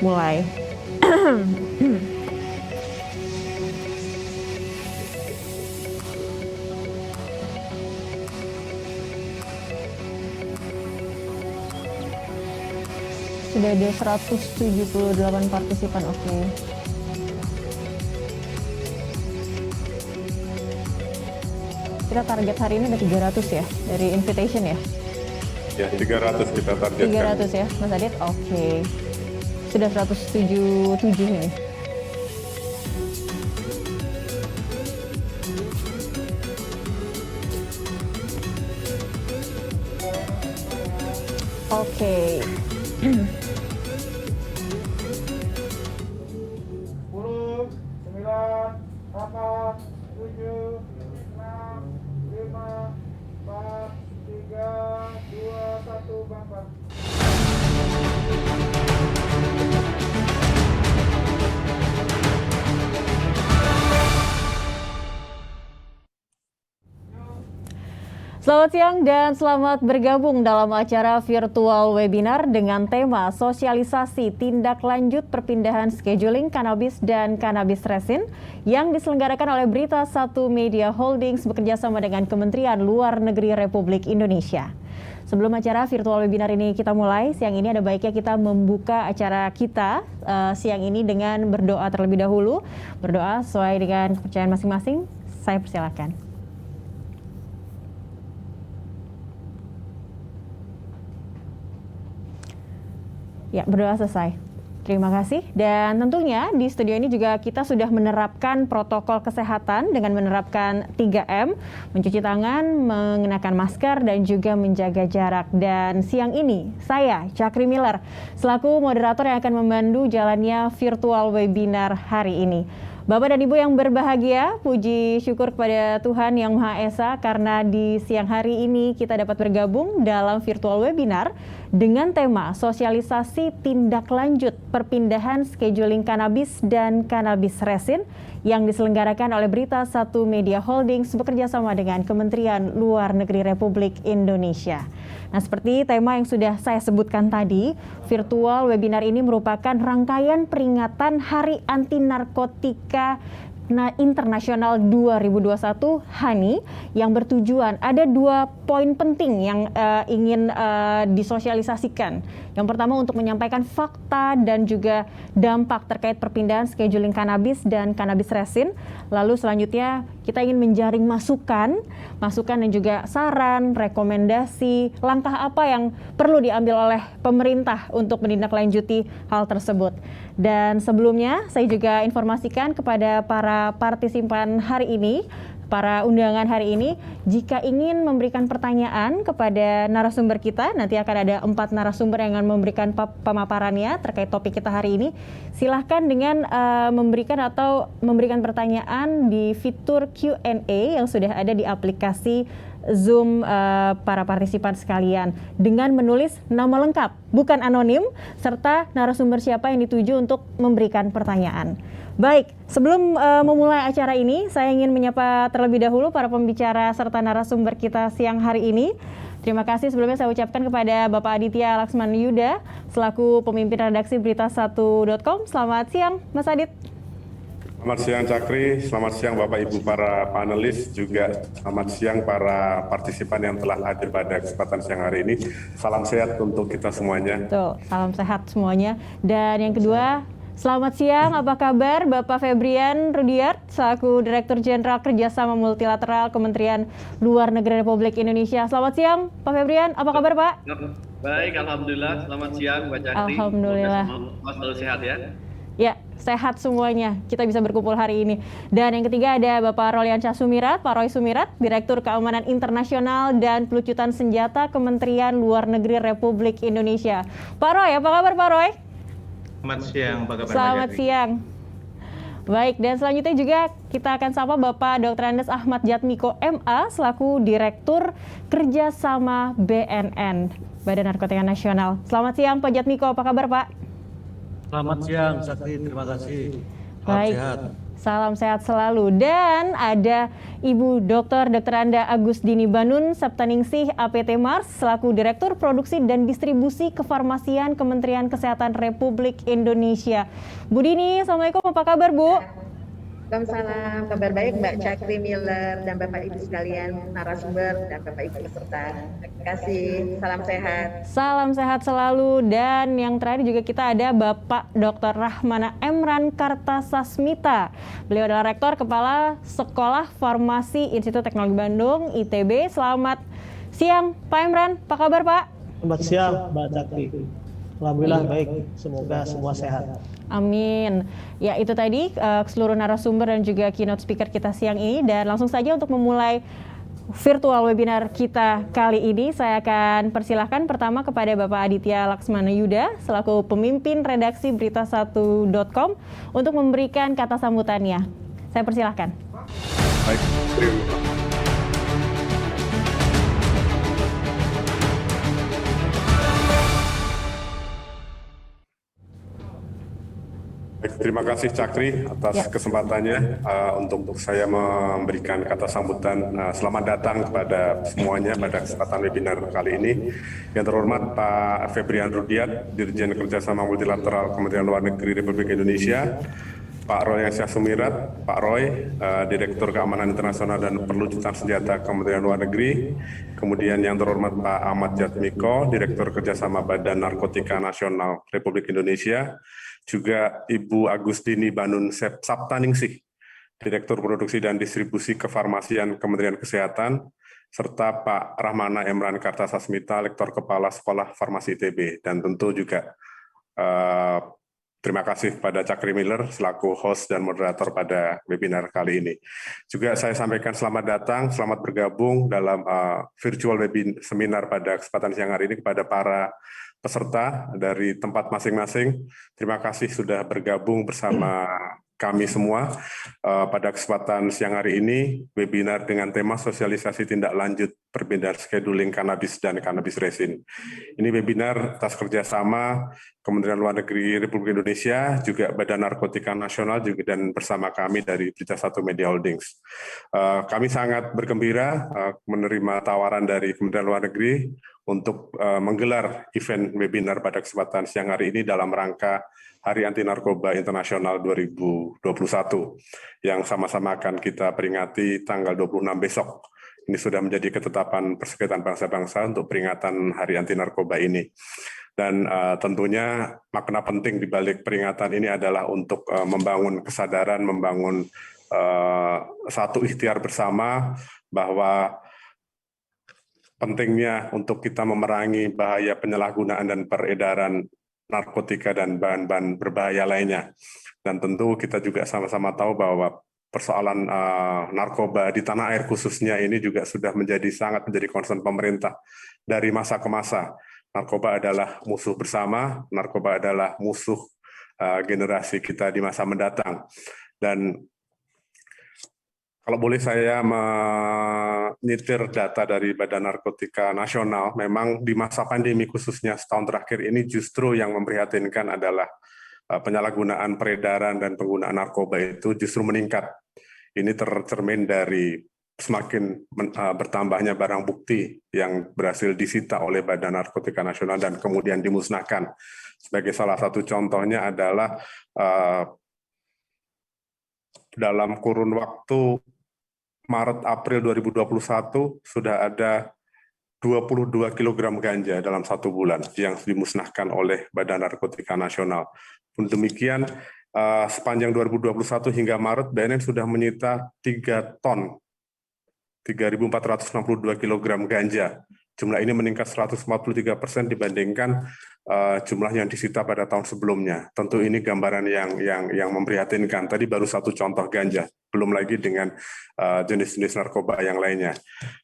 Mulai. Sudah ada 178 partisipan, oke. Kita target hari ini ada 300 ya, dari invitation ya? Ya, 300 kita targetkan. 300 ya, Mas Adit? Oke. Sudah 177 ini. Oke. 10, 9, 8, 7, 6, 5, 4, 3, 2, 1, bangkit. Selamat siang dan selamat bergabung dalam acara virtual webinar dengan tema sosialisasi tindak lanjut perpindahan scheduling kanabis dan kanabis resin yang diselenggarakan oleh Berita Satu Media Holdings bekerjasama dengan Kementerian Luar Negeri Republik Indonesia. Sebelum acara virtual webinar ini kita mulai, siang ini ada baiknya kita membuka acara kita siang ini dengan berdoa terlebih dahulu. Berdoa sesuai dengan kepercayaan masing-masing. Saya persilakan. Ya, berdoa selesai. Terima kasih. Dan tentunya di studio ini juga kita sudah menerapkan protokol kesehatan dengan menerapkan 3M, mencuci tangan, mengenakan masker, dan juga menjaga jarak. Dan siang ini saya, Chakri Miller, selaku moderator yang akan memandu jalannya virtual webinar hari ini. Bapak dan Ibu yang berbahagia, puji syukur kepada Tuhan Yang Maha Esa karena di siang hari ini kita dapat bergabung dalam virtual webinar dengan tema sosialisasi tindak lanjut perpindahan scheduling kanabis dan kanabis resin yang diselenggarakan oleh Berita Satu Media Holdings bekerjasama dengan Kementerian Luar Negeri Republik Indonesia. Nah, seperti tema yang sudah saya sebutkan tadi, virtual webinar ini merupakan rangkaian peringatan Hari Anti Narkotika Internasional 2021 HANI yang bertujuan ada 2 poin penting yang ingin disosialisasikan. Yang pertama untuk menyampaikan fakta dan juga dampak terkait perpindahan scheduling kanabis dan kanabis resin. Lalu selanjutnya kita ingin menjaring masukan dan juga saran, rekomendasi, langkah apa yang perlu diambil oleh pemerintah untuk menindaklanjuti hal tersebut. Dan sebelumnya saya juga informasikan kepada para partisipan hari ini, para undangan hari ini, jika ingin memberikan pertanyaan kepada narasumber kita, nanti akan ada 4 narasumber yang akan memberikan pemaparannya terkait topik kita hari ini. Silahkan dengan memberikan pertanyaan di fitur Q&A yang sudah ada di aplikasi Zoom para partisipan sekalian dengan menulis nama lengkap, bukan anonim, serta narasumber siapa yang dituju untuk memberikan pertanyaan. Baik, sebelum memulai acara ini, saya ingin menyapa terlebih dahulu para pembicara serta narasumber kita siang hari ini. Terima kasih sebelumnya saya ucapkan kepada Bapak Aditya Laksman Yuda, selaku pemimpin redaksi Berita1.com. Selamat siang, Mas Adit. Selamat siang Cakri, selamat siang Bapak Ibu para panelis, juga selamat siang para partisipan yang telah hadir pada kesempatan siang hari ini. Salam sehat untuk kita semuanya. Betul, salam sehat semuanya. Dan yang kedua, selamat siang, apa kabar Bapak Febrian Rudiart, selaku Direktur Jenderal Kerjasama Multilateral Kementerian Luar Negeri Republik Indonesia. Selamat siang Pak Febrian, apa kabar Pak? Baik, Alhamdulillah. Selamat siang Mbak Cakri. Alhamdulillah. Semoga selalu sehat ya. Ya, sehat semuanya. Kita bisa berkumpul hari ini. Dan yang ketiga ada Bapak Roliansyah Sumirat, Pak Roy Sumirat, Direktur Keamanan Internasional dan Pelucutan Senjata Kementerian Luar Negeri Republik Indonesia. Pak Roy, apa kabar Pak Roy? Selamat siang, apa kabar? Selamat siang. Baik, dan selanjutnya juga kita akan sapa Bapak Dr. Andes Ahmad Jatmiko MA selaku Direktur Kerjasama BNN, Badan Narkotika Nasional. Selamat siang Pak Jatmiko, apa kabar Pak? Selamat siang, Sakti. Terima kasih. Baik. Sehat. Salam sehat selalu. Dan ada Ibu Dr. Anda Agusdini Banun Septaningsih APT Mars selaku Direktur Produksi dan Distribusi Kefarmasian Kementerian Kesehatan Republik Indonesia. Bu Dini, Assalamualaikum, apa kabar Bu? Waalaikumsalam, kabar baik Mbak Cakri Miller dan Bapak Ibu sekalian narasumber dan Bapak Ibu peserta. Terima kasih, salam sehat. Salam sehat selalu. Dan yang terakhir juga kita ada Bapak Dr. Rahmana Emran Kartasasmita. Beliau adalah Rektor Kepala Sekolah Farmasi Institut Teknologi Bandung ITB. Selamat siang Pak Emran, apa kabar Pak? Selamat siang Mbak Cakri. Alhamdulillah baik, semoga semua sehat. Amin. Ya, itu tadi seluruh narasumber dan juga keynote speaker kita siang ini. Dan langsung saja untuk memulai virtual webinar kita kali ini, saya akan persilahkan pertama kepada Bapak Aditya Laksmana Yuda selaku pemimpin redaksi berita1.com untuk memberikan kata sambutannya. Saya persilahkan. Baik, terima kasih Cakri atas kesempatannya untuk saya memberikan kata sambutan. Selamat datang kepada semuanya pada kesempatan webinar kali ini. Yang terhormat Pak Febrian Rudiat, Dirjen Kerjasama Multilateral Kementerian Luar Negeri Republik Indonesia, Pak Roy Asia Sumirat, Pak Roy, Direktur Keamanan Internasional dan Perlucutan Senjata Kementerian Luar Negeri, kemudian yang terhormat Pak Ahmad Jatmiko, Direktur Kerjasama Badan Narkotika Nasional Republik Indonesia, juga Ibu Agusdini Banun Septaningsih, Direktur Produksi dan Distribusi Kefarmasian Kementerian Kesehatan, serta Pak Rahmana Emran Kartasasmita, Lektor Kepala Sekolah Farmasi ITB, dan tentu juga terima kasih kepada Cakri Miller selaku host dan moderator pada webinar kali ini. Juga saya sampaikan selamat datang, selamat bergabung dalam virtual webinar seminar pada kesempatan siang hari ini kepada para peserta dari tempat masing-masing. Terima kasih sudah bergabung bersama kami semua pada kesempatan siang hari ini, webinar dengan tema sosialisasi tindak lanjut perbedaan scheduling kanabis dan kanabis resin. Ini webinar atas kerjasama Kementerian Luar Negeri Republik Indonesia, juga Badan Narkotika Nasional, juga dan bersama kami dari Berita1 Media Holdings. Kami sangat bergembira menerima tawaran dari Kementerian Luar Negeri untuk menggelar event webinar pada kesempatan siang hari ini dalam rangka Hari Anti Narkoba Internasional 2021 yang sama-sama akan kita peringati tanggal 26 besok. Ini sudah menjadi ketetapan Perserikatan Bangsa-Bangsa untuk peringatan Hari Anti Narkoba ini. Dan tentunya makna penting di balik peringatan ini adalah untuk membangun kesadaran, membangun satu ikhtiar bersama bahwa pentingnya untuk kita memerangi bahaya penyalahgunaan dan peredaran narkotika dan bahan-bahan berbahaya lainnya. Dan tentu kita juga sama-sama tahu bahwa persoalan narkoba di tanah air khususnya ini juga sudah sangat menjadi concern pemerintah dari masa ke masa. Narkoba adalah musuh bersama, narkoba adalah musuh generasi kita di masa mendatang. Dan kalau boleh saya menyitir data dari Badan Narkotika Nasional, memang di masa pandemi khususnya setahun terakhir ini justru yang memprihatinkan adalah penyalahgunaan, peredaran, dan penggunaan narkoba itu justru meningkat. Ini tercermin dari semakin bertambahnya barang bukti yang berhasil disita oleh Badan Narkotika Nasional dan kemudian dimusnahkan. Sebagai salah satu contohnya adalah dalam kurun waktu Maret-April 2021 sudah ada 22 kg ganja dalam 1 bulan yang dimusnahkan oleh Badan Narkotika Nasional. Pun demikian, sepanjang 2021 hingga Maret, BNN sudah menyita 3 ton, 3.462 kg ganja. Jumlah ini meningkat 143% dibandingkan jumlah yang disita pada tahun sebelumnya. Tentu ini gambaran yang memprihatinkan. Tadi baru satu contoh ganja, belum lagi dengan jenis-jenis narkoba yang lainnya.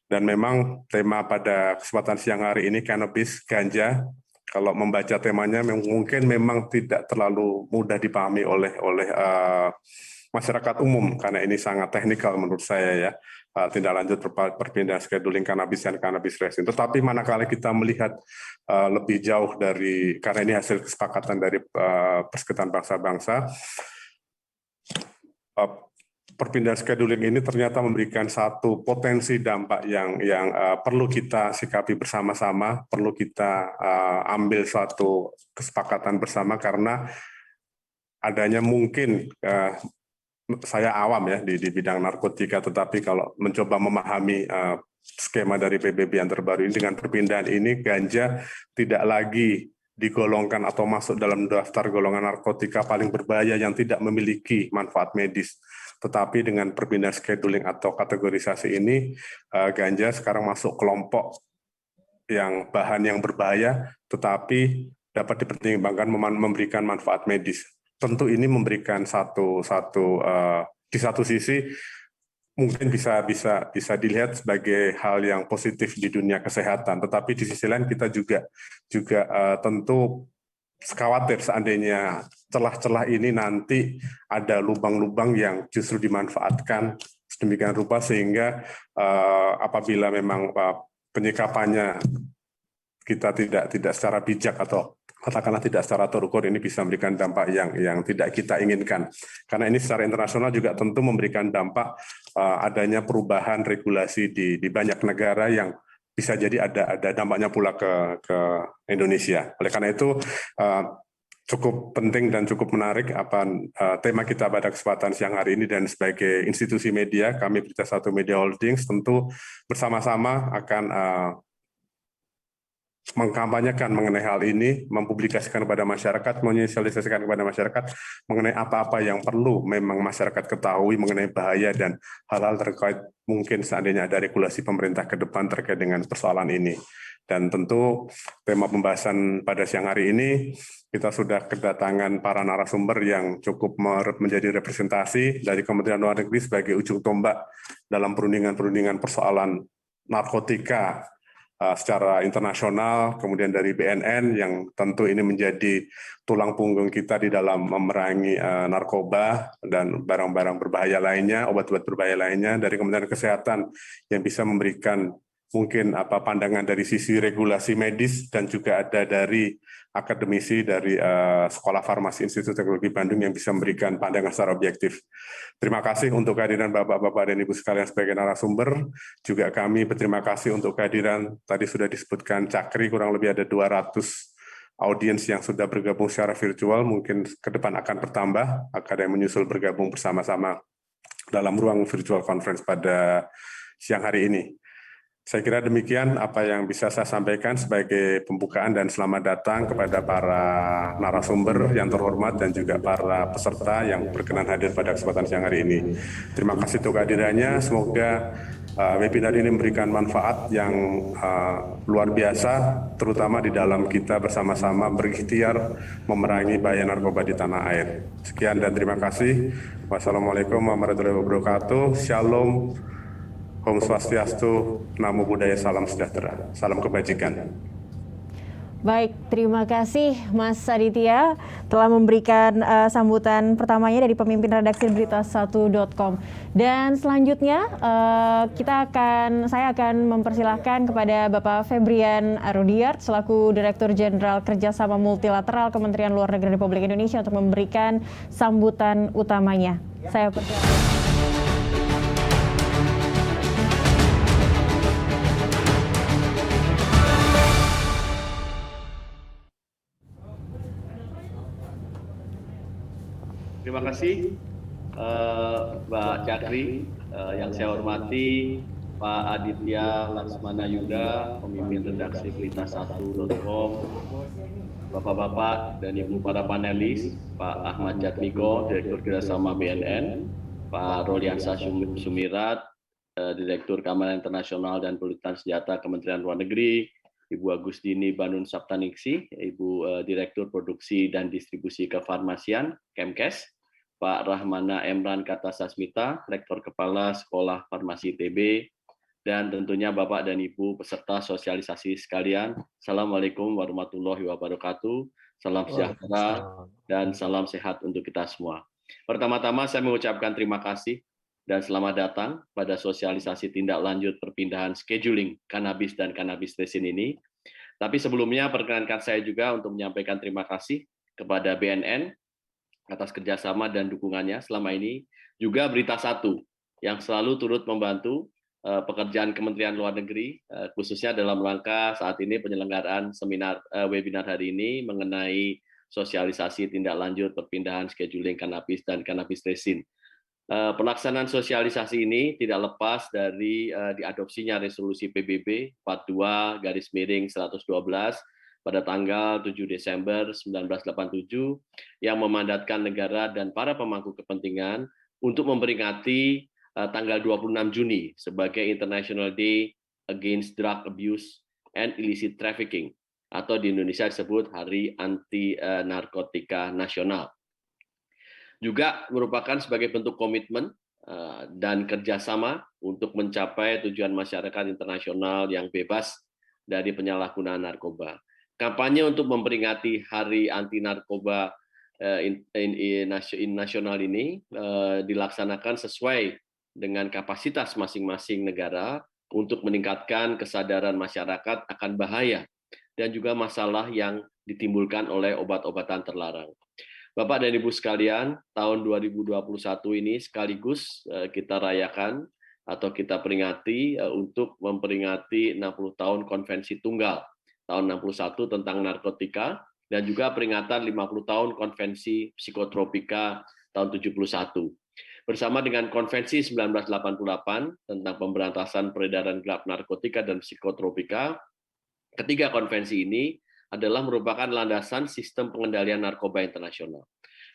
Dan memang tema pada kesempatan siang hari ini cannabis, ganja. Kalau membaca temanya mungkin memang tidak terlalu mudah dipahami oleh masyarakat umum karena ini sangat teknikal menurut saya ya. Tindak lanjut perpindahan scheduling kanabis dan kanabis resin. Tetapi manakala kita melihat lebih jauh dari, karena ini hasil kesepakatan dari Perserikatan Bangsa-Bangsa, perpindahan scheduling ini ternyata memberikan satu potensi dampak yang perlu kita sikapi bersama-sama, perlu kita ambil suatu kesepakatan bersama karena adanya mungkin saya awam ya di bidang narkotika, tetapi kalau mencoba memahami skema dari PBB yang terbaru ini dengan perpindahan ini, ganja tidak lagi digolongkan atau masuk dalam daftar golongan narkotika paling berbahaya yang tidak memiliki manfaat medis. Tetapi dengan perpindahan scheduling atau kategorisasi ini, ganja sekarang masuk kelompok yang bahan yang berbahaya, tetapi dapat dipertimbangkan memberikan manfaat medis. Tentu ini memberikan di satu sisi mungkin bisa dilihat sebagai hal yang positif di dunia kesehatan, tetapi di sisi lain kita juga tentu khawatir seandainya celah-celah ini nanti ada lubang-lubang yang justru dimanfaatkan sedemikian rupa sehingga apabila memang penyikapannya kita tidak secara bijak atau katakanlah tidak secara terukur, ini bisa memberikan dampak yang tidak kita inginkan. Karena ini secara internasional juga tentu memberikan dampak adanya perubahan regulasi di banyak negara yang bisa jadi ada dampaknya pula ke Indonesia. Oleh karena itu cukup penting dan cukup menarik tema kita pada kesempatan siang hari ini, dan sebagai institusi media, kami Berita Satu Media Holdings tentu bersama-sama akan mengkampanyekan mengenai hal ini, mempublikasikan kepada masyarakat, menyosialisasikan kepada masyarakat mengenai apa-apa yang perlu memang masyarakat ketahui mengenai bahaya dan hal-hal terkait mungkin seandainya ada regulasi pemerintah ke depan terkait dengan persoalan ini. Dan tentu tema pembahasan pada siang hari ini kita sudah kedatangan para narasumber yang cukup menjadi representasi dari Kementerian Luar Negeri sebagai ujung tombak dalam perundingan persoalan narkotika secara internasional, kemudian dari BNN yang tentu ini menjadi tulang punggung kita di dalam memerangi narkoba dan barang-barang berbahaya lainnya, obat-obat berbahaya lainnya, dari Kementerian Kesehatan yang bisa memberikan mungkin pandangan dari sisi regulasi medis, dan juga ada dari akademisi dari Sekolah Farmasi Institut Teknologi Bandung yang bisa memberikan pandangan secara objektif. Terima kasih untuk kehadiran Bapak-Bapak dan Ibu sekalian sebagai narasumber. Juga kami berterima kasih untuk kehadiran, tadi sudah disebutkan Cakri, kurang lebih ada 200 audiens yang sudah bergabung secara virtual, mungkin ke depan akan bertambah, akan yang menyusul bergabung bersama-sama dalam ruang virtual conference pada siang hari ini. Saya kira demikian apa yang bisa saya sampaikan sebagai pembukaan, dan selamat datang kepada para narasumber yang terhormat dan juga para peserta yang berkenan hadir pada kesempatan siang hari ini. Terima kasih untuk kehadirannya. Semoga webinar ini memberikan manfaat yang luar biasa, terutama di dalam kita bersama-sama berikhtiar memerangi bahaya narkoba di tanah air. Sekian dan terima kasih. Wassalamualaikum warahmatullahi wabarakatuh. Shalom. Om Swastiastu, Namo Buddhaya, salam sejahtera, salam kebajikan. Baik, terima kasih Mas Aditya telah memberikan sambutan pertamanya dari pemimpin redaksi Berita1.com. Dan selanjutnya saya akan mempersilahkan kepada Bapak Febrian Rudiart selaku Direktur Jenderal Kerjasama Multilateral Kementerian Luar Negeri Republik Indonesia untuk memberikan sambutan utamanya. Saya persilakan. Terima kasih Mbak Cakri, yang saya hormati Pak Aditya Laksmana Yuda, pemimpin redaksi Berita1.com, Bapak-bapak dan Ibu para panelis, Pak Ahmad Jatmiko, Direktur Kerjasama BNN, Pak Roliansa Sumirat, Direktur Keamanan Internasional dan Perlindungan Senjata Kementerian Luar Negeri, Ibu Agustini Banun Saptaningsih, Ibu Direktur Produksi dan Distribusi Kefarmasian, Kemkes, Pak Rahmana Emran Kartasasmita, Rektor Kepala Sekolah Farmasi ITB, dan tentunya Bapak dan Ibu peserta sosialisasi sekalian. Assalamualaikum warahmatullahi wabarakatuh. Salam sejahtera dan salam sehat untuk kita semua. Pertama-tama saya mengucapkan terima kasih dan selamat datang pada sosialisasi tindak lanjut perpindahan scheduling kanabis dan kanabis resin ini. Tapi sebelumnya perkenankan saya juga untuk menyampaikan terima kasih kepada BNN atas kerjasama dan dukungannya selama ini, Juga Berita Satu yang selalu turut membantu pekerjaan Kementerian Luar Negeri, khususnya dalam rangka saat ini penyelenggaraan webinar hari ini mengenai sosialisasi tindak lanjut perpindahan scheduling kanabis dan kanabis resin. Pelaksanaan sosialisasi ini tidak lepas dari diadopsinya resolusi PBB 42/112 pada tanggal 7 Desember 1987 yang memandatkan negara dan para pemangku kepentingan untuk memperingati tanggal 26 Juni sebagai International Day Against Drug Abuse and Illicit Trafficking, atau di Indonesia disebut Hari Anti Narkotika Nasional. Juga merupakan sebagai bentuk komitmen dan kerjasama untuk mencapai tujuan masyarakat internasional yang bebas dari penyalahgunaan narkoba. Kampanye untuk memperingati Hari Anti Narkoba nasional ini dilaksanakan sesuai dengan kapasitas masing-masing negara untuk meningkatkan kesadaran masyarakat akan bahaya dan juga masalah yang ditimbulkan oleh obat-obatan terlarang. Bapak dan Ibu sekalian, tahun 2021 ini sekaligus kita rayakan atau kita peringati untuk memperingati 60 tahun Konvensi Tunggal tahun 61 tentang narkotika dan juga peringatan 50 tahun Konvensi Psikotropika tahun 71. Bersama dengan Konvensi 1988 tentang pemberantasan peredaran gelap narkotika dan psikotropika, ketiga konvensi ini adalah merupakan landasan sistem pengendalian narkoba internasional,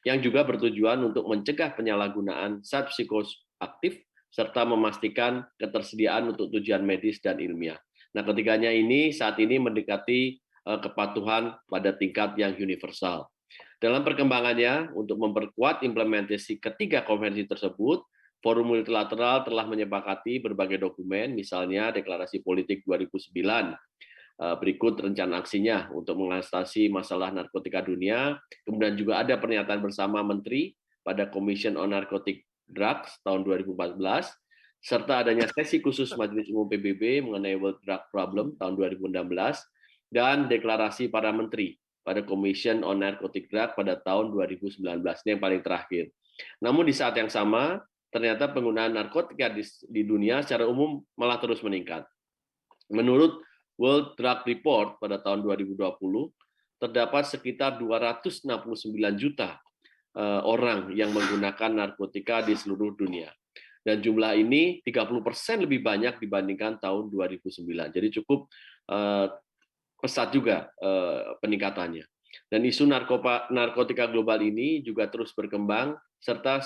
yang juga bertujuan untuk mencegah penyalahgunaan zat psikoaktif serta memastikan ketersediaan untuk tujuan medis dan ilmiah. Nah, ketiganya ini saat ini mendekati kepatuhan pada tingkat yang universal. Dalam perkembangannya, untuk memperkuat implementasi ketiga konvensi tersebut, Forum Multilateral telah menyepakati berbagai dokumen, misalnya Deklarasi Politik 2009, berikut rencana aksinya untuk mengatasi masalah narkotika dunia, kemudian juga ada pernyataan bersama Menteri pada Commission on Narcotic Drugs tahun 2014, serta adanya sesi khusus Majelis Umum PBB mengenai World Drug Problem tahun 2016, dan deklarasi para menteri pada Commission on Narcotic Drug pada tahun 2019, ini yang paling terakhir. Namun di saat yang sama, ternyata penggunaan narkotika di dunia secara umum malah terus meningkat. Menurut World Drug Report pada tahun 2020, terdapat sekitar 269 juta orang yang menggunakan narkotika di seluruh dunia. Dan jumlah ini 30% lebih banyak dibandingkan tahun 2009. Jadi cukup pesat juga peningkatannya. Dan isu narkotika global ini juga terus berkembang serta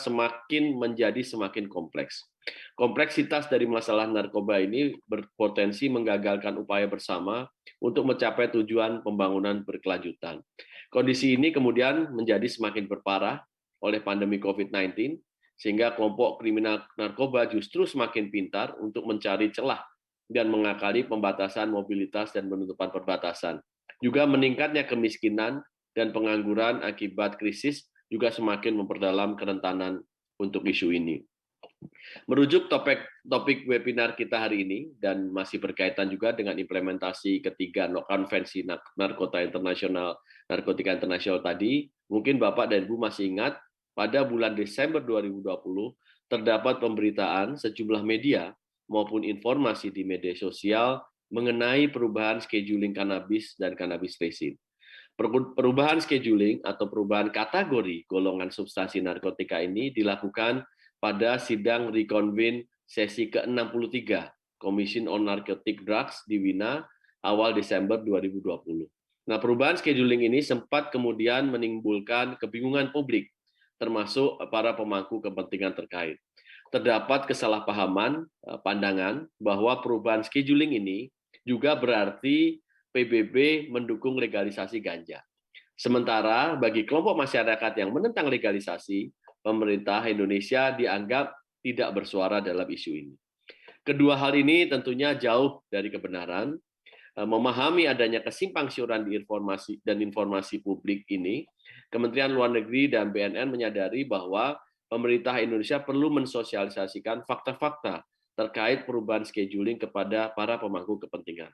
menjadi semakin kompleks. Kompleksitas dari masalah narkoba ini berpotensi menggagalkan upaya bersama untuk mencapai tujuan pembangunan berkelanjutan. Kondisi ini kemudian menjadi semakin berparah oleh pandemi COVID-19, sehingga kelompok kriminal narkoba justru semakin pintar untuk mencari celah dan mengakali pembatasan mobilitas dan penutupan perbatasan. Juga meningkatnya kemiskinan dan pengangguran akibat krisis juga semakin memperdalam kerentanan untuk isu ini. Merujuk topik webinar kita hari ini dan masih berkaitan juga dengan implementasi ketiga konvensi narkotika internasional tadi, mungkin Bapak dan Ibu masih ingat pada bulan Desember 2020 terdapat pemberitaan sejumlah media maupun informasi di media sosial mengenai perubahan scheduling kanabis dan kanabis resin. Perubahan scheduling atau perubahan kategori golongan substansi narkotika ini dilakukan pada sidang reconvene sesi ke-63 Commission on Narcotic Drugs di Wina awal Desember 2020. Nah, perubahan scheduling ini sempat kemudian menimbulkan kebingungan publik, termasuk para pemangku kepentingan terkait. Terdapat kesalahpahaman pandangan bahwa perubahan scheduling ini juga berarti PBB mendukung legalisasi ganja. Sementara bagi kelompok masyarakat yang menentang legalisasi, pemerintah Indonesia dianggap tidak bersuara dalam isu ini. Kedua hal ini tentunya jauh dari kebenaran. Memahami adanya kesimpangsiuran di informasi publik ini, Kementerian Luar Negeri dan BNN menyadari bahwa pemerintah Indonesia perlu mensosialisasikan fakta-fakta terkait perubahan scheduling kepada para pemangku kepentingan.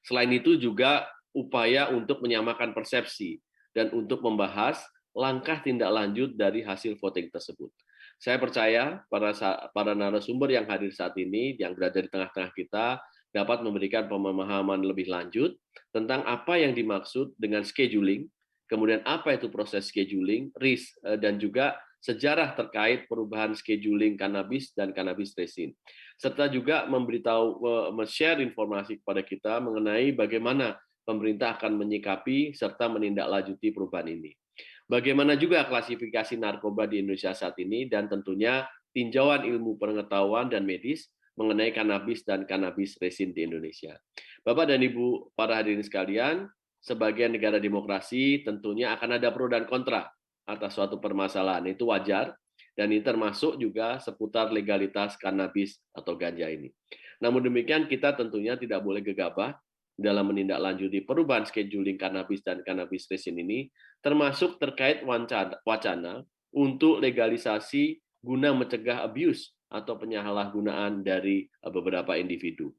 Selain itu juga upaya untuk menyamakan persepsi dan untuk membahas langkah tindak lanjut dari hasil voting tersebut. Saya percaya para narasumber yang hadir saat ini, yang berada di tengah-tengah kita, dapat memberikan pemahaman lebih lanjut tentang apa yang dimaksud dengan scheduling, kemudian apa itu proses scheduling, risk, dan juga sejarah terkait perubahan scheduling kanabis dan kanabis resin. Serta juga share informasi kepada kita mengenai bagaimana pemerintah akan menyikapi serta menindaklanjuti perubahan ini. Bagaimana juga klasifikasi narkoba di Indonesia saat ini, dan tentunya tinjauan ilmu pengetahuan dan medis mengenai kanabis dan kanabis resin di Indonesia. Bapak dan Ibu para hadirin sekalian, sebagai negara demokrasi tentunya akan ada pro dan kontra atas suatu permasalahan, itu wajar, dan ini termasuk juga seputar legalitas kanabis atau ganja ini. Namun demikian kita tentunya tidak boleh gegabah dalam menindaklanjuti perubahan scheduling kanabis dan kanabis resin ini, termasuk terkait wacana untuk legalisasi guna mencegah abuse atau penyalahgunaan dari beberapa individu.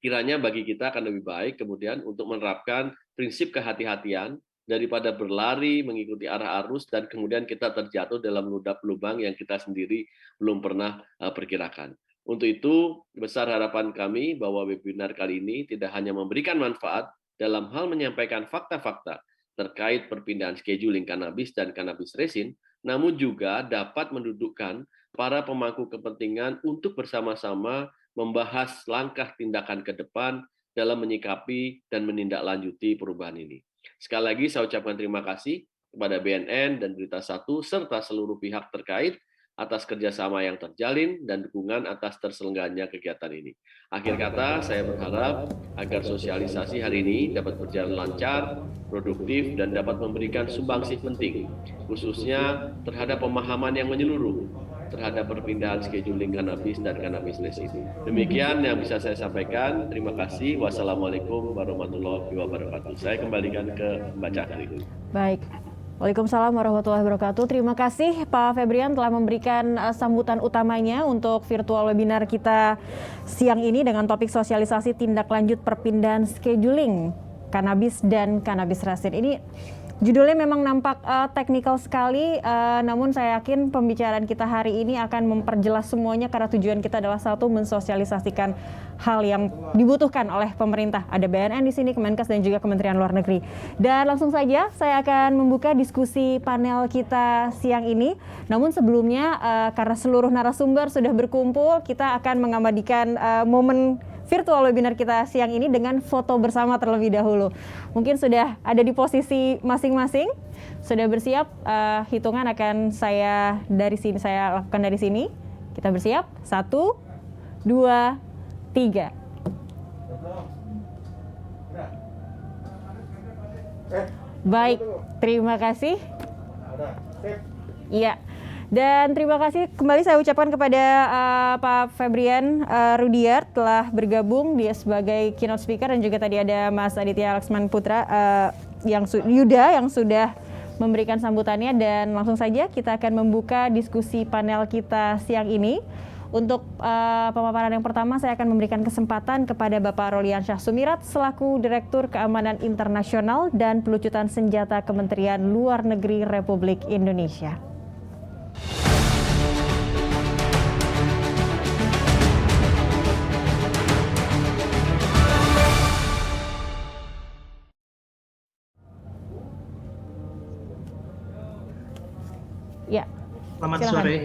Kiranya bagi kita akan lebih baik kemudian untuk menerapkan prinsip kehati-hatian daripada berlari mengikuti arah arus dan kemudian kita terjatuh dalam lubang yang kita sendiri belum pernah perkirakan. Untuk itu, besar harapan kami bahwa webinar kali ini tidak hanya memberikan manfaat dalam hal menyampaikan fakta-fakta terkait perpindahan scheduling kanabis dan kanabis resin, namun juga dapat mendudukkan para pemangku kepentingan untuk bersama-sama membahas langkah tindakan ke depan dalam menyikapi dan menindaklanjuti perubahan ini. Sekali lagi saya ucapkan terima kasih kepada BNN dan Berita Satu serta seluruh pihak terkait atas kerjasama yang terjalin dan dukungan atas terselenggaranya kegiatan ini. Akhir kata, saya berharap agar sosialisasi hari ini dapat berjalan lancar, produktif, dan dapat memberikan sumbangsih penting, khususnya terhadap pemahaman yang menyeluruh terhadap perpindahan scheduling kanabis dan kanabis resin. Demikian yang bisa saya sampaikan. Terima kasih. Wassalamualaikum warahmatullahi wabarakatuh. Saya kembalikan ke Mbak Cakri. Baik. Waalaikumsalam warahmatullahi wabarakatuh. Terima kasih Pak Febrian telah memberikan sambutan utamanya untuk virtual webinar kita siang ini dengan topik sosialisasi tindak lanjut perpindahan scheduling kanabis dan kanabis resin. Ini judulnya memang nampak teknikal sekali, namun saya yakin pembicaraan kita hari ini akan memperjelas semuanya karena tujuan kita adalah satu, mensosialisasikan hal yang dibutuhkan oleh pemerintah. Ada BNN di sini, Kemenkes dan juga Kementerian Luar Negeri. Dan langsung saja saya akan membuka diskusi panel kita siang ini. Namun sebelumnya karena seluruh narasumber sudah berkumpul, kita akan mengabadikan momen virtual webinar kita siang ini dengan foto bersama terlebih dahulu. Mungkin sudah ada di posisi masing-masing, sudah bersiap. Hitungan akan saya lakukan dari sini. Kita bersiap. 1, 2, 3. Baik, terima kasih. Iya. Dan terima kasih kembali saya ucapkan kepada Pak Febrian Rudiart telah bergabung dia sebagai keynote speaker, dan juga tadi ada Mas Aditya Laksman Putra Yuda yang sudah memberikan sambutannya. Dan langsung saja kita akan membuka diskusi panel kita siang ini. Untuk pemaparan yang pertama saya akan memberikan kesempatan kepada Bapak Roliansyah Sumirat selaku Direktur Keamanan Internasional dan Pelucutan Senjata Kementerian Luar Negeri Republik Indonesia. Ya. Selamat sore,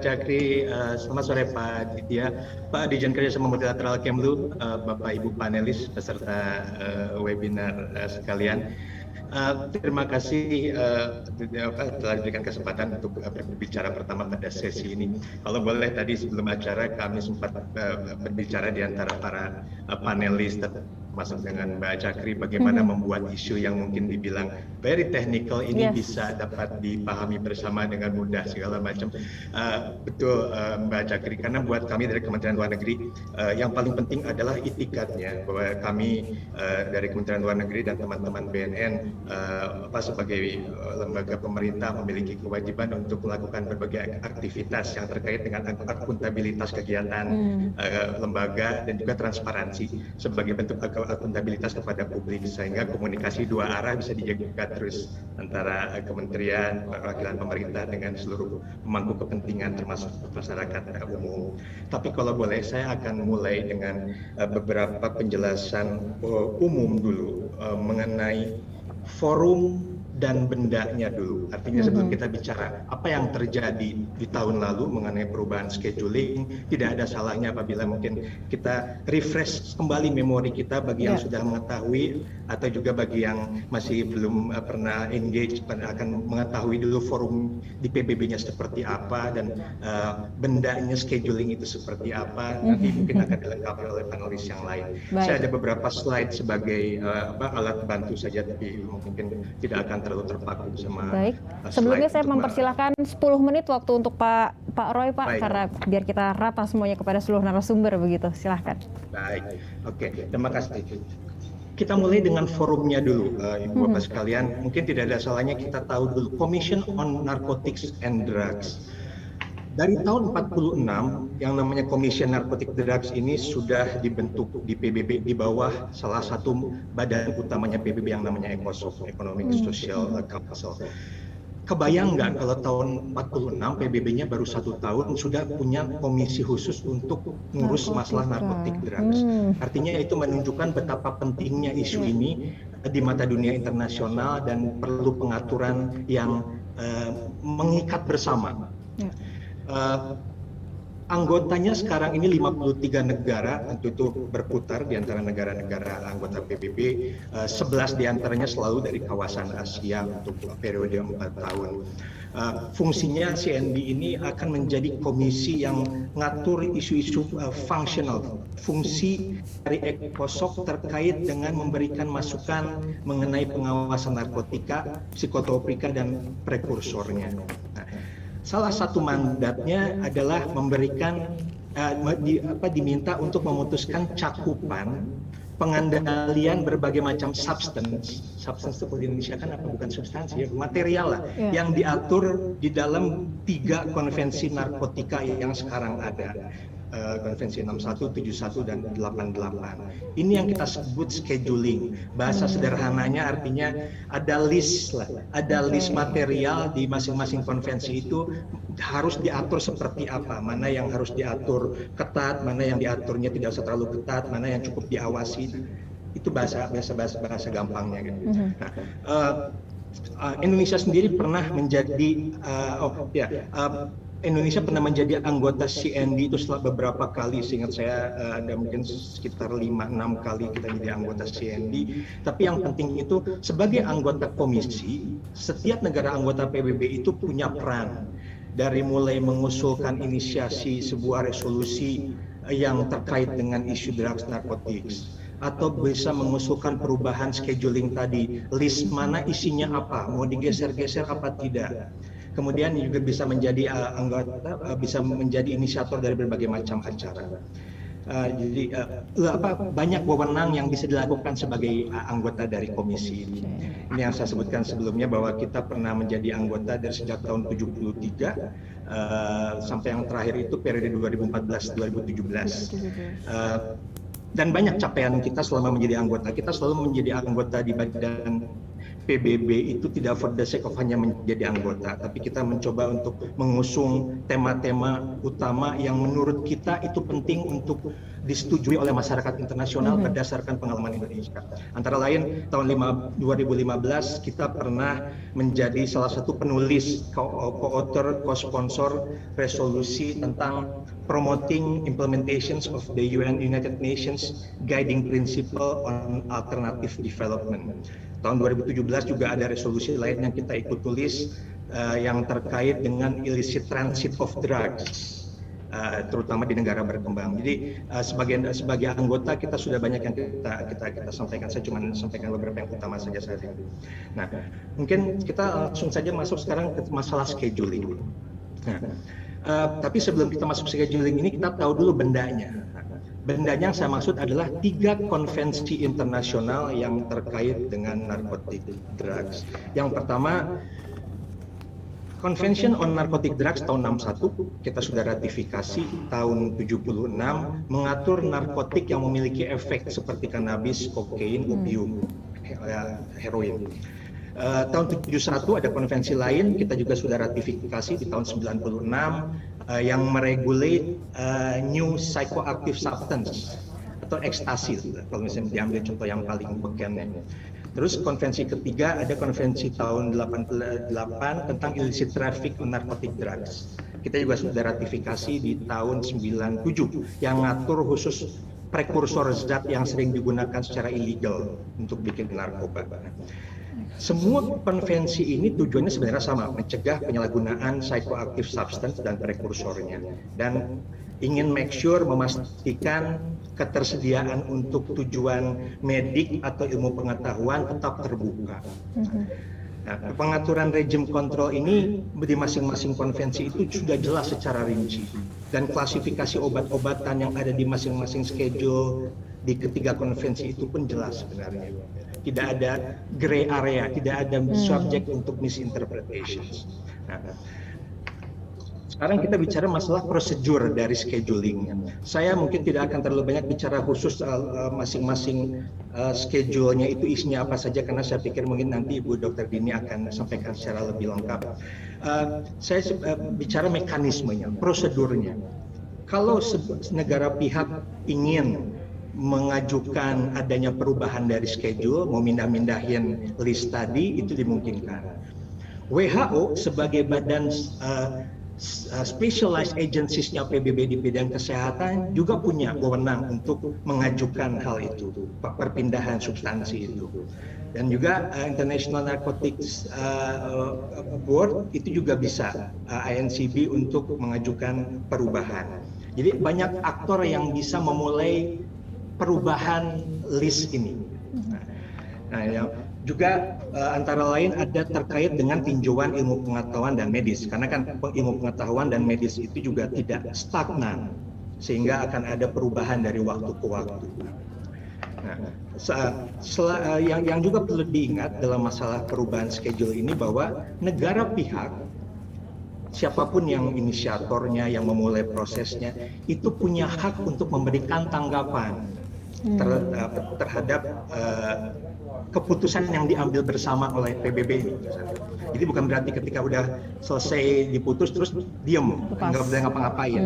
Cakri. Selamat sore Pak Aditya, Pak Dirjen Kerjasama Multilateral Kemlu, Bapak Ibu panelis beserta webinar sekalian. Terima kasih telah diberikan kesempatan untuk berbicara pertama pada sesi ini. Kalau boleh, tadi sebelum acara kami sempat berbicara di antara para panelis, termasuk dengan Mbak Cakri, bagaimana membuat isu yang mungkin dibilang very technical ini bisa dapat dipahami bersama dengan mudah segala macam. Betul Mbak Cakri, karena buat kami dari Kementerian Luar Negeri yang paling penting adalah itikadnya, bahwa kami dari Kementerian Luar Negeri dan teman-teman BNN sebagai lembaga pemerintah memiliki kewajiban untuk melakukan berbagai aktivitas yang terkait dengan akuntabilitas kegiatan lembaga dan juga transparansi sebagai bentuk akuntabilitas kepada publik sehingga komunikasi dua arah bisa dijaga terus antara kementerian, perwakilan pemerintah dengan seluruh pemangku kepentingan termasuk masyarakat umum. Tapi kalau boleh saya akan mulai dengan beberapa penjelasan umum dulu mengenai forum dan bendanya dulu. Artinya sebelum kita bicara apa yang terjadi di tahun lalu mengenai perubahan scheduling, tidak ada salahnya apabila mungkin kita refresh kembali memori kita bagi yang sudah mengetahui atau juga bagi yang masih belum pernah engage akan mengetahui dulu forum di PBB-nya seperti apa dan bendanya scheduling itu seperti apa. Nanti mungkin akan dilengkapi oleh panelis yang lain. Saya ada beberapa slide sebagai alat bantu saja, tapi mungkin tidak akan terlalu terpaku sama. Baik. Sebelumnya saya mempersilahkan 10 menit waktu untuk Pak Roy, Pak, karena biar kita rata semuanya kepada seluruh narasumber begitu. Silahkan. Baik. Oke, terima kasih. Kita mulai dengan forumnya dulu, Ibu Bapak sekalian. Mungkin tidak ada salahnya kita tahu dulu Commission on Narcotics and Drugs. Dari tahun 46, yang namanya Commission Narcotic Drugs ini sudah dibentuk di PBB di bawah salah satu badan utamanya PBB yang namanya ECOSOC, Economic Social Council. Kebayang nggak kalau tahun 46 PBB-nya baru 1 tahun sudah punya komisi khusus untuk ngurus masalah narkotik drugs. Artinya itu menunjukkan betapa pentingnya isu ini di mata dunia internasional dan perlu pengaturan yang mengikat bersama. Anggotanya sekarang ini 53 negara, tentu itu berputar di antara negara-negara anggota PBB, 11 diantaranya selalu dari kawasan Asia untuk periode 4 tahun. Fungsinya CND ini akan menjadi komisi yang ngatur isu-isu fungsional, fungsi dari ECOSOC terkait dengan memberikan masukan mengenai pengawasan narkotika, psikotropika, dan prekursornya. Salah satu mandatnya adalah memberikan diminta untuk memutuskan cakupan pengendalian berbagai macam substance itu di Indonesia kan apa bukan substansi ya, material lah yang diatur di dalam 3 konvensi narkotika yang sekarang ada. Konvensi 61, 71, dan 88. Ini yang kita sebut scheduling. Bahasa sederhananya artinya ada list lah, ada list material di masing-masing konvensi itu harus diatur seperti apa, mana yang harus diatur ketat, mana yang diaturnya tidak usah terlalu ketat, mana yang cukup diawasi. Itu bahasa gampangnya gitu. Indonesia sendiri pernah menjadi Indonesia pernah menjadi anggota CND itu setelah beberapa kali, seingat saya ada mungkin sekitar 5-6 kali kita jadi anggota CND. Tapi yang penting itu sebagai anggota komisi, setiap negara anggota PBB itu punya peran. Dari mulai mengusulkan inisiasi sebuah resolusi yang terkait dengan isu drugs narkotics, atau bisa mengusulkan perubahan scheduling tadi, list mana isinya apa, mau digeser-geser apa tidak. Kemudian juga bisa menjadi anggota, bisa menjadi inisiator dari berbagai macam acara. Jadi banyak wewenang yang bisa dilakukan sebagai anggota dari komisi ini. Ini yang saya sebutkan sebelumnya bahwa kita pernah menjadi anggota dari sejak tahun 73 sampai yang terakhir itu periode 2014-2017. Dan banyak capaian kita selama menjadi anggota. Kita selalu menjadi anggota di badan PBB itu tidak for the sake of hanya menjadi anggota, tapi kita mencoba untuk mengusung tema-tema utama yang menurut kita itu penting untuk disetujui oleh masyarakat internasional berdasarkan pengalaman Indonesia. Antara lain tahun 2015 kita pernah menjadi salah satu penulis, co-author, co-sponsor resolusi tentang promoting implementations of the United Nations Guiding Principle on Alternative Development. Tahun 2017 juga ada resolusi lain yang kita ikut tulis yang terkait dengan illicit transit of drugs, terutama di negara berkembang. Jadi sebagai anggota kita sudah banyak yang kita sampaikan. Saya cuma sampaikan beberapa yang utama saja saat ini. Nah, mungkin kita langsung saja masuk sekarang ke masalah scheduling. Tapi sebelum kita masuk scheduling ini, kita tahu dulu bendanya. Bendanya yang saya maksud adalah 3 konvensi internasional yang terkait dengan narkotik drugs. Yang pertama Convention on Narcotic Drugs tahun 61 kita sudah ratifikasi, tahun 76 mengatur narkotik yang memiliki efek seperti kannabis, kokain, opium, heroin. Tahun 71 ada konvensi lain, kita juga sudah ratifikasi di tahun 96 yang meregulate new psychoactive substance atau ekstasi, kalau misalnya diambil contoh yang paling beken. Terus konvensi ketiga ada konvensi tahun 88 tentang illicit traffic narcotic drugs. Kita juga sudah ratifikasi di tahun 97 yang ngatur khusus prekursor zat yang sering digunakan secara ilegal untuk bikin narkoba. Semua konvensi ini tujuannya sebenarnya sama, mencegah penyalahgunaan psychoactive substance dan prekursornya, dan ingin make sure memastikan ketersediaan untuk tujuan medik atau ilmu pengetahuan tetap terbuka. Nah, pengaturan rejim kontrol ini di masing-masing konvensi itu sudah jelas secara rinci, dan klasifikasi obat-obatan yang ada di masing-masing schedule di ketiga konvensi itu pun jelas sebenarnya. Tidak ada gray area, tidak ada subject untuk misinterpretations. Nah, sekarang kita bicara masalah prosedur dari schedulingnya. Saya mungkin tidak akan terlalu banyak bicara khusus masing-masing schedule-nya itu isinya apa saja, karena saya pikir mungkin nanti Ibu Dr. Dini akan sampaikan secara lebih lengkap. Saya bicara mekanismenya, prosedurnya. Kalau negara pihak ingin mengajukan adanya perubahan dari schedule, mau mindah-mindahin list tadi, itu dimungkinkan. WHO sebagai badan specialized agencies-nya PBB di bidang kesehatan juga punya wewenang untuk mengajukan hal itu, perpindahan substansi itu. Dan juga International Narcotics Board itu juga bisa INCB untuk mengajukan perubahan. Jadi banyak aktor yang bisa memulai perubahan list ini. Nah, yang juga antara lain ada terkait dengan tinjauan ilmu pengetahuan dan medis, karena kan ilmu pengetahuan dan medis itu juga tidak stagnan, sehingga akan ada perubahan dari waktu ke waktu. Nah, yang juga perlu diingat dalam masalah perubahan schedule ini bahwa negara pihak, siapapun yang inisiatornya, yang memulai prosesnya, itu punya hak untuk memberikan tanggapan terhadap keputusan yang diambil bersama oleh PBB ini. Jadi bukan berarti ketika udah selesai diputus terus diem, nggak boleh ngapa-ngapain.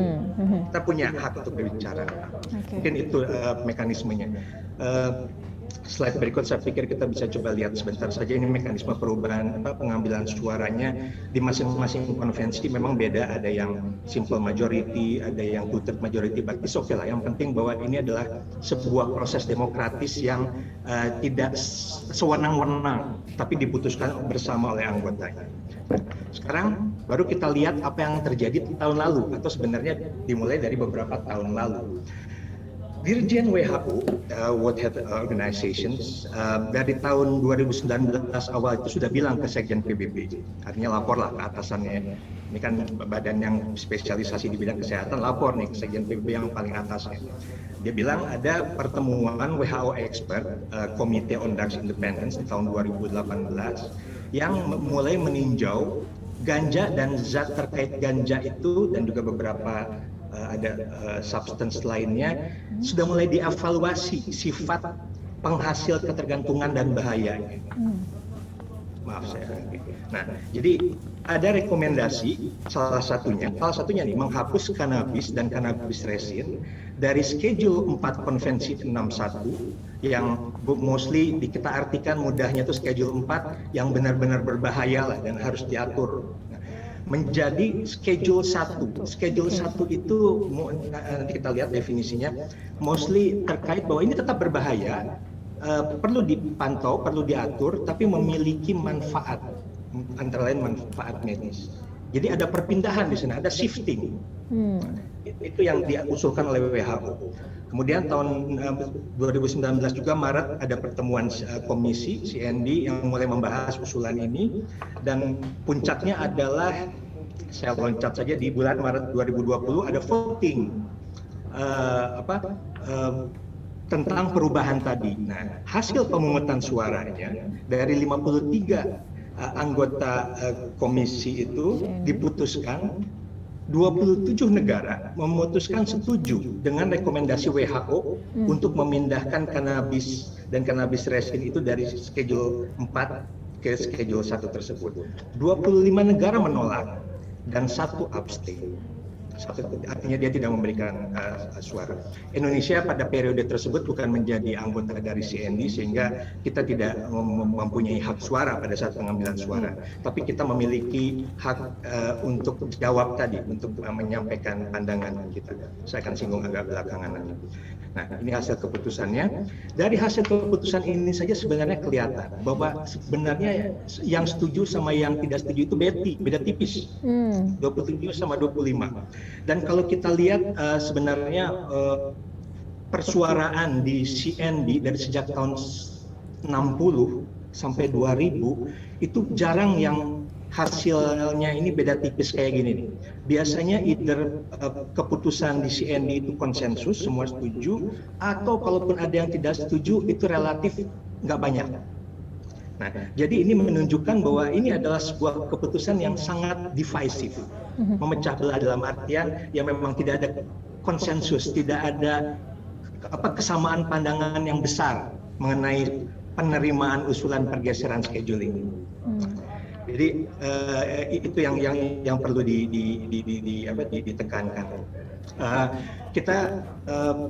Kita punya hak untuk berbicara. Mungkin itu mekanismenya. Slide berikut saya pikir kita bisa coba lihat sebentar saja, ini mekanisme perubahan pengambilan suaranya di masing-masing konvensi memang beda, ada yang simple majority, ada yang two-third majority, but it's okay lah. Yang penting bahwa ini adalah sebuah proses demokratis yang tidak sewenang-wenang, tapi diputuskan bersama oleh anggotanya. Sekarang baru kita lihat apa yang terjadi tahun lalu, atau sebenarnya dimulai dari beberapa tahun lalu. Dirjen WHO, World Health Organizations, dari tahun 2019 awal itu sudah bilang ke Sekjen PBB, artinya laporlah ke atasannya. Ini kan badan yang spesialisasi di bidang kesehatan, lapor nih ke Sekjen PBB yang paling atasnya. Dia bilang ada pertemuan WHO expert, Committee on Drugs Independence di tahun 2018, yang mulai meninjau ganja dan zat terkait ganja itu, dan juga beberapa ada substance lainnya, sudah mulai dievaluasi sifat penghasil ketergantungan dan bahayanya. Maaf saya. Nah, jadi ada rekomendasi salah satunya nih menghapus kanabis dan kanabis resin dari schedule 4 konvensi 61 yang mostly kita artikan mudahnya itu schedule 4 yang benar-benar berbahaya lah dan harus diatur. Menjadi schedule 1. Schedule 1 itu nanti kita lihat definisinya, mostly terkait bahwa ini tetap berbahaya, perlu dipantau, perlu diatur, tapi memiliki manfaat, antara lain manfaat medis. Jadi ada perpindahan di sana, ada shifting. Itu yang diusulkan oleh WHO. Kemudian tahun 2019 juga Maret ada pertemuan komisi CND yang mulai membahas usulan ini, dan puncaknya adalah, saya loncat saja, di bulan Maret 2020 ada voting tentang perubahan tadi. Nah, hasil pemungutan suaranya dari 53 anggota komisi itu diputuskan 27 negara memutuskan setuju dengan rekomendasi WHO untuk memindahkan cannabis dan cannabis resin itu dari schedule 4 ke schedule 1 tersebut. 25 negara menolak dan 1 abstain. Artinya dia tidak memberikan suara. Indonesia pada periode tersebut bukan menjadi anggota dari CND sehingga kita tidak mempunyai hak suara pada saat pengambilan suara. Tapi kita memiliki hak untuk jawab tadi, untuk menyampaikan pandangan kita. Saya akan singgung agak belakangan nanti. Nah, ini hasil keputusannya. Dari hasil keputusan ini saja sebenarnya kelihatan bahwa sebenarnya yang setuju sama yang tidak setuju itu beda tipis. 27 sama 25. Dan kalau kita lihat sebenarnya persuaraan di CND dari sejak tahun 60 sampai 2000 itu jarang yang hasilnya ini beda tipis kayak gini nih. Biasanya either keputusan di CND itu konsensus, semua setuju, atau kalaupun ada yang tidak setuju itu relatif nggak banyak. Nah, jadi ini menunjukkan bahwa ini adalah sebuah keputusan yang sangat divisive, memecah belah dalam artian yang memang tidak ada konsensus, tidak ada kesamaan pandangan yang besar mengenai penerimaan usulan pergeseran scheduling. Jadi itu yang perlu ditekankan. Kita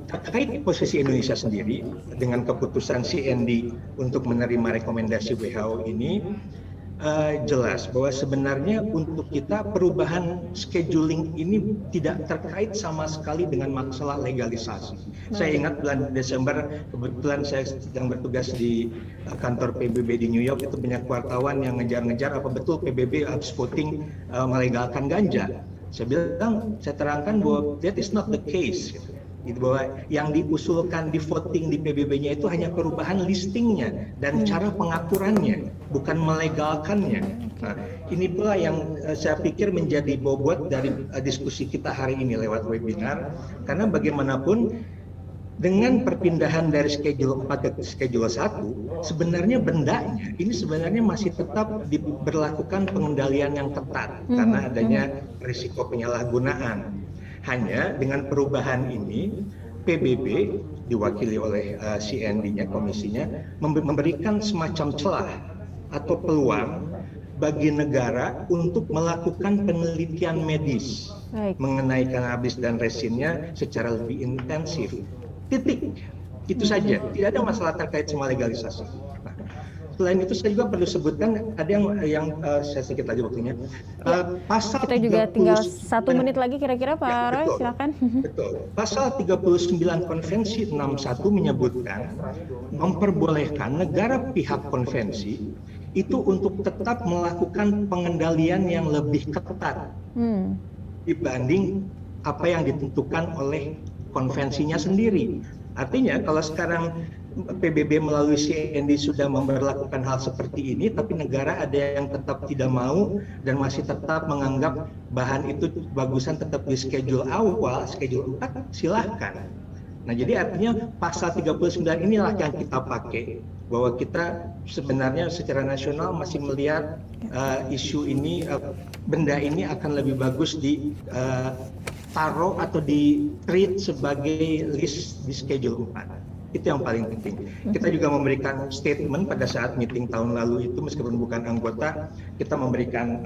terkait posisi Indonesia sendiri dengan keputusan CND untuk menerima rekomendasi WHO ini jelas bahwa sebenarnya untuk kita perubahan scheduling ini tidak terkait sama sekali dengan masalah legalisasi. Saya ingat bulan Desember kebetulan saya sedang bertugas di kantor PBB di New York, itu banyak wartawan yang ngejar-ngejar apa betul PBB habis voting melegalkan ganja. Saya terangkan bahwa that is not the case. Gitu, bahwa yang diusulkan di voting di PBB-nya itu hanya perubahan listingnya dan cara pengaturannya, bukan melegalkannya. Nah, ini pula yang saya pikir menjadi bobot dari diskusi kita hari ini lewat webinar, karena bagaimanapun dengan perpindahan dari schedule 4 ke schedule 1, sebenarnya bendanya ini sebenarnya masih tetap diberlakukan pengendalian yang ketat karena adanya risiko penyalahgunaan. Hanya dengan perubahan ini, PBB diwakili oleh CND-nya, komisinya, memberikan semacam celah atau peluang bagi negara untuk melakukan penelitian medis mengenai cannabis dan resinnya secara lebih intensif. Titik. Itu saja. Tidak ada masalah terkait sama legalisasi. Nah, selain itu saya juga perlu sebutkan ada yang saya sedikit lagi waktunya. Pasal kita juga tinggal 1 menit lagi kira-kira Pak Roy, silakan. Betul. Pasal 39 Konvensi 61 menyebutkan memperbolehkan negara pihak konvensi itu untuk tetap melakukan pengendalian yang lebih ketat dibanding apa yang ditentukan oleh konvensinya sendiri. Artinya kalau sekarang PBB melalui CND sudah memberlakukan hal seperti ini, tapi negara ada yang tetap tidak mau dan masih tetap menganggap bahan itu bagusan tetap di schedule awal, schedule 4, silahkan. Nah, jadi artinya pasal 39 inilah yang kita pakai, bahwa kita sebenarnya secara nasional masih melihat isu ini, benda ini akan lebih bagus di taruh atau di treat sebagai list di schedule 4. Itu yang paling penting. Kita juga memberikan statement pada saat meeting tahun lalu itu, meskipun bukan anggota, kita memberikan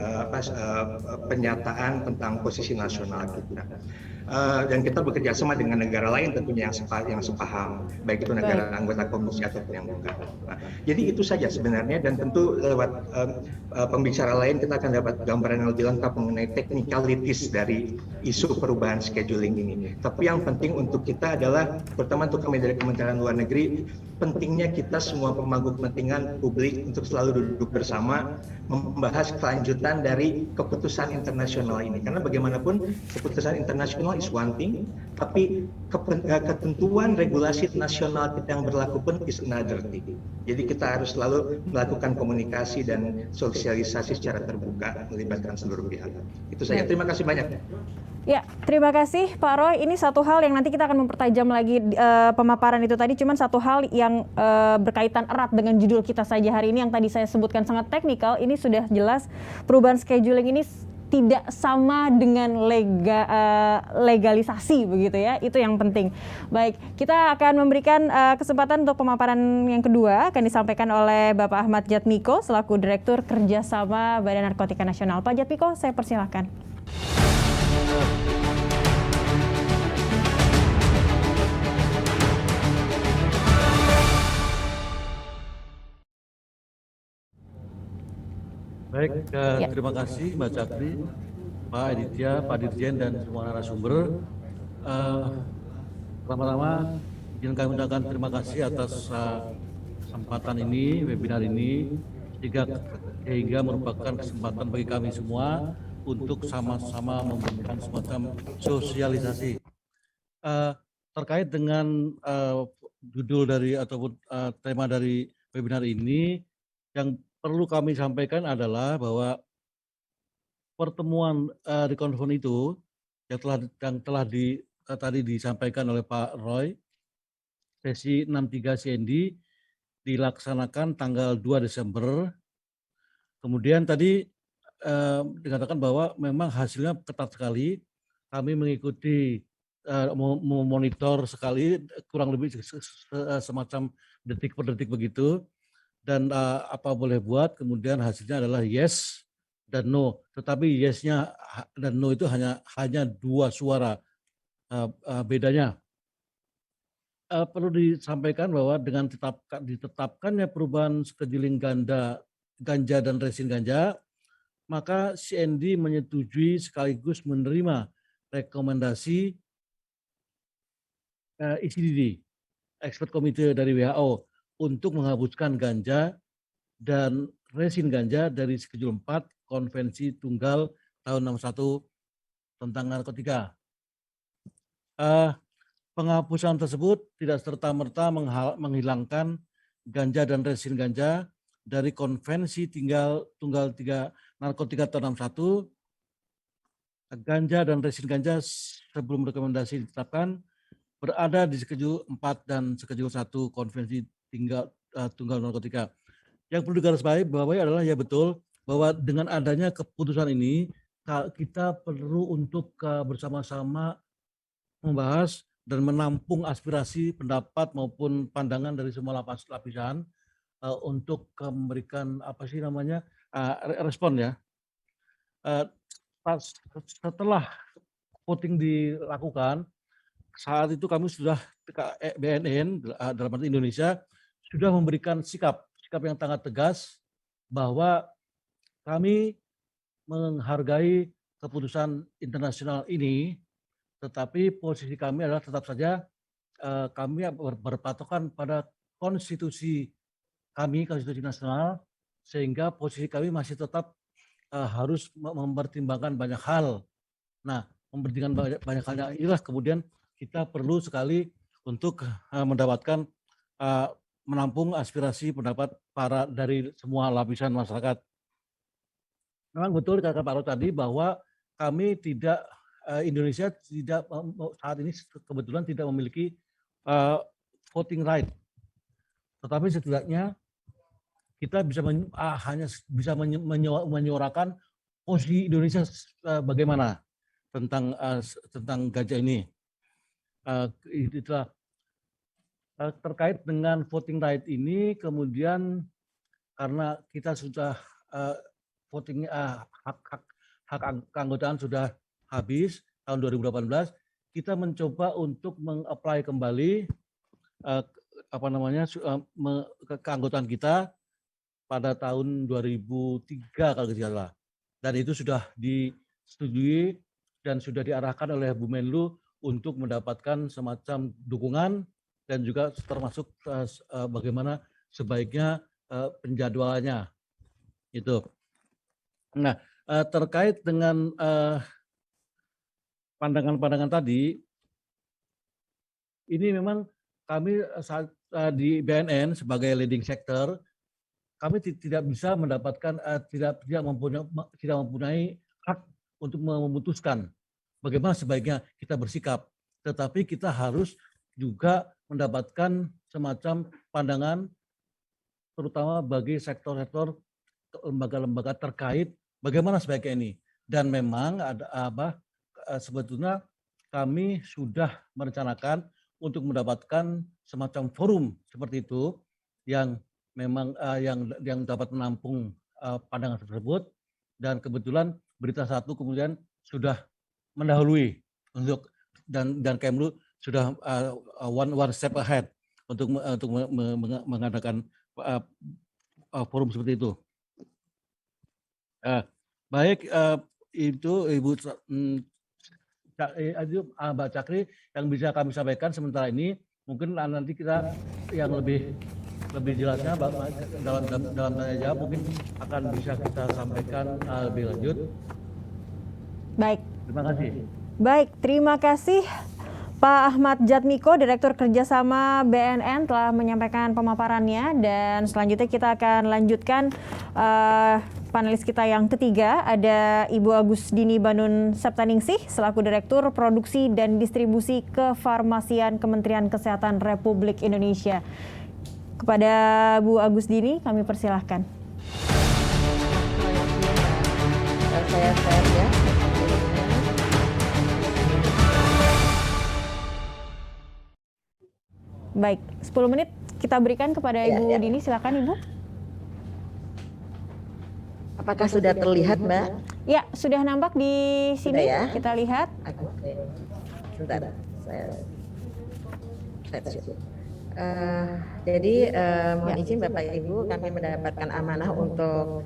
pernyataan tentang posisi nasional kita. Dan kita bekerja sama dengan negara lain tentunya yang sepaham, baik itu negara anggota komisi ataupun yang bukan. Nah, jadi itu saja sebenarnya, dan tentu lewat pembicara lain kita akan dapat gambaran yang lebih lengkap mengenai technicalities dari isu perubahan scheduling ini. Tapi yang penting untuk kita adalah, pertama untuk kami dari Kementerian Luar Negeri, pentingnya kita semua pemangku kepentingan publik untuk selalu duduk bersama membahas kelanjutan dari keputusan internasional ini, karena bagaimanapun keputusan internasional law is one thing, tapi ketentuan regulasi nasional kita yang berlaku pun is another thing. Jadi kita harus selalu melakukan komunikasi dan sosialisasi secara terbuka, melibatkan seluruh pihak. Itu saja. Terima kasih banyak. Ya, terima kasih Pak Roy. Ini satu hal yang nanti kita akan mempertajam lagi pemaparan itu tadi. Cuman satu hal yang berkaitan erat dengan judul kita saja hari ini yang tadi saya sebutkan sangat teknikal. Ini sudah jelas perubahan scheduling ini tidak sama dengan legalisasi begitu ya. Itu yang penting. Baik, kita akan memberikan kesempatan untuk pemaparan yang kedua akan disampaikan oleh Bapak Ahmad Jatmiko selaku Direktur Kerjasama Badan Narkotika Nasional. Pak Jatmiko, saya persilahkan. Baik, terima kasih Mbak Cakri, Pak Aditya, Pak Dirjen, dan semua narasumber. Pertama-tama, izin kami ucapkan terima kasih atas kesempatan ini, webinar ini, sehingga merupakan kesempatan bagi kami semua untuk sama-sama memberikan semacam sosialisasi. Terkait dengan judul dari ataupun tema dari webinar ini, yang perlu kami sampaikan adalah bahwa pertemuan rekonven itu yang telah tadi disampaikan oleh Pak Roy, sesi 63 CND dilaksanakan tanggal 2 Desember. Kemudian tadi dikatakan bahwa memang hasilnya ketat sekali. Kami mengikuti memonitor sekali, kurang lebih semacam detik per detik begitu. Dan apa boleh buat, kemudian hasilnya adalah yes dan no. Tetapi yesnya dan no itu hanya 2 suara bedanya. Perlu disampaikan bahwa dengan ditetapkannya perubahan scheduling ganja dan resin ganja, maka CND menyetujui sekaligus menerima rekomendasi ECDD, Expert Committee dari WHO, untuk menghapuskan ganja dan resin ganja dari Schedule 4 Konvensi Tunggal tahun 61 tentang narkotika. Penghapusan tersebut tidak serta-merta menghilangkan ganja dan resin ganja dari Konvensi Tunggal 3 Narkotika tahun 61. Ganja dan resin ganja sebelum rekomendasi ditetapkan berada di Schedule 4 dan Schedule 1 Konvensi Tunggal Narkotika. Yang perlu digarisbawahi adalah ya betul bahwa dengan adanya keputusan ini kita perlu untuk bersama-sama membahas dan menampung aspirasi, pendapat maupun pandangan dari semua lapisan untuk memberikan respon ya. Setelah voting dilakukan, saat itu kami sudah BNN dalam arti Indonesia sudah memberikan sikap yang sangat tegas bahwa kami menghargai keputusan internasional ini, tetapi posisi kami adalah tetap saja kami berpatokan pada konstitusi kami, konstitusi nasional, sehingga posisi kami masih tetap harus mempertimbangkan banyak hal. Nah, mempertimbangkan banyak hal inilah kemudian kita perlu sekali untuk mendapatkan menampung aspirasi pendapat dari semua lapisan masyarakat. Memang betul kata Pak Roy tadi bahwa kami tidak Indonesia tidak saat ini kebetulan tidak memiliki voting right, tetapi setidaknya kita bisa hanya bisa menyuarakan posisi Indonesia bagaimana tentang ganja ini. Itulah terkait dengan voting right ini, kemudian karena kita sudah voting hak keanggotaan sudah habis tahun 2018, kita mencoba untuk meng-apply kembali keanggotaan kita pada tahun 2003 kalau tidak salah, dan itu sudah disetujui dan sudah diarahkan oleh Bu Menlu untuk mendapatkan semacam dukungan dan juga termasuk bagaimana sebaiknya penjadwalannya itu. Nah, terkait dengan pandangan-pandangan tadi, ini memang kami saat di BNN sebagai leading sector, kami tidak bisa mendapatkan tidak mempunyai hak untuk memutuskan bagaimana sebaiknya kita bersikap, tetapi kita harus juga mendapatkan semacam pandangan terutama bagi sektor-sektor lembaga-lembaga terkait bagaimana sebaiknya ini. Dan memang ada sebetulnya kami sudah merencanakan untuk mendapatkan semacam forum seperti itu yang memang yang dapat menampung pandangan tersebut, dan kebetulan Berita Satu kemudian sudah mendahului untuk dan Kemlu sudah one step ahead untuk mengadakan forum seperti itu. Baik, itu Ibu Mbak Cakri yang bisa kami sampaikan sementara ini. Mungkin nanti kita yang lebih jelasnya dalam tanya jawab mungkin akan bisa kita sampaikan lebih lanjut. Baik. Terima kasih. Baik, terima kasih Pak Ahmad Jatmiko, Direktur Kerjasama BNN telah menyampaikan pemaparannya, dan selanjutnya kita akan lanjutkan panelis kita yang ketiga, ada Ibu Agusdini Banun Septaningsih selaku Direktur Produksi dan Distribusi Kefarmasian Kementerian Kesehatan Republik Indonesia. Kepada Bu Agusdini kami persilahkan. Saya share ya. Baik, 10 menit kita berikan kepada Ibu Dini, silakan Ibu. Apakah sudah terlihat, Mbak? Ya, sudah nampak di sini, ya? kita lihat. Oke. Sebentar, saya jadi mohon izin Bapak Ibu, kami mendapatkan amanah untuk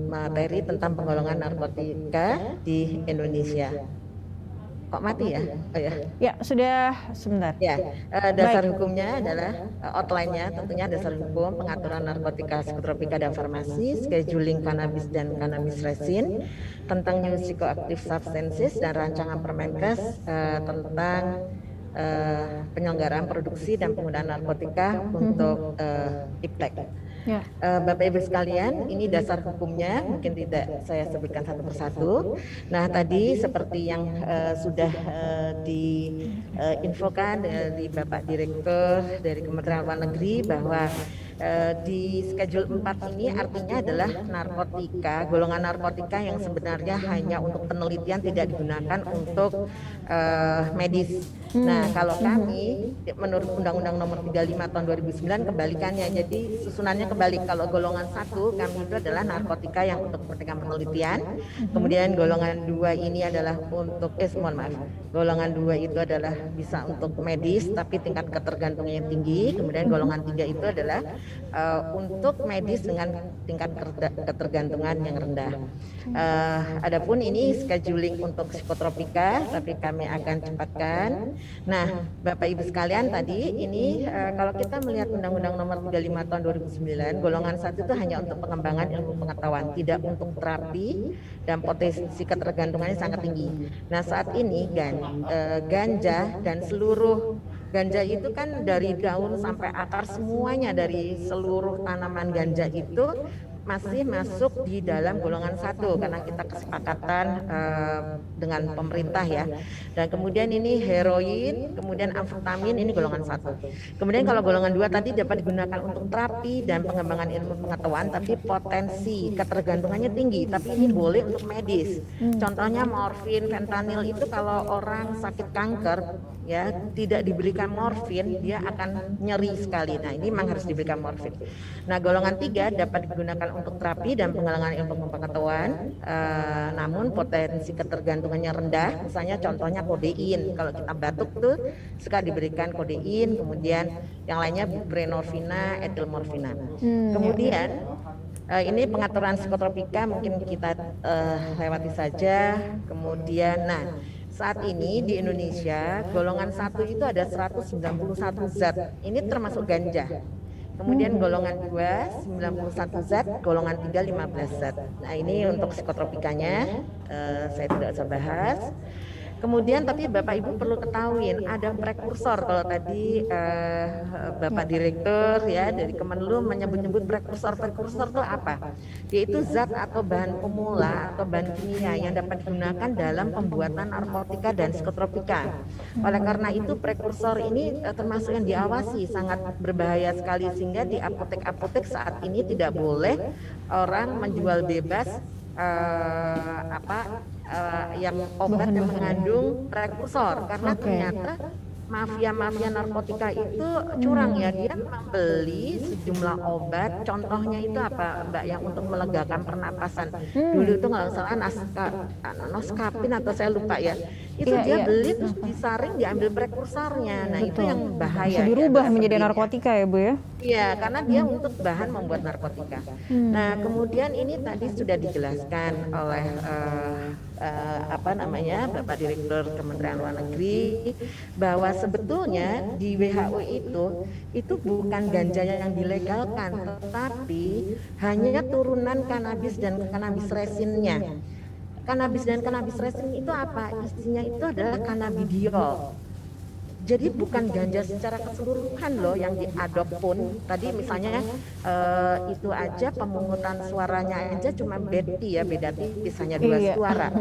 materi tentang penggolongan narkotika di Indonesia. Kok mati ya? Oh ya. Ya, sudah sebentar. Ya, dasar hukumnya adalah outline-nya tentunya dasar hukum pengaturan narkotika, psikotropika dan farmasi, scheduling cannabis dan cannabis resin, tentang new psychoactive substances dan rancangan Permenkes tentang penyelenggaraan produksi dan penggunaan narkotika untuk iptek. Ya. Bapak Ibu sekalian, ini dasar hukumnya, mungkin tidak saya sebutkan satu persatu. Nah, tadi seperti yang sudah diinfokan dari Bapak Direktur dari Kementerian Luar Negeri bahwa di schedule 4 ini artinya adalah narkotika, golongan narkotika yang sebenarnya hanya untuk penelitian, tidak digunakan untuk medis. Nah, kalau kami menurut Undang-Undang Nomor 35 Tahun 2009 kebalikannya. Jadi susunannya kebalik. Kalau golongan 1 kami itu adalah narkotika yang untuk kepentingan penelitian. Kemudian golongan 2 ini adalah untuk golongan 2 itu adalah bisa untuk medis tapi tingkat ketergantungannya tinggi. Kemudian golongan 3 itu adalah untuk medis dengan tingkat ketergantungan yang rendah. Adapun ini scheduling untuk psikotropika, tapi kami akan cepatkan. Nah, Bapak Ibu sekalian, tadi ini kalau kita melihat Undang-Undang Nomor 35 Tahun 2009, golongan 1 itu hanya untuk pengembangan ilmu pengetahuan, tidak untuk terapi, dan potensi ketergantungannya sangat tinggi. Nah, saat ini ganja dan seluruh ganja itu kan dari daun sampai akar semuanya, dari seluruh tanaman ganja itu masih masuk di dalam golongan 1 karena kita kesepakatan dengan pemerintah ya. Dan kemudian ini heroin, kemudian amfetamin, ini golongan 1. Kemudian kalau golongan 2 tadi dapat digunakan untuk terapi dan pengembangan ilmu pengetahuan, tapi potensi ketergantungannya tinggi, tapi ini boleh untuk medis. Contohnya morfin, fentanyl itu kalau orang sakit kanker ya tidak diberikan morfin, dia akan nyeri sekali. Nah, ini memang harus diberikan morfin. Nah, golongan 3 dapat digunakan untuk terapi dan pengembangan ilmu pengetahuan, namun potensi ketergantungannya rendah. Misalnya contohnya kodein, kalau kita batuk tuh suka diberikan kodein, kemudian yang lainnya buprenorfina, etilmorfina. Kemudian ini pengaturan psikotropika mungkin kita lewati saja. Kemudian saat ini di Indonesia golongan 1 itu ada 191 zat. Ini termasuk ganja. Kemudian golongan 2 91 zat, golongan 3 15 zat. Nah, ini untuk psikotropikanya saya tidak usah bahas. Kemudian tapi Bapak Ibu perlu ketahuin ada prekursor. Kalau tadi Bapak Direktur ya dari Kemenlu menyebut-nyebut prekursor itu apa? Yaitu zat atau bahan pemula atau bahan kimia yang dapat digunakan dalam pembuatan narkotika dan psikotropika. Oleh karena itu prekursor ini termasuk yang diawasi, sangat berbahaya sekali, sehingga di apotek-apotek saat ini tidak boleh orang menjual bebas yang obat yang mengandung prekursor, karena ternyata mafia narkotika itu curang ya, dia membeli sejumlah obat, contohnya itu apa Mbak, yang untuk melegakan pernapasan. Dulu itu nggak salah noskapin atau saya lupa ya, itu dia beli terus disaring, diambil prekursornya. Nah itu yang bahaya. Bisa dirubah menjadi narkotika ya Bu ya? Iya, karena dia untuk bahan membuat narkotika. Nah kemudian ini tadi sudah dijelaskan oleh Bapak Direktur Kementerian Luar Negeri bahwa sebetulnya di WHO itu bukan ganja yang dilegalkan, tetapi hanya turunan kanabis dan kanabis resinnya. Kanabis dan kanabis resin itu apa? Isinya itu adalah cannabidiol. Jadi bukan ganja secara keseluruhan loh yang diadop pun. Tadi misalnya itu aja pemungutan suaranya aja cuma beda tipis, hanya 2 suara.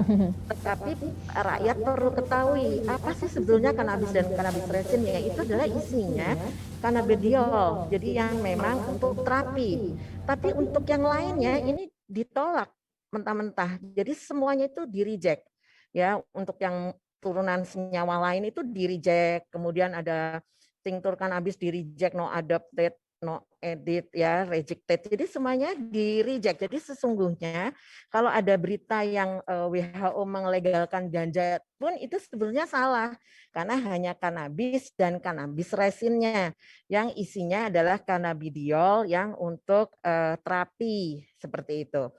Tetapi rakyat perlu ketahui apa sih sebetulnya kanabis dan kanabis resin, ya itu adalah isinya cannabidiol. Jadi yang memang untuk terapi. Tapi untuk yang lainnya ini ditolak mentah-mentah. Jadi semuanya itu di-reject. Ya, untuk yang turunan senyawa lain itu di-reject, kemudian ada tinctur cannabis di-reject, no adopted, no edit ya, rejected. Jadi semuanya di-reject. Jadi sesungguhnya kalau ada berita yang WHO melegalkan ganja pun itu sebenarnya salah, karena hanya kanabis dan kanabis resinnya yang isinya adalah cannabidiol yang untuk terapi seperti itu.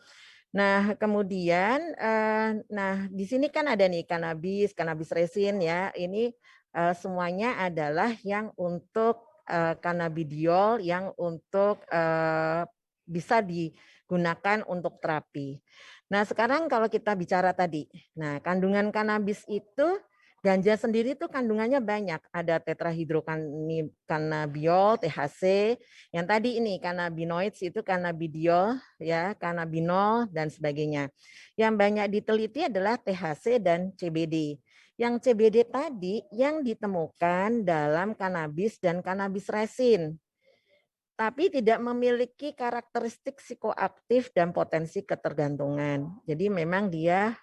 Nah, kemudian, di sini kan ada nih kanabis resin ya. Ini semuanya adalah yang untuk cannabidiol yang untuk bisa digunakan untuk terapi. Nah, sekarang kalau kita bicara tadi, nah kandungan kanabis itu ganja sendiri itu kandungannya banyak, ada tetrahidrokannabiol (THC), yang tadi ini cannabinoids itu cannabidiol ya, cannabinol dan sebagainya. Yang banyak diteliti adalah THC dan CBD. Yang CBD tadi yang ditemukan dalam kanabis dan kanabis resin, tapi tidak memiliki karakteristik psikoaktif dan potensi ketergantungan. Jadi memang dia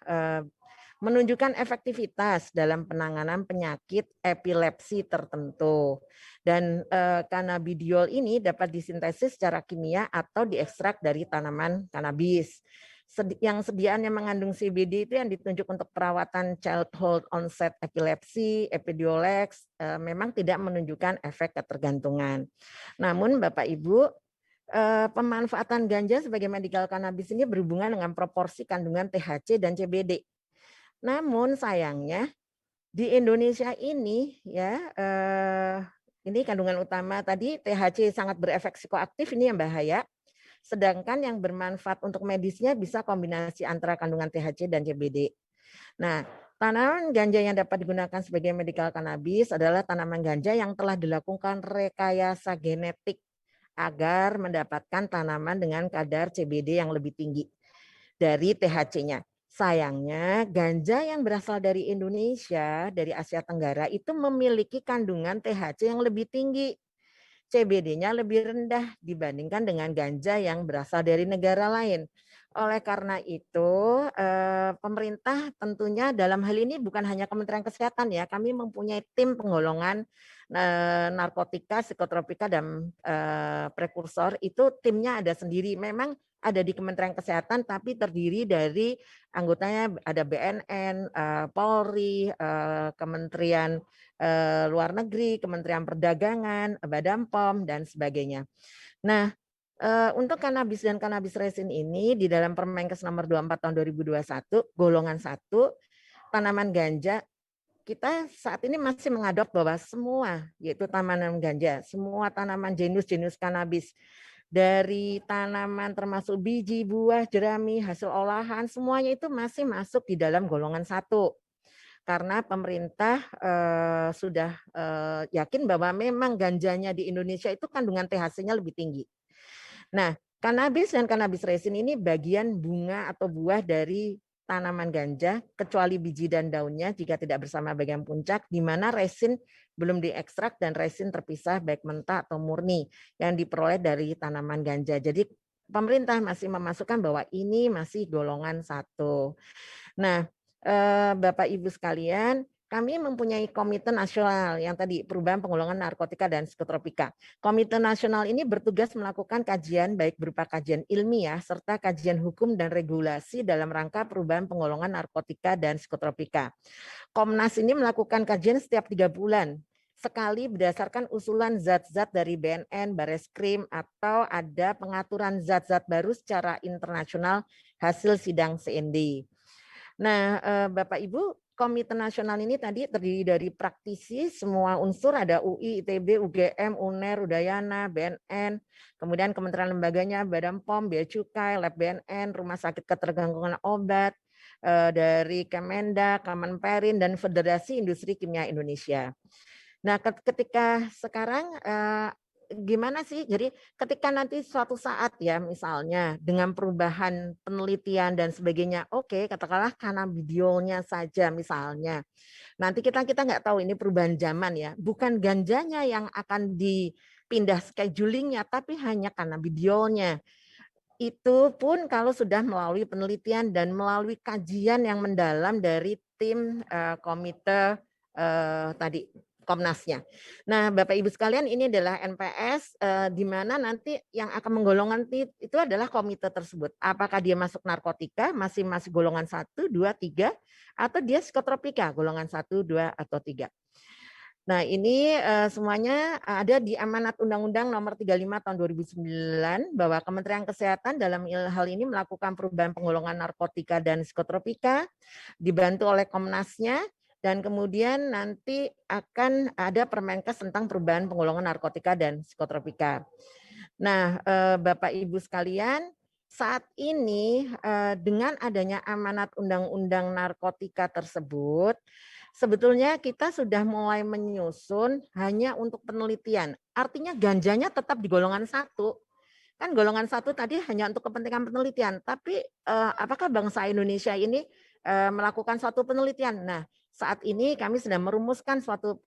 menunjukkan efektivitas dalam penanganan penyakit epilepsi tertentu. Dan cannabidiol ini dapat disintesis secara kimia atau diekstrak dari tanaman kanabis. Yang sediaannya mengandung CBD itu yang ditunjuk untuk perawatan childhood onset epilepsy, Epidiolex, memang tidak menunjukkan efek ketergantungan. Namun Bapak Ibu, pemanfaatan ganja sebagai medical cannabis ini berhubungan dengan proporsi kandungan THC dan CBD. Namun sayangnya di Indonesia ini ya, ini kandungan utama tadi THC sangat berefek psikoaktif, ini yang bahaya. Sedangkan yang bermanfaat untuk medisnya bisa kombinasi antara kandungan THC dan CBD. Nah, tanaman ganja yang dapat digunakan sebagai medical cannabis adalah tanaman ganja yang telah dilakukan rekayasa genetik agar mendapatkan tanaman dengan kadar CBD yang lebih tinggi dari THC-nya. Sayangnya ganja yang berasal dari Indonesia, dari Asia Tenggara itu memiliki kandungan THC yang lebih tinggi. CBD-nya lebih rendah dibandingkan dengan ganja yang berasal dari negara lain. Oleh karena itu, pemerintah tentunya dalam hal ini bukan hanya Kementerian Kesehatan ya, kami mempunyai tim penggolongan narkotika, psikotropika dan prekursor, itu timnya ada sendiri. Memang ada di Kementerian Kesehatan, tapi terdiri dari anggotanya ada BNN, Polri, Kementerian Luar Negeri, Kementerian Perdagangan, Badan POM, dan sebagainya. Nah, untuk kanabis dan kanabis resin ini di dalam Permenkes nomor 24 tahun 2021, golongan 1, tanaman ganja kita saat ini masih mengadop bahwa semua, yaitu tanaman ganja, semua tanaman jenis-jenis kanabis, dari tanaman termasuk biji, buah, jerami, hasil olahan, semuanya itu masih masuk di dalam golongan 1. Karena pemerintah sudah yakin bahwa memang ganjanya di Indonesia itu kandungan THC-nya lebih tinggi. Nah, kanabis dan kanabis resin ini bagian bunga atau buah dari tanaman ganja, kecuali biji dan daunnya jika tidak bersama bagian puncak, di mana resin belum diekstrak dan resin terpisah baik mentah atau murni yang diperoleh dari tanaman ganja. Jadi pemerintah masih memasukkan bahwa ini masih golongan 1. Nah, Bapak Ibu sekalian, kami mempunyai komite nasional yang tadi perubahan penggolongan narkotika dan psikotropika. Komite nasional ini bertugas melakukan kajian baik berupa kajian ilmiah serta kajian hukum dan regulasi dalam rangka perubahan penggolongan narkotika dan psikotropika. Komnas ini melakukan kajian setiap 3 bulan sekali berdasarkan usulan zat-zat dari BNN, Bareskrim, atau ada pengaturan zat-zat baru secara internasional hasil sidang CND. Nah, Bapak Ibu, Komite Nasional ini tadi terdiri dari praktisi semua unsur, ada UI, ITB, UGM, UNER, Udayana, BNN, kemudian kementerian lembaganya, Badan POM, Bea Cukai, Lab BNN, Rumah Sakit Ketergantungan Obat, dari Kemendak, Kemenperin, dan Federasi Industri Kimia Indonesia. Nah, ketika sekarang gimana sih? Jadi ketika nanti suatu saat ya misalnya dengan perubahan penelitian dan sebagainya, oke, katakanlah cannabidiolnya saja misalnya. Nanti kita nggak tahu ini perubahan zaman ya, bukan ganjanya yang akan dipindah schedulingnya, tapi hanya cannabidiolnya. Itu pun kalau sudah melalui penelitian dan melalui kajian yang mendalam dari tim komite tadi. Komnasnya. Nah, Bapak Ibu sekalian, ini adalah NPS di mana nanti yang akan menggolongkan itu adalah komite tersebut. Apakah dia masuk narkotika, masih golongan 1, 2, 3, atau dia psikotropika, golongan 1, 2, atau 3. Nah, ini semuanya ada di amanat Undang-Undang Nomor 35 Tahun 2009 bahwa Kementerian Kesehatan dalam hal ini melakukan perubahan penggolongan narkotika dan psikotropika, dibantu oleh Komnasnya. Dan kemudian nanti akan ada Permenkes tentang perubahan penggolongan narkotika dan psikotropika. Nah, Bapak Ibu sekalian, saat ini dengan adanya amanat undang-undang narkotika tersebut, sebetulnya kita sudah mulai menyusun hanya untuk penelitian. Artinya ganjanya tetap di golongan 1. Kan golongan 1 tadi hanya untuk kepentingan penelitian, tapi apakah bangsa Indonesia ini melakukan suatu penelitian? Nah, saat ini kami sedang merumuskan suatu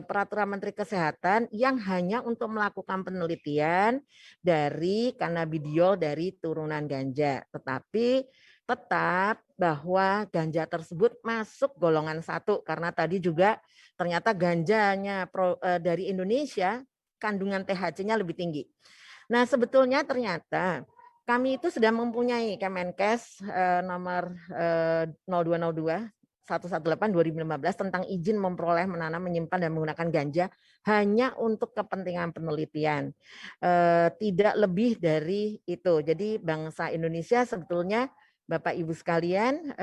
peraturan Menteri Kesehatan yang hanya untuk melakukan penelitian dari cannabidiol dari turunan ganja. Tetapi tetap bahwa ganja tersebut masuk golongan 1 karena tadi juga ternyata ganjanya dari Indonesia kandungan THC-nya lebih tinggi. Nah, sebetulnya ternyata kami itu sudah mempunyai Kemenkes nomor 0202 118 2015 tentang izin memperoleh, menanam, menyimpan dan menggunakan ganja hanya untuk kepentingan penelitian. Tidak lebih dari itu. Jadi bangsa Indonesia sebetulnya Bapak Ibu sekalian,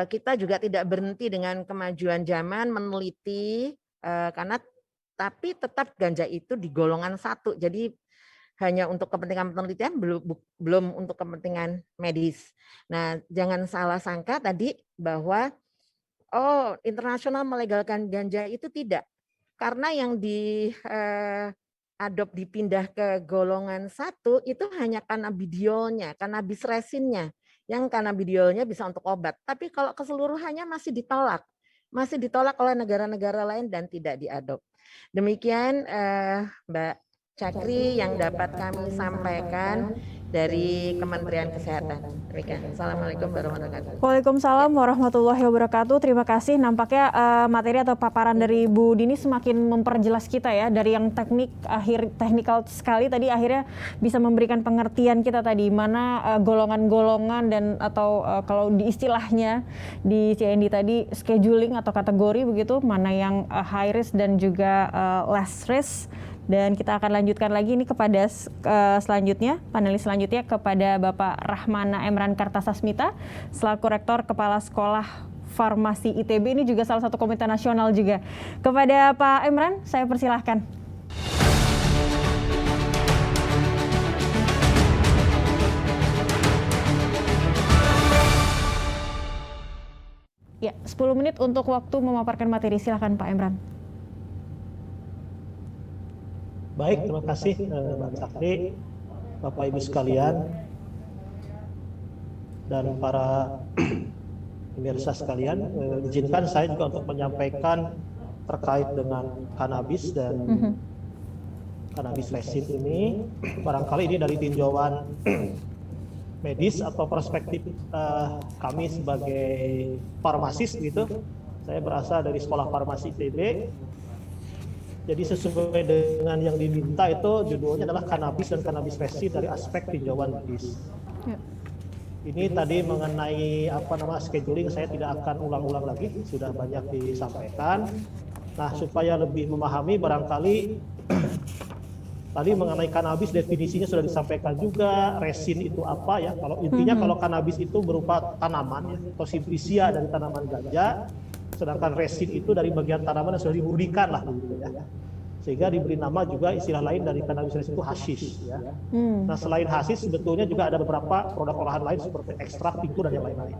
kita juga tidak berhenti dengan kemajuan zaman meneliti karena tapi tetap ganja itu di golongan 1. Jadi hanya untuk kepentingan penelitian, belum untuk kepentingan medis. Nah, jangan salah sangka tadi bahwa internasional melegalkan ganja itu tidak. Karena yang dipindah ke golongan 1 itu hanya cannabidiolnya, cannabis resinnya. Yang cannabidiolnya bisa untuk obat. Tapi kalau keseluruhannya masih ditolak. Masih ditolak oleh negara-negara lain dan tidak diadop. Demikian Mbak Cakri yang dapat kami sampaikan dari Kementerian Kesehatan. Demikian. Assalamualaikum warahmatullahi wabarakatuh. Waalaikumsalam warahmatullahi wabarakatuh. Terima kasih. Nampaknya materi atau paparan dari Bu Dini semakin memperjelas kita ya, dari yang teknikal sekali tadi akhirnya bisa memberikan pengertian kita tadi mana golongan-golongan dan atau kalau di istilahnya di CND tadi scheduling atau kategori begitu, mana yang high risk dan juga less risk. Dan kita akan lanjutkan lagi ini kepada selanjutnya, panelis selanjutnya kepada Bapak Rahmana Emran Kartasasmita, selaku Rektor Kepala Sekolah Farmasi ITB, ini juga salah satu komite nasional juga. Kepada Pak Emran, saya persilahkan. Ya, 10 menit untuk waktu memaparkan materi. Silakan Pak Emran. Baik, terima kasih Mbak Sakti, Bapak Ibu sekalian, dan para pemirsa sekalian. Izinkan saya juga untuk menyampaikan terkait dengan kanabis dan kanabis resin ini. Barangkali ini dari tinjauan medis atau perspektif kami sebagai farmasis gitu. Saya berasal dari Sekolah Farmasi ITB. Jadi sesuai dengan yang diminta itu judulnya adalah kanabis dan kanabis resin dari aspek tinjauan medis. Ya. Ini tadi mengenai scheduling saya tidak akan ulang-ulang lagi, sudah banyak disampaikan. Nah, supaya lebih memahami barangkali tadi mengenai kanabis definisinya sudah disampaikan juga, resin itu apa ya? Kalau intinya kalau kanabis itu berupa tanaman ya, atau simplicia dari tanaman ganja, sedangkan resin itu dari bagian tanaman yang sudah dimurnikan lah gitu ya. Sehingga diberi nama juga istilah lain dari kanabis resin itu hasis ya. Nah, selain hasis sebetulnya juga ada beberapa produk olahan lain seperti ekstrak, tinctur dan yang lain-lain.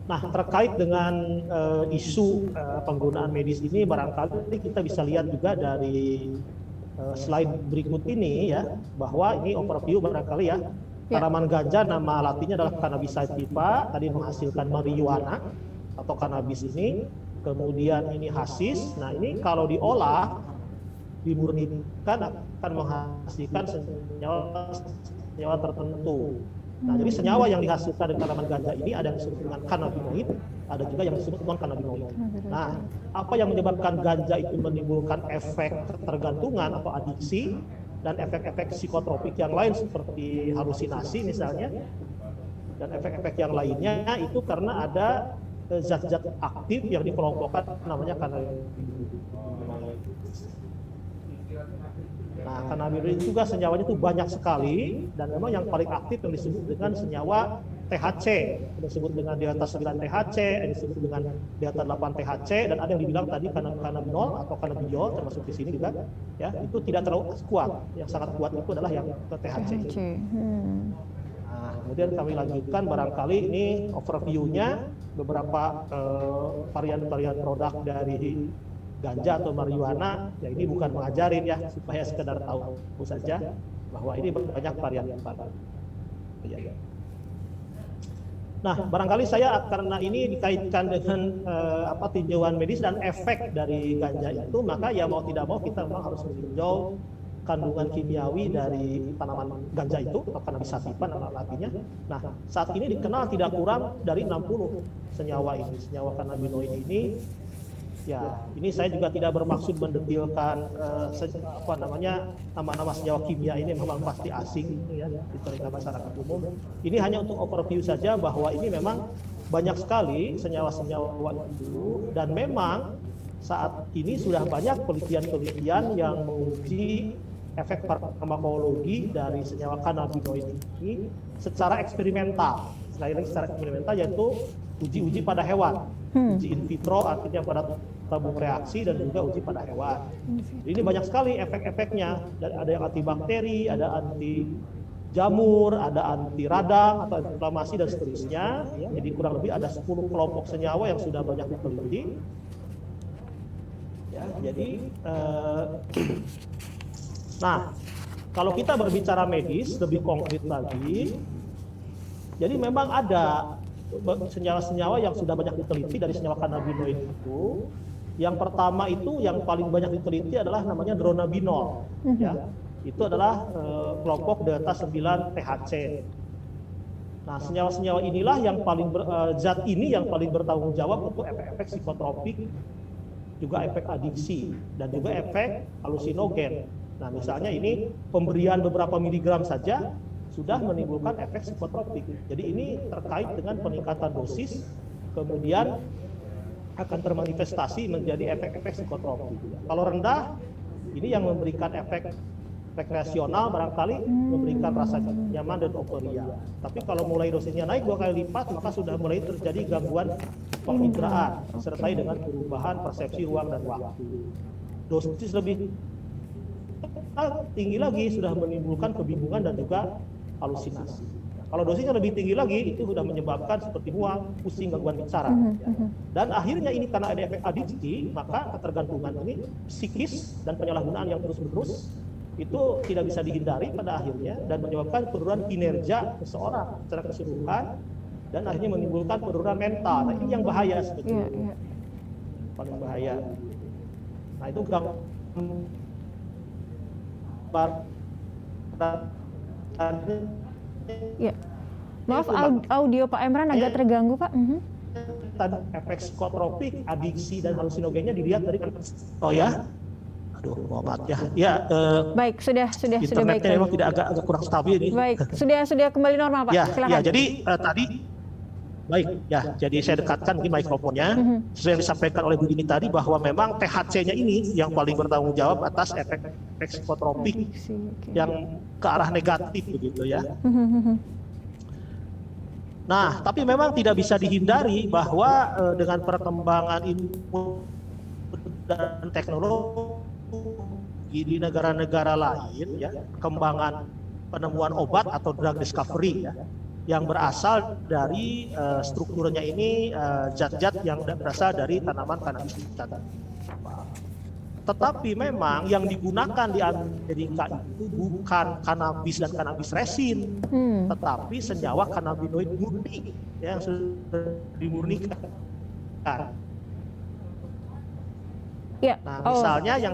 Nah, terkait dengan isu penggunaan medis ini barangkali kita bisa lihat juga dari slide berikut ini ya, bahwa ini overview barangkali ya. Tanaman ganja nama latinnya adalah Cannabis sativa, tadi menghasilkan marijuana atau kanabis ini. Kemudian ini hasis. Nah, ini kalau diolah dimurnikan akan menghasilkan senyawa tertentu. Nah, jadi senyawa yang dihasilkan dari tanaman ganja ini ada yang disebut dengan cannabinoid, ada juga yang disebut non cannabinoid. Nah, apa yang menyebabkan ganja itu menimbulkan efek ketergantungan atau adiksi dan efek-efek psikotropik yang lain seperti halusinasi misalnya, dan efek-efek yang lainnya itu karena ada zat-zat aktif yang dikelompokkan namanya cannabinoid. Nah, cannabinoid juga senyawanya itu banyak sekali, dan memang yang paling aktif yang disebut dengan senyawa THC, disebut dengan di atas 9 THC, disebut dengan di atas 8 THC, dan ada yang dibilang tadi cannabinol atau cannabidiol termasuk di sini juga, ya itu tidak terlalu kuat. Yang sangat kuat itu adalah yang THC. Nah, kemudian kami lanjutkan barangkali ini overview-nya beberapa varian-varian produk dari ganja atau marijuana. Ya ini bukan mengajarin ya, supaya sekedar tahu saja bahwa ini banyak varian. Ya. Nah, barangkali saya karena ini dikaitkan dengan tinjauan medis dan efek dari ganja itu, maka ya mau tidak mau kita memang harus meninjau kandungan kimiawi dari tanaman ganja itu, atau cannabis sativa nama latinnya. Nah, saat ini dikenal tidak kurang dari 60 senyawa ini, senyawa cannabinoid ini. Ya, ini saya juga tidak bermaksud mendetilkan nama-nama senyawa kimia ini memang pasti asing ya di telinga masyarakat umum. Ini hanya untuk overview saja bahwa ini memang banyak sekali senyawa-senyawa itu, dan memang saat ini sudah banyak penelitian-penelitian yang menguji efek farmakologi dari senyawa cannabinoid ini secara eksperimental. Sekali lagi secara eksperimental, yaitu uji-uji pada hewan. Uji in vitro artinya pada tabung reaksi, dan juga uji pada hewan. Jadi ini banyak sekali efek-efeknya. Ada yang anti bakteri, ada anti jamur, ada anti radang atau inflamasi dan seterusnya. Jadi kurang lebih ada 10 kelompok senyawa yang sudah banyak diteliti. Ya, jadi nah, kalau kita berbicara medis lebih konkret lagi, jadi memang ada senyawa-senyawa yang sudah banyak diteliti dari senyawa cannabinoid itu. Yang pertama itu yang paling banyak diteliti adalah namanya dronabinol. Ya, itu adalah kelompok di atas 9 THC. Nah, senyawa-senyawa inilah yang paling zat ini yang paling bertanggung jawab untuk efek-efek psikotropik, juga efek adiksi, dan juga efek halusinogen. Nah, misalnya ini pemberian beberapa miligram saja sudah menimbulkan efek psikotropik. Jadi ini terkait dengan peningkatan dosis, kemudian akan termanifestasi menjadi efek-efek psikotropik. Kalau rendah, ini yang memberikan efek rekreasional barangkali memberikan rasa nyaman dan euforia. Tapi kalau mulai dosisnya naik 2 kali lipat, maka sudah mulai terjadi gangguan penginderaan disertai dengan perubahan persepsi ruang dan waktu. Dosis lebih tinggi lagi sudah menimbulkan kebingungan dan juga halusinasi. Kalau dosisnya lebih tinggi lagi, itu sudah menyebabkan seperti mual, pusing, gangguan bicara. Dan akhirnya ini karena ada efek adiksi, maka ketergantungan ini psikis dan penyalahgunaan yang terus-menerus itu tidak bisa dihindari pada akhirnya dan menyebabkan penurunan kinerja seseorang secara keseluruhan dan akhirnya menimbulkan penurunan mental. Nah, ini yang bahaya sebetulnya. Paling bahaya. Nah, itu Ya. Maaf, audio Pak Emran agak terganggu, Pak. Efek psikotropik, adiksi dan halusinogennya dilihat dari oh ya. Aduh, maaf ya. Ya, baik, sudah baik. Internetnya memang tidak agak kurang stabil ini. Baik, sudah kembali normal, Pak. Ya, silakan. ya, jadi tadi baik ya, jadi saya dekatkan mungkin mikrofonnya. Sesuai yang disampaikan oleh Bu Dini tadi bahwa memang THC-nya ini yang paling bertanggung jawab atas efek psikotropik yang ke arah negatif begitu ya. Nah, tapi memang tidak bisa dihindari bahwa dengan perkembangan ilmu dan teknologi di negara-negara lain, ya, perkembangan penemuan obat atau drug discovery, ya, yang berasal dari strukturnya ini zat-zat yang berasal dari tanaman kanabis tadi. Tetapi memang yang digunakan di Amerika itu bukan kanabis dan kanabis resin, tetapi senyawa kanabinoid murni yang sudah dimurnikan. Ya. Nah, misalnya yang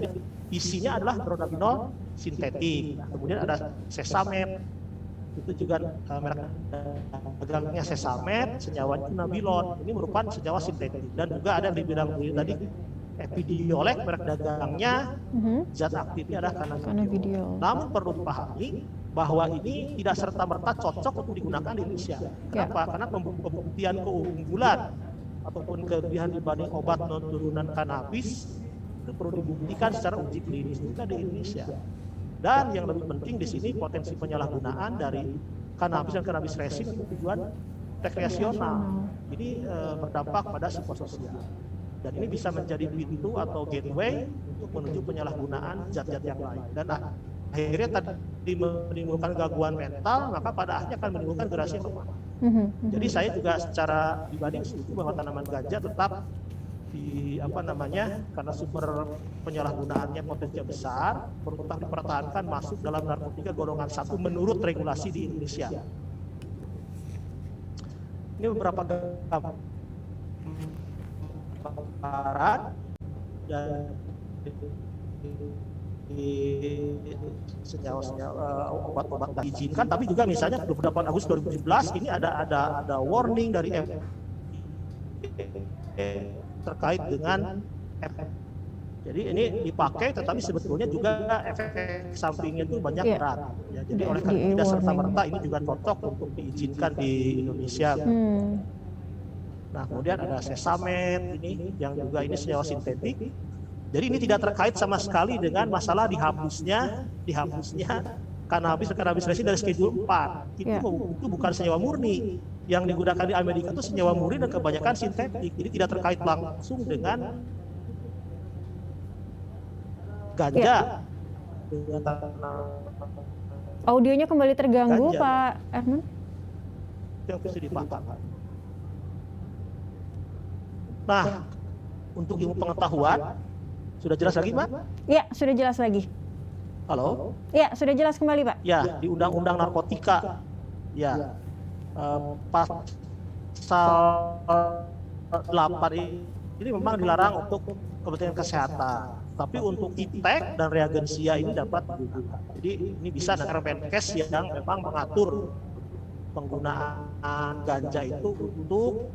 isinya adalah dronabinol sintetik, kemudian ada sesamet, itu juga merek dagangnya sesamet, senyawa nabilon, ini merupakan senyawa sintetik, dan juga ada yang dibilang tadi Epidiolex, merek dagangnya zat aktifnya adalah cannabidiol. Namun perlu dipahami bahwa ini tidak serta-merta cocok untuk digunakan di Indonesia. Kenapa? Karena pembuktian keunggulan ataupun kelebihan dibanding obat non turunan kanabis itu perlu dibuktikan secara uji klinis juga di Indonesia. Dan yang lebih penting di sini potensi penyalahgunaan dari kanabis dan kanabis resin untuk tujuan rekreasional. Ini berdampak pada psikososial. Dan ini bisa menjadi pintu atau gateway untuk menuju penyalahgunaan zat-zat yang lain. Dan akhirnya tadi menimbulkan gangguan mental, maka pada akhirnya akan menimbulkan generasi yang lemah. Jadi saya juga secara pribadi setuju bahwa tanaman ganja tetap karena sumber penyalahgunaannya potensinya besar, perlu tetap dipertahankan masuk dalam narkotika golongan 1 menurut regulasi di Indonesia. Ini beberapa gambaran dan senyawa obat-obat diizinkan, tapi juga misalnya 28 Agustus 2017 ini ada warning dari terkait dengan efek. Jadi ini dipakai, tetapi sebetulnya juga efek sampingnya itu banyak berat. Ya, jadi oleh karena tidak serta-merta ini juga cocok untuk diizinkan di Indonesia. Nah, kemudian ada sesamet ini yang juga ini senyawa sintetik. Jadi ini tidak terkait sama sekali dengan masalah dihapusnya kanabis resin dari Schedule 4. Itu bukan senyawa murni. Yang digunakan di Amerika itu senyawa murni dan kebanyakan sintetik. Jadi tidak terkait langsung dengan ganja. Audionya kembali terganggu, ganja. Pak Erman. Yang bisa dipahami. Nah, untuk ilmu pengetahuan, sudah jelas lagi, Pak? Ya, sudah jelas lagi. Halo? Ya, sudah jelas kembali, Pak. Ya, di Undang-Undang Narkotika, ya, pasal 8 ini memang dilarang untuk kepentingan kesehatan. Tapi untuk iptek dan reagensia ini dapat dibuka. Jadi ini bisa negara Menkes yang memang mengatur penggunaan ganja itu untuk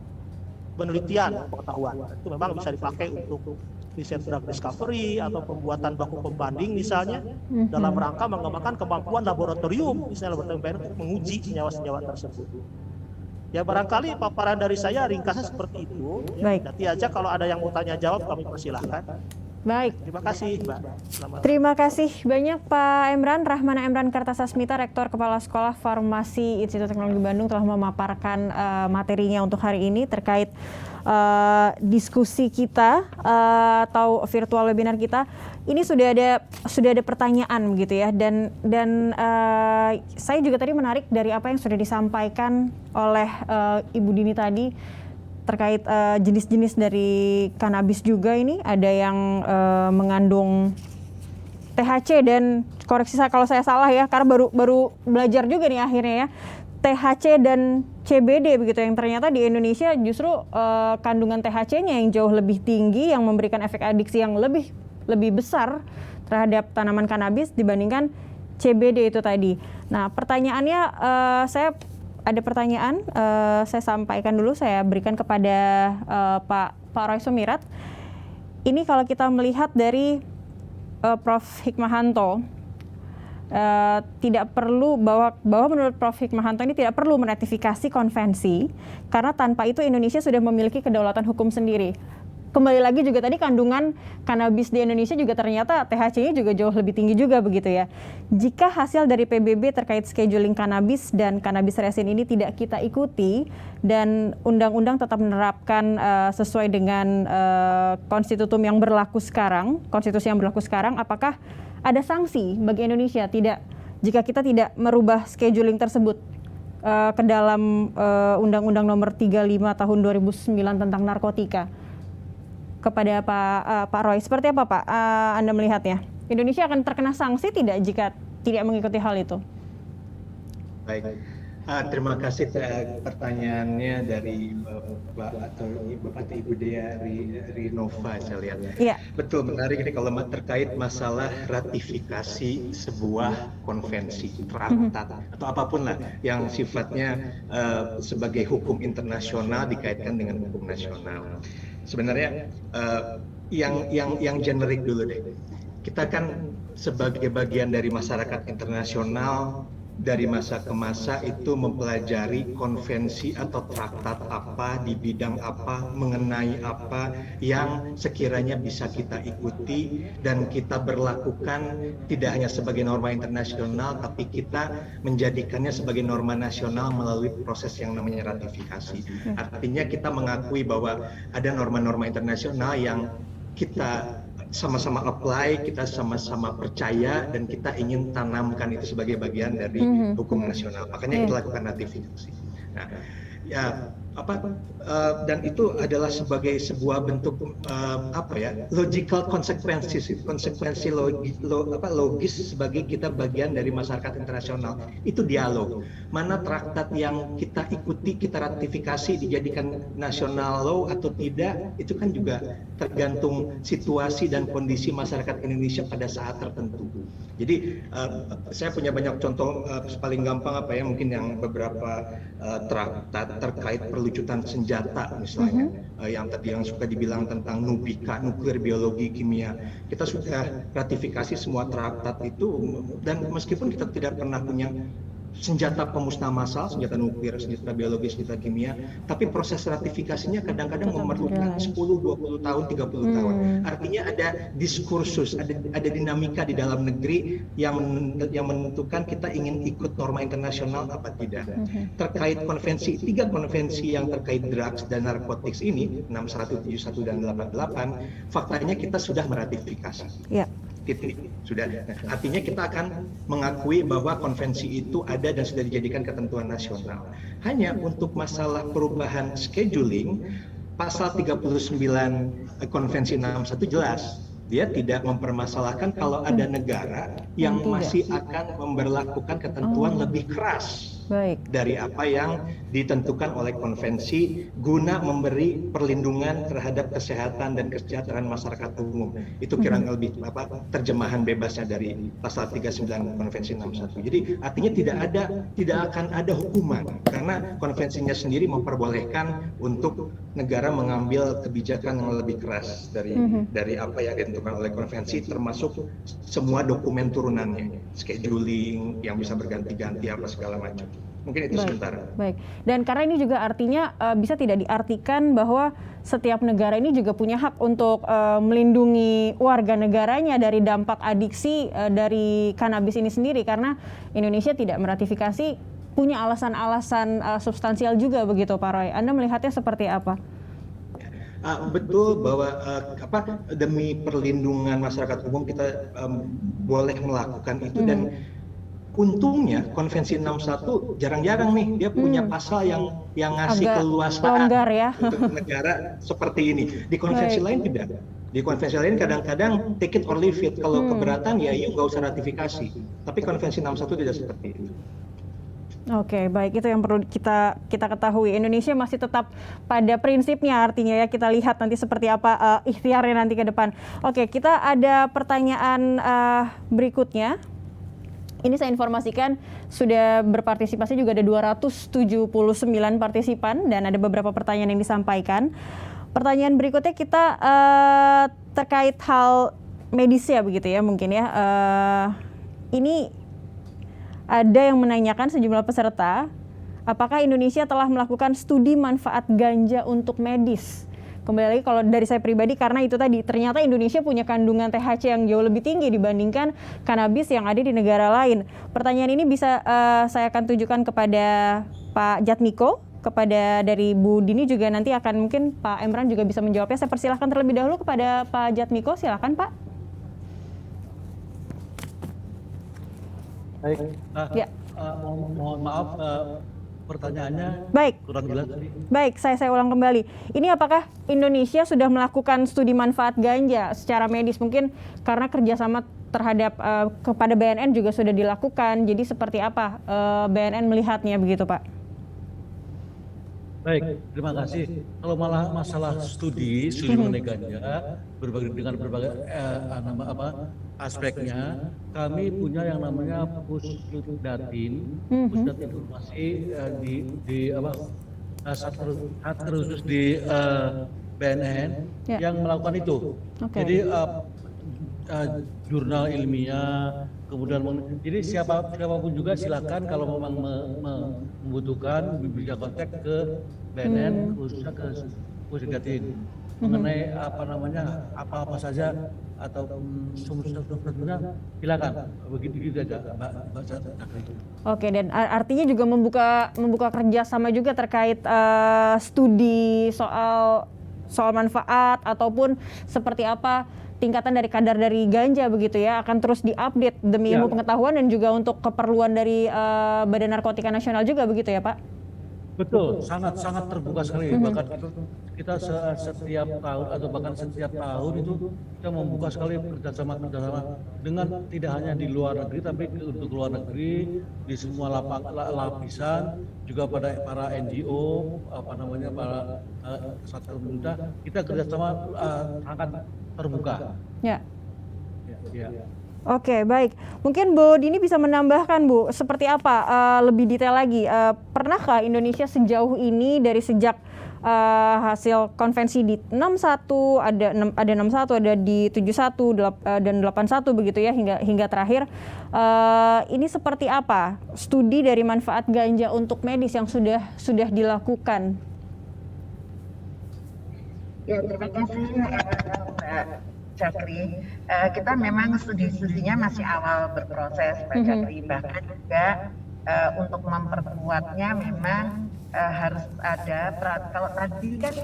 penelitian pengetahuan. Itu memang bisa dipakai untuk riset drug discovery atau pembuatan baku pembanding misalnya dalam rangka mengembangkan kemampuan laboratorium misalnya laboratorium untuk menguji senyawa-senyawa tersebut. Ya barangkali paparan dari saya ringkasnya seperti itu. Ya, nanti aja kalau ada yang mau tanya jawab kami persilahkan. Baik. Terima kasih, Mbak. Selamat. Terima kasih banyak Pak Emran, Rahmana Emran Kartasasmita, Rektor Kepala Sekolah Farmasi Institut Teknologi Bandung telah memaparkan materinya untuk hari ini terkait diskusi kita atau virtual webinar kita. Ini sudah ada pertanyaan begitu ya, dan saya juga tadi menarik dari apa yang sudah disampaikan oleh Ibu Dini tadi terkait jenis-jenis dari kanabis juga. Ini ada yang mengandung THC dan koreksi saya kalau saya salah ya, karena baru belajar juga nih akhirnya ya, THC dan CBD begitu, yang ternyata di Indonesia justru kandungan THC-nya yang jauh lebih tinggi, yang memberikan efek adiksi yang lebih besar terhadap tanaman kanabis dibandingkan CBD itu tadi. Nah, pertanyaannya saya ada pertanyaan, saya sampaikan dulu, saya berikan kepada Pak Roy Sumirat. Ini kalau kita melihat dari Prof. Hikmahanto, tidak perlu bahwa menurut Prof. Hikmahanto ini tidak perlu meratifikasi konvensi karena tanpa itu Indonesia sudah memiliki kedaulatan hukum sendiri. Kembali lagi juga tadi kandungan kanabis di Indonesia juga ternyata THC-nya juga jauh lebih tinggi juga begitu ya. Jika hasil dari PBB terkait scheduling kanabis dan kanabis resin ini tidak kita ikuti dan undang-undang tetap menerapkan sesuai dengan konstitusi yang berlaku sekarang, apakah ada sanksi bagi Indonesia jika kita tidak merubah scheduling tersebut ke dalam Undang-Undang Nomor 35 Tahun 2009 tentang narkotika? Kepada Pak Roy, seperti apa Pak Anda melihatnya? Indonesia akan terkena sanksi tidak jika tidak mengikuti hal itu? Baik, terima kasih pertanyaannya dari Bapak atau Ibu Dea Rinova, saya lihat. Iya. Betul, menarik ini kalau terkait masalah ratifikasi sebuah konvensi, traktat atau apapun lah yang sifatnya sebagai hukum internasional dikaitkan dengan hukum nasional. Sebenarnya yang generik dulu deh. Kita kan sebagai bagian dari masyarakat internasional dari masa ke masa itu mempelajari konvensi atau traktat apa di bidang apa, mengenai apa yang sekiranya bisa kita ikuti dan kita berlakukan tidak hanya sebagai norma internasional tapi kita menjadikannya sebagai norma nasional melalui proses yang namanya ratifikasi. Artinya kita mengakui bahwa ada norma-norma internasional yang kita sama-sama apply, kita sama-sama percaya dan kita ingin tanamkan itu sebagai bagian dari hukum nasional. Makanya kita lakukan ratifikasi. Nah, ya dan itu adalah sebagai sebuah bentuk logical konsekuensi logis sebagai kita bagian dari masyarakat internasional. Itu dialog. Mana traktat yang kita ikuti, kita ratifikasi dijadikan national law atau tidak, itu kan juga tergantung situasi dan kondisi masyarakat Indonesia pada saat tertentu. Jadi saya punya banyak contoh, paling gampang mungkin yang beberapa traktat terkait perlucutan senjata misalnya, yang tadi yang suka dibilang tentang nubika, nuklir, biologi, kimia. Kita sudah ratifikasi semua traktat itu, dan meskipun kita tidak pernah punya senjata pemusnah massal, senjata nuklir, senjata biologi, senjata kimia, tapi proses ratifikasinya kadang-kadang memerlukan 10, 20 tahun, 30 tahun. Artinya ada diskursus, ada dinamika di dalam negeri yang menentukan kita ingin ikut norma internasional apa tidak. Terkait konvensi, 3 konvensi yang terkait drugs dan narkotik ini, 61, 71, dan 88, faktanya kita sudah meratifikasi. Yeah. Sudah. Artinya kita akan mengakui bahwa konvensi itu ada dan sudah dijadikan ketentuan nasional. Hanya untuk masalah perubahan scheduling, pasal 39 konvensi 61 jelas. Dia tidak mempermasalahkan kalau ada negara yang masih akan memberlakukan ketentuan lebih keras dari apa yang ditentukan oleh konvensi guna memberi perlindungan terhadap kesehatan dan kesejahteraan masyarakat umum. Itu kira-kira lebih terjemahan bebasnya dari pasal 39 konvensi 61. Jadi artinya tidak akan ada hukuman karena konvensinya sendiri memperbolehkan untuk negara mengambil kebijakan yang lebih keras dari apa yang ditentukan oleh konvensi, termasuk semua dokumen turunannya, scheduling yang bisa berganti-ganti apa segala macam. Mungkin itu sementara. Baik. Dan karena ini juga artinya bisa tidak diartikan bahwa setiap negara ini juga punya hak untuk melindungi warga negaranya dari dampak adiksi dari kanabis ini sendiri, karena Indonesia tidak meratifikasi, punya alasan-alasan substansial juga begitu Pak Roy. Anda melihatnya seperti apa? Betul bahwa demi perlindungan masyarakat umum kita boleh melakukan itu dan untungnya Konvensi 61 jarang-jarang nih dia punya pasal yang ngasih agak keluasaan longgar ya. untuk negara seperti ini. Di konvensi lain tidak. Di konvensi lain kadang-kadang take it or leave it. Kalau keberatan ya yuk nggak usah ratifikasi. Tapi Konvensi 61 tidak seperti itu. Oke, baik, itu yang perlu kita ketahui. Indonesia masih tetap pada prinsipnya, artinya ya, kita lihat nanti seperti apa ikhtiarnya nanti ke depan. Oke, kita ada pertanyaan berikutnya. Ini saya informasikan sudah berpartisipasi juga ada 279 partisipan dan ada beberapa pertanyaan yang disampaikan. Pertanyaan berikutnya kita terkait hal medis ya begitu ya mungkin ya. Ini ada yang menanyakan sejumlah peserta, apakah Indonesia telah melakukan studi manfaat ganja untuk medis? Kembali lagi kalau dari saya pribadi, karena itu tadi ternyata Indonesia punya kandungan THC yang jauh lebih tinggi dibandingkan kanabis yang ada di negara lain. Pertanyaan ini bisa saya akan tujukan kepada Pak Jatmiko, kepada dari Bu Dini juga nanti akan mungkin Pak Emran juga bisa menjawabnya. Saya persilahkan terlebih dahulu kepada Pak Jatmiko, silakan Pak. Baik, Ya. mohon maaf pertanyaannya kurang jelas tadi. Baik, saya ulang kembali. Ini apakah Indonesia sudah melakukan studi manfaat ganja secara medis? Mungkin karena kerjasama terhadap kepada BNN juga sudah dilakukan. Jadi seperti apa BNN melihatnya begitu, Pak? Baik, terima kasih. Kalau masalah studi mengenai ganja dengan berbagai aspeknya, kami punya yang namanya Pusdatin, Pusdat Informasi Satker khusus di BNN yang melakukan itu. Jadi jurnal ilmiah, kemudian jadi siapapun juga silakan kalau memang membutuhkan bisa kontak ke BNN khususnya ke Pusdatin mengenai apa saja atau sumber-sumbernya silakan begitu aja Mbak Cakri. Oke, dan artinya juga membuka kerjasama juga terkait studi soal manfaat ataupun seperti apa tingkatan dari kadar dari ganja begitu ya, akan terus diupdate demi ilmu pengetahuan dan juga untuk keperluan dari Badan Narkotika Nasional juga begitu ya Pak? Betul, sangat terbuka sekali. Bahkan kita setiap tahun atau bahkan setiap tahun itu kita membuka sekali kerjasama dengan tidak hanya di luar negeri tapi untuk luar negeri di semua lapisan juga pada para NGO para satker pemerintah kita kerjasama sangat terbuka. Ya. Oke, baik. Mungkin Bu Dini bisa menambahkan Bu, seperti apa lebih detail lagi. Pernahkah Indonesia sejauh ini dari sejak hasil konvensi di 61 ada 61 ada di 71 dan 81 begitu ya hingga terakhir ini seperti apa studi dari manfaat ganja untuk medis yang sudah dilakukan? Ya, terima kasih Mbak Cakri. Kita memang studi-studinya masih awal berproses Mbak Cakri, bahkan juga untuk memperkuatnya memang harus ada kalau tadi kan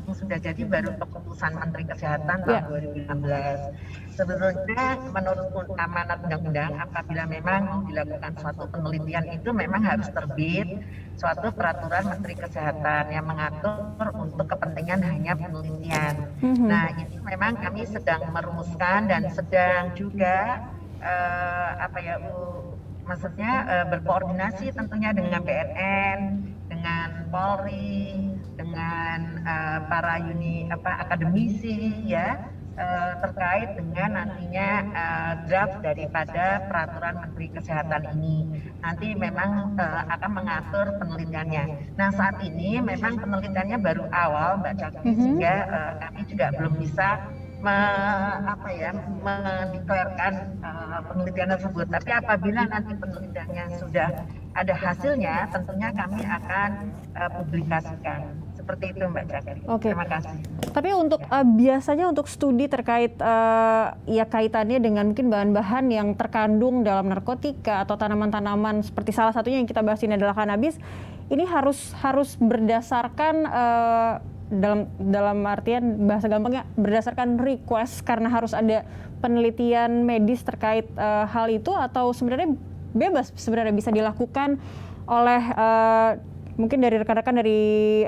sudah jadi baru keputusan Menteri Kesehatan tahun 2016. Sebetulnya menurut amanat undang-undang apabila memang mau dilakukan suatu penelitian itu memang harus terbit suatu peraturan Menteri Kesehatan yang mengatur untuk kepentingan hanya penelitian. Nah ini memang kami sedang merumuskan dan sedang juga maksudnya berkoordinasi tentunya dengan BNN, dengan Polri, dengan para akademisi ya terkait dengan nantinya draft daripada peraturan Menteri Kesehatan ini. Nanti memang akan mengatur penelitiannya. Nah saat ini memang penelitiannya baru awal Mbak Cakri, sehingga kami juga belum bisa mendeklarasikan penelitian tersebut. Tapi apabila nanti penelitiannya sudah ada hasilnya, tentunya kami akan publikasikan. Seperti itu Mbak Cakri. Oke. Terima kasih. Tapi untuk biasanya untuk studi terkait ya kaitannya dengan mungkin bahan-bahan yang terkandung dalam narkotika atau tanaman-tanaman seperti salah satunya yang kita bahas ini adalah kanabis, ini harus berdasarkan dalam artian bahasa gampangnya berdasarkan request karena harus ada penelitian medis terkait hal itu, atau sebenarnya bebas sebenarnya bisa dilakukan oleh mungkin dari rekan-rekan dari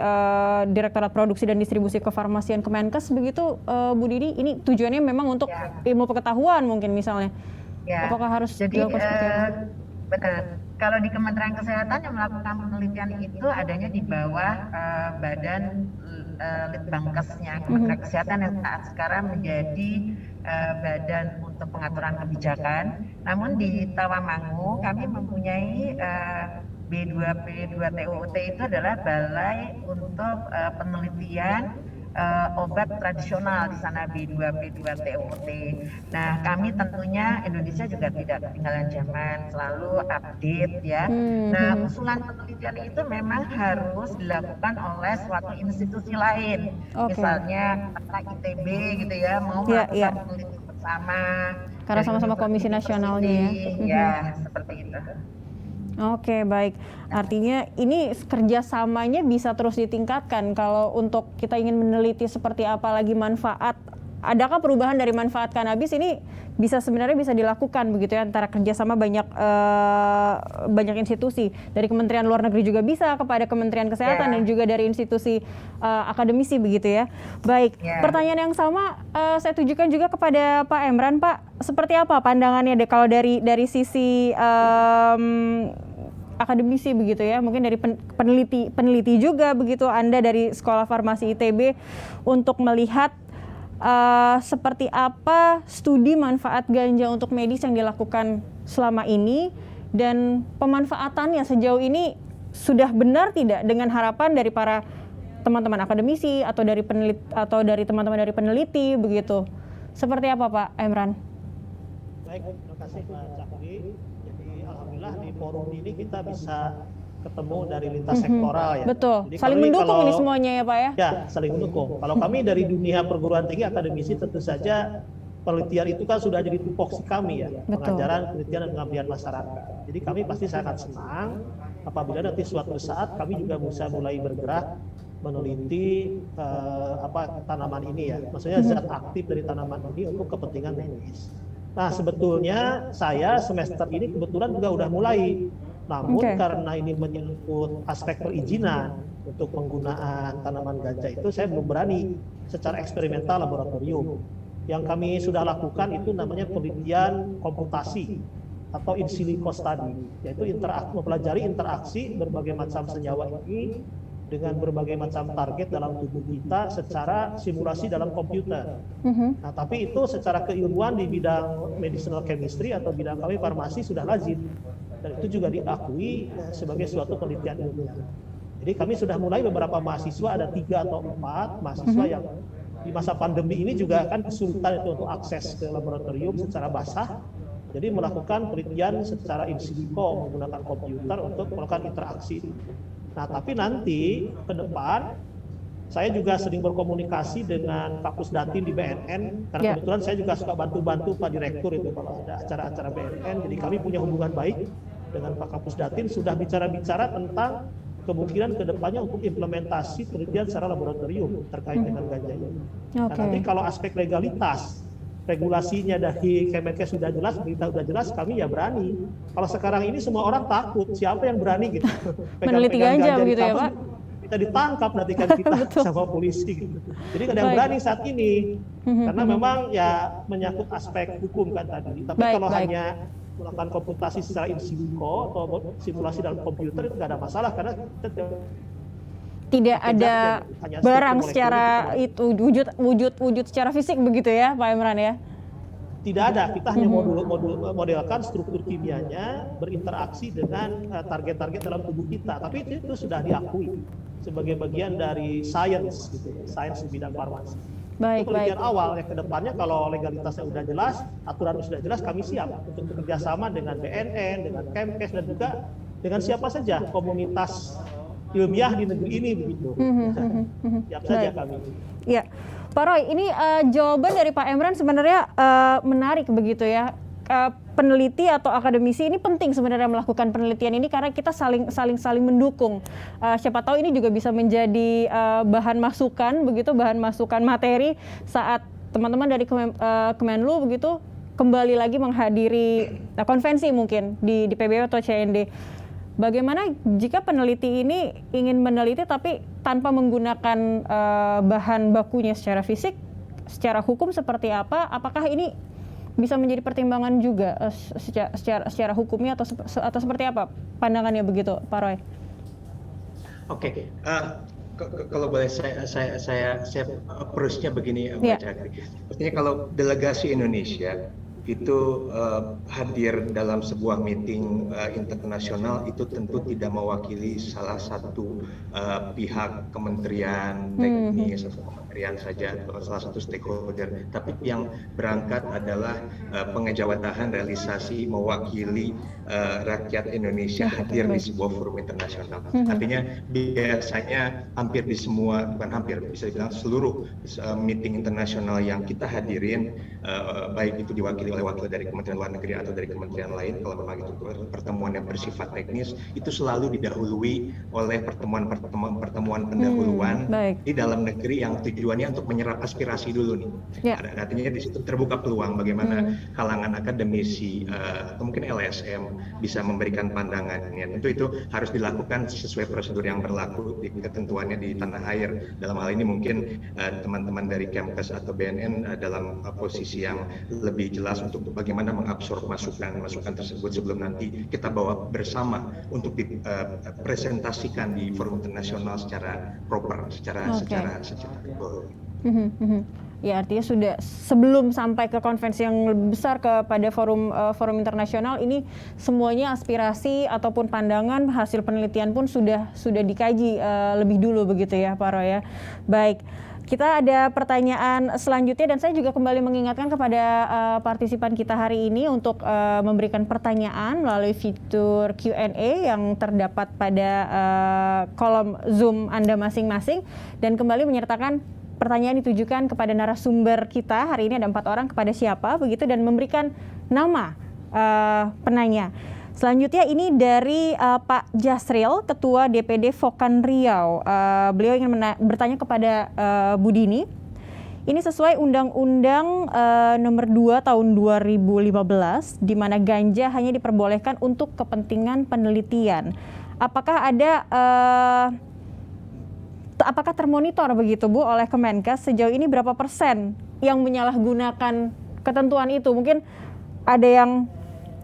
Direktorat Produksi dan Distribusi Kefarmasian Kemenkes begitu, Bu Didi, ini tujuannya memang untuk ilmu pengetahuan mungkin misalnya. Apakah harus dilakukan seperti apa? Benar. Kalau di Kementerian Kesehatan yang melakukan penelitian itu adanya di bawah Badan Litbangkesnya Kementerian Kesehatan yang saat sekarang menjadi Badan untuk Pengaturan Kebijakan. Namun di Tawamangu kami mempunyai B2P2TOT itu adalah Balai untuk Penelitian Obat Tradisional di sana, B2P2TOT. Nah, kami tentunya Indonesia juga tidak ketinggalan zaman, selalu update ya. Nah, usulan penelitian itu memang harus dilakukan oleh suatu institusi lain. Misalnya ITB gitu ya, mau melakukan penelitian bersama. Karena sama-sama komisi nasionalnya ya. Ya, seperti itu. Oke, baik. Artinya ini kerjasamanya bisa terus ditingkatkan kalau untuk kita ingin meneliti seperti apa lagi manfaat. Adakah perubahan dari manfaat kanabis ini sebenarnya bisa dilakukan begitu ya antara kerjasama banyak institusi, dari Kementerian Luar Negeri juga bisa kepada Kementerian Kesehatan dan juga dari institusi akademisi begitu ya. Baik, pertanyaan yang sama saya tujukan juga kepada Pak Emran. Pak, seperti apa pandangannya kalau dari sisi akademisi begitu ya, mungkin dari peneliti juga begitu, Anda dari Sekolah Farmasi ITB, untuk melihat seperti apa studi manfaat ganja untuk medis yang dilakukan selama ini dan pemanfaatannya sejauh ini sudah benar tidak dengan harapan dari para teman-teman akademisi atau dari teman-teman dari peneliti begitu. Seperti apa Pak Emran? Baik, terima kasih Pak Cakri. Jadi alhamdulillah di forum ini kita bisa ketemu dari lintas sektoral ya. Betul. Jadi saling mendukung ini semuanya ya Pak ya? Ya, saling mendukung. Kalau kami dari dunia perguruan tinggi akademisi tentu saja penelitian itu kan sudah jadi tupoksi kami ya. Betul. Pengajaran, penelitian dan pengabdian masyarakat. Jadi kami pasti sangat senang apabila nanti suatu saat kami juga bisa mulai bergerak meneliti tanaman ini ya. Maksudnya zat aktif dari tanaman ini untuk kepentingan medis. Nah, sebetulnya saya semester ini kebetulan juga udah mulai. Namun karena ini menyangkut aspek perizinan untuk penggunaan tanaman ganja itu saya belum berani secara eksperimental laboratorium. Yang kami sudah lakukan itu namanya penelitian komputasi atau in silico study, yaitu mempelajari interaksi berbagai macam senyawa ini dengan berbagai macam target dalam tubuh kita secara simulasi dalam komputer. Nah, tapi itu secara keilmuan di bidang medicinal chemistry atau bidang kami farmasi sudah lazim. Dan itu juga diakui sebagai suatu penelitian ilmiah. Jadi kami sudah mulai beberapa mahasiswa, ada 3 atau 4 mahasiswa yang di masa pandemi ini juga kan kesulitan itu untuk akses ke laboratorium secara basah. Jadi melakukan penelitian secara in silico menggunakan komputer untuk melakukan interaksi. Nah, tapi nanti ke depan saya juga sering berkomunikasi dengan Pak Pusdatin di BNN, karena kebetulan saya juga suka bantu-bantu Pak Direktur itu kalau ada acara-acara BNN. Jadi kami punya hubungan baik dengan Pak Pusdatin, sudah bicara-bicara tentang kemungkinan kedepannya untuk implementasi penelitian secara laboratorium terkait dengan ganja ini. Nah, nanti kalau aspek legalitas, regulasinya dari Kemenkes sudah jelas, berita sudah jelas, kami ya berani. Kalau sekarang ini semua orang takut, siapa yang berani gitu meneliti ganja begitu ya Pak? Kita ditangkap nanti kan kita sama polisi gitu. Jadi ada yang berani saat ini karena memang ya menyangkut aspek hukum kan tadi. Tapi kalau hanya melakukan komputasi secara in silico atau simulasi dalam komputer itu nggak ada masalah karena tidak ada barang secara itu wujud secara fisik begitu ya Pak Emran ya? Tidak ada, kita hanya modelkan struktur kimianya berinteraksi dengan target-target dalam tubuh kita. Tapi itu sudah diakui sebagai bagian dari sains, gitu, sains di bidang farmasi. Baik, Itu penelitian awal. Yang kedepannya kalau legalitasnya sudah jelas, aturan sudah jelas, kami siap untuk bekerjasama dengan BNN, dengan Kemkes, dan juga dengan siapa saja komunitas ilmiah di negeri ini begitu. Siap saja kami. Ya, Pak Roy, ini jawaban dari Pak Emran sebenarnya menarik begitu ya. Peneliti atau akademisi ini penting sebenarnya melakukan penelitian ini karena kita saling mendukung. Siapa tahu ini juga bisa menjadi bahan masukan begitu, bahan masukan materi saat teman-teman dari Kemenlu begitu kembali lagi menghadiri konvensi mungkin di PBB atau CND. Bagaimana jika peneliti ini ingin meneliti tapi tanpa menggunakan bahan bakunya secara fisik, secara hukum seperti apa? Apakah ini bisa menjadi pertimbangan juga secara hukumnya atau seperti apa pandangannya begitu, Pak Roy? Oke, kalau boleh saya approach-nya begini, Mbak Cakri. Artinya kalau delegasi Indonesia itu hadir dalam sebuah meeting internasional itu tentu tidak mewakili salah satu pihak kementerian teknis atau kementerian saja atau salah satu stakeholder, tapi yang berangkat adalah pengejawatahan realisasi mewakili rakyat Indonesia hadir di sebuah forum internasional. Artinya biasanya hampir di semua, bukan hampir, bisa dibilang seluruh meeting internasional yang kita hadirin, baik itu diwakili oleh wakil dari Kementerian Luar Negeri atau dari kementerian lain, kalau memang itu pertemuan yang bersifat teknis, itu selalu didahului oleh pertemuan pendahuluan di dalam negeri yang tujuannya untuk menyerap aspirasi dulu nih. Artinya di situ terbuka peluang bagaimana kalangan akademisi atau mungkin LSM bisa memberikan pandangannya. Tentu itu harus dilakukan sesuai prosedur yang berlaku di ketentuannya di tanah air. Dalam hal ini mungkin teman-teman dari Kemkes atau BNN dalam posisi yang lebih jelas untuk bagaimana mengabsorb masukan tersebut sebelum nanti kita bawa bersama untuk dipresentasikan di forum internasional secara proper, secara Ya, artinya sudah sebelum sampai ke konvensi yang lebih besar kepada forum internasional ini semuanya aspirasi ataupun pandangan hasil penelitian pun sudah dikaji lebih dulu begitu ya, Pak Roy ya. Baik. Kita ada pertanyaan selanjutnya dan saya juga kembali mengingatkan kepada partisipan kita hari ini untuk memberikan pertanyaan melalui fitur Q&A yang terdapat pada kolom Zoom Anda masing-masing dan kembali menyertakan pertanyaan ditujukan kepada narasumber kita. Hari ini ada 4 orang, kepada siapa begitu, dan memberikan nama penanya. Selanjutnya ini dari Pak Jasril, Ketua DPD Vokan Riau. Beliau ingin bertanya kepada Bu Dini. Ini sesuai Undang-Undang Nomor 2 Tahun 2015, di mana ganja hanya diperbolehkan untuk kepentingan penelitian. Apakah termonitor begitu Bu oleh Kemenkes sejauh ini berapa persen yang menyalahgunakan ketentuan itu? Mungkin ada yang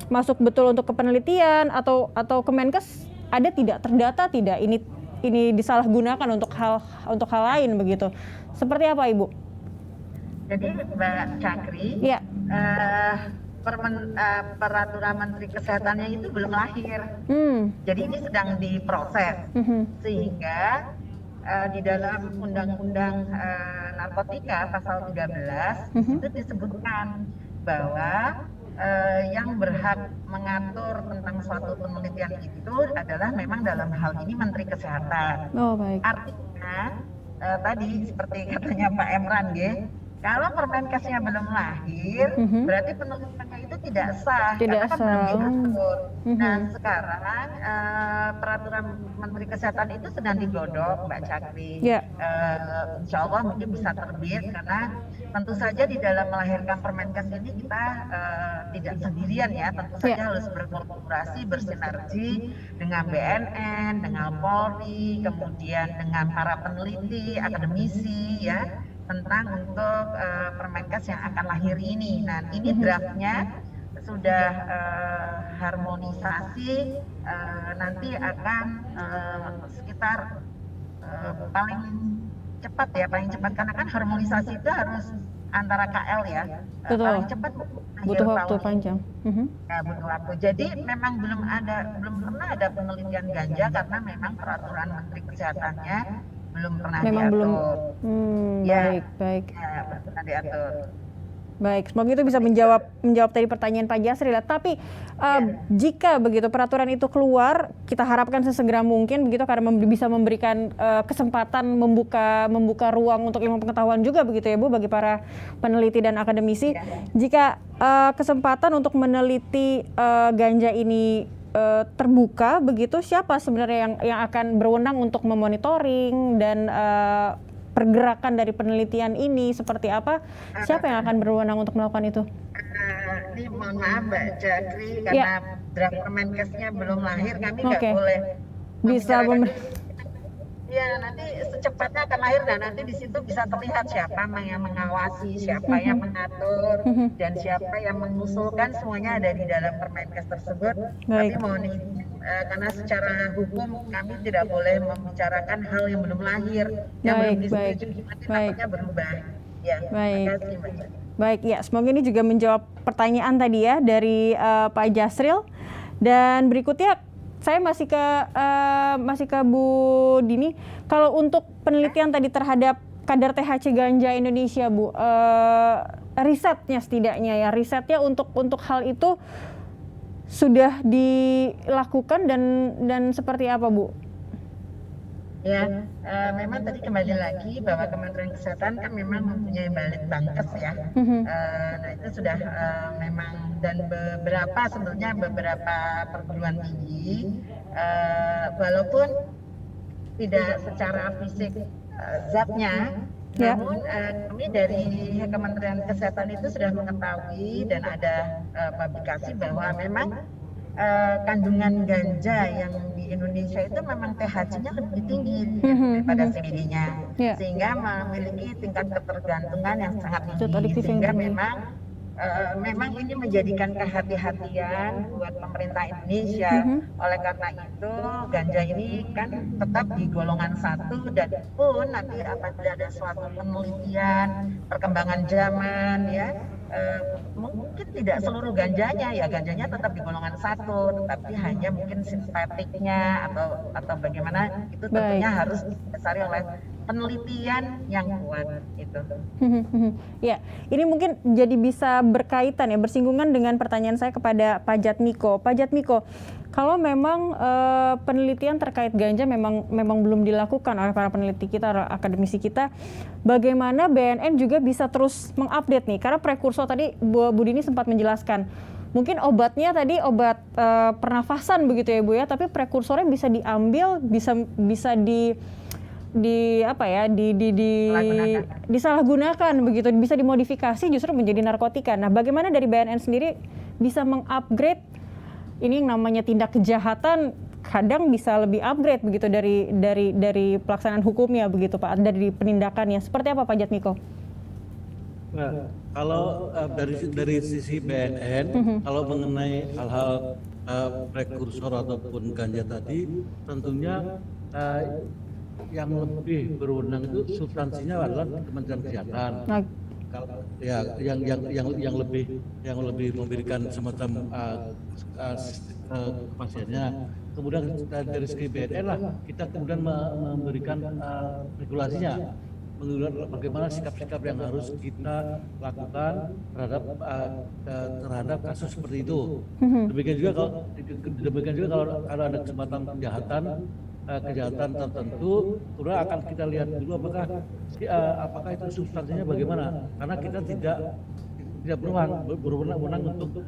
masuk betul untuk kepenelitian atau Kemenkes ada tidak terdata tidak ini disalahgunakan untuk hal lain begitu. Seperti apa Ibu? Jadi Mbak Cakri, peraturan Menteri Kesehatannya itu belum lahir. Jadi ini sedang diproses sehingga di dalam Undang-Undang Narkotika pasal 13 itu disebutkan bahwa yang berhak mengatur tentang suatu penelitian itu adalah memang dalam hal ini Menteri Kesehatan. Oh, baik. Artinya tadi seperti katanya Pak Emran kalau Permenkesnya belum lahir, berarti penelitiannya itu tidak sah, karena kan belum diatur. Nah sekarang peraturan Menteri Kesehatan itu sedang digodok, Mbak Cakri. Insya Allah mungkin bisa terbit, karena tentu saja di dalam melahirkan Permenkes ini kita tidak sendirian ya, tentu saja harus berkolaborasi, bersinergi dengan BNN, dengan Polri, kemudian dengan para peneliti, akademisi ya, tentang untuk Permenkes yang akan lahir ini. Nah, ini draftnya sudah harmonisasi, nanti akan sekitar paling cepat karena kan harmonisasi itu harus antara KL ya. Paling cepat butuh waktu panjang. Ya, butuh waktu. Jadi memang belum pernah ada penelitian ganja karena memang peraturan Menteri Kesehatannya belum pernah Memang diatur. belum. Ya. Baik. Ya, belum pernah diatur. Baik, semoga itu bisa menjawab tadi pertanyaan Pak Jasril. Tapi jika begitu peraturan itu keluar, kita harapkan sesegera mungkin begitu, karena bisa memberikan kesempatan membuka ruang untuk ilmu pengetahuan juga begitu ya Bu, bagi para peneliti dan akademisi. Jika kesempatan untuk meneliti ganja ini terbuka begitu, siapa sebenarnya yang akan berwenang untuk memonitoring dan pergerakan dari penelitian ini seperti apa? Siapa yang akan berwenang untuk melakukan itu? Ini mohon maaf Mbak Jakri, karena draft Permenkesnya belum lahir, kami nggak boleh bisa ya, nanti secepatnya akan lahir dan nanti di situ bisa terlihat siapa yang mengawasi, siapa yang mengatur, dan siapa yang mengusulkan, semuanya ada di dalam Permenkes tersebut. Tapi mohon izin, karena secara hukum kami tidak boleh membicarakan hal yang belum lahir, yang belum disetujui, nanti takutnya berubah. Ya, terima kasih Mbak Jakri. Baik, ya, semoga ini juga menjawab pertanyaan tadi ya dari Pak Jasril. Dan berikutnya saya masih ke Bu Dini. Kalau untuk penelitian tadi terhadap kadar THC ganja Indonesia, Bu, risetnya setidaknya ya, risetnya untuk hal itu sudah dilakukan dan seperti apa, Bu? Ya, memang tadi kembali lagi bahwa Kementerian Kesehatan kan memang mempunyai Balitbangkes ya. Nah itu sudah memang, dan beberapa perguruan tinggi, walaupun tidak secara fisik zatnya, namun kami dari Kementerian Kesehatan itu sudah mengetahui dan ada publikasi bahwa memang kandungan ganja yang di Indonesia itu memang THC-nya lebih tinggi daripada CBD-nya, sehingga memiliki tingkat ketergantungan yang sangat tinggi, sehingga memang ini menjadikan kehati-hatian buat pemerintah Indonesia. Oleh karena itu ganja ini kan tetap di golongan 1, dan pun nanti apabila ada suatu penelitian perkembangan zaman ya, mungkin tidak seluruh ganjanya tetap di golongan 1, tetapi hanya mungkin sintetiknya atau bagaimana itu tentunya harus didasari oleh penelitian yang kuat itu. Ya, ini mungkin jadi bisa berkaitan ya, bersinggungan dengan pertanyaan saya kepada Pak Jatmiko. Pak Jatmiko, kalau memang penelitian terkait ganja memang belum dilakukan oleh para peneliti kita, akademisi kita, bagaimana BNN juga bisa terus mengupdate nih? Karena prekursor tadi Bu Dini sempat menjelaskan, mungkin obatnya tadi obat pernafasan begitu ya Bu ya, tapi prekursornya bisa diambil, bisa disalahgunakan begitu, bisa dimodifikasi justru menjadi narkotika. Nah, bagaimana dari BNN sendiri bisa mengupgrade ini yang namanya tindak kejahatan, kadang bisa lebih upgrade begitu dari pelaksanaan hukumnya begitu Pak, dari penindakannya. Seperti apa Pak Jatmiko? Nah, kalau dari sisi BNN, kalau mengenai hal-hal prekursor ataupun ganja tadi, tentunya yang lebih berwenang itu substansinya adalah Kementerian Kesehatan. Ya, yang lebih memberikan semacam kepastiannya. Kemudian dari segi BNN lah kita kemudian memberikan regulasinya, bagaimana sikap-sikap yang harus kita lakukan terhadap kasus seperti itu. Demikian juga kalau ada kesempatan kejahatan tertentu, kemudian akan kita lihat dulu apakah itu substansinya bagaimana, karena kita tidak berwenang untuk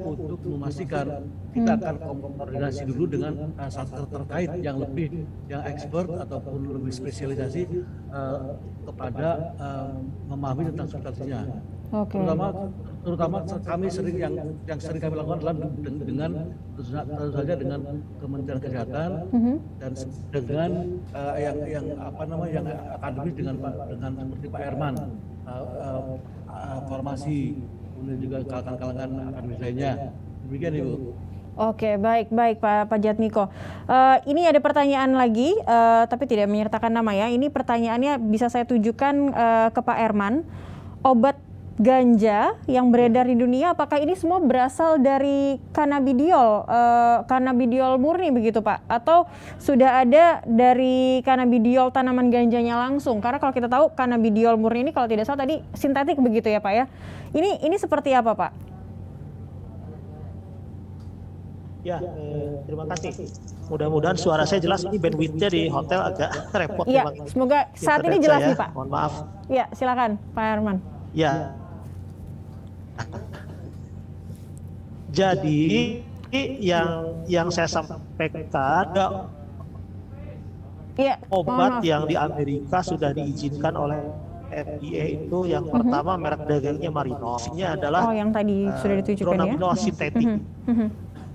untuk memastikan. Kita akan koordinasi dulu dengan satker terkait yang expert ataupun lebih spesialisasi kepada memahami tentang substansinya. Terutama kami yang sering kami lakukan adalah dengan tentu saja dengan Kementerian Kesehatan dan dengan yang akademis dengan seperti Pak Herman, farmasi, kemudian juga kalangan akademis lainnya. Demikian Ibu. Oke, baik Pak Jatmiko. Ini ada pertanyaan lagi, tapi tidak menyertakan nama ya. Ini pertanyaannya bisa saya tujukan ke Pak Herman. Obat ganja yang beredar di dunia, apakah ini semua berasal dari cannabidiol murni begitu Pak? Atau sudah ada dari cannabidiol tanaman ganjanya langsung? Karena kalau kita tahu cannabidiol murni ini kalau tidak salah tadi sintetik begitu ya Pak ya? Ini seperti apa Pak? Ya, terima kasih. Mudah-mudahan suara saya jelas. Ini bandwidth-nya di hotel agak repot. Iya, semoga saat ini jelas nih Pak. Mohon maaf. Ya, silakan Pak Herman. Ya. Jadi yang saya sampaikan obat yang di Amerika sudah diizinkan oleh FDA itu yang pertama merek dagangnya Marino. Ini adalah yang tadi sudah ditunjukkan dronabinol sintetik.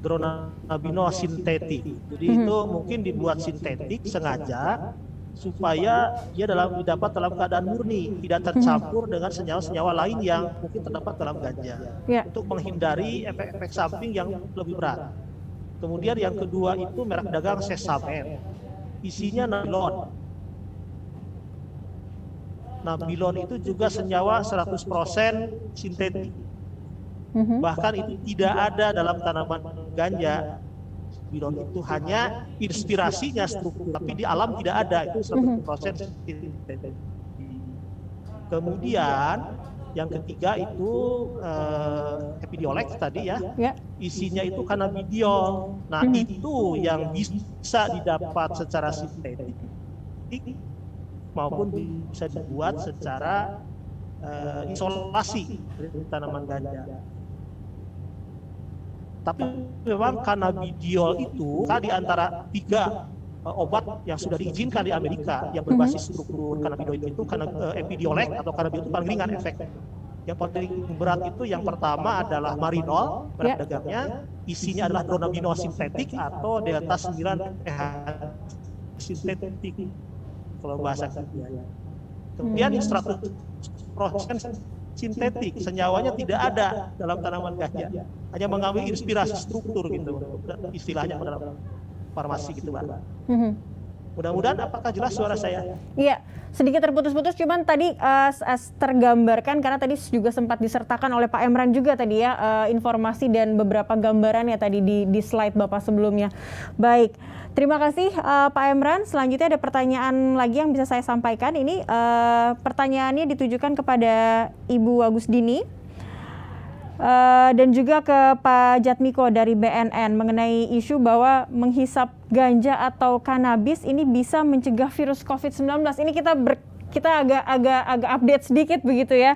Dronabinol sintetik. Jadi itu mungkin dibuat sintetik sengaja supaya dia didapat dalam keadaan murni, tidak tercampur dengan senyawa-senyawa lain yang mungkin terdapat dalam ganja, untuk menghindari efek-efek samping yang lebih berat. Kemudian yang kedua itu merek dagang Sesamen, isinya nabilon. Nabilon itu juga senyawa 100% sintetik, bahkan itu tidak ada dalam tanaman ganja. Nabilon itu hanya inspirasinya struktur, tapi di alam tidak ada, itu 100% sintetik. Kemudian yang ketiga itu Epidiolex tadi ya, isinya itu cannabidiol. Nah itu yang bisa didapat secara sintetik maupun bisa dibuat secara isolasi dari tanaman ganja. Tapi memang cannabidiol itu di antara 3 obat yang sudah diizinkan di Amerika yang berbasis struktur cannabinoid itu Epidiolex atau cannabidiol itu paling ringan efek. Yang paling berat itu yang pertama adalah Marinol, merek dagangnya, isinya adalah dronabinol sintetik atau delta 9 sintetik kalau bahasa kimia. Kemudian 100% sintetik, senyawanya tidak ada dalam tanaman ganja, hanya mengambil inspirasi struktur gitu, istilahnya dalam farmasi gitu Pak. Mudah-mudahan apakah jelas suara saya? Iya, sedikit terputus-putus, cuman tadi tergambarkan karena tadi juga sempat disertakan oleh Pak Emran juga tadi ya informasi dan beberapa gambaran ya tadi di slide Bapak sebelumnya. Baik, terima kasih Pak Emran. Selanjutnya ada pertanyaan lagi yang bisa saya sampaikan. Ini pertanyaannya ditujukan kepada Ibu Agusdini. Dan juga ke Pak Jatmiko dari BNN mengenai isu bahwa menghisap ganja atau kanabis ini bisa mencegah virus COVID-19. Ini kita agak update sedikit begitu ya.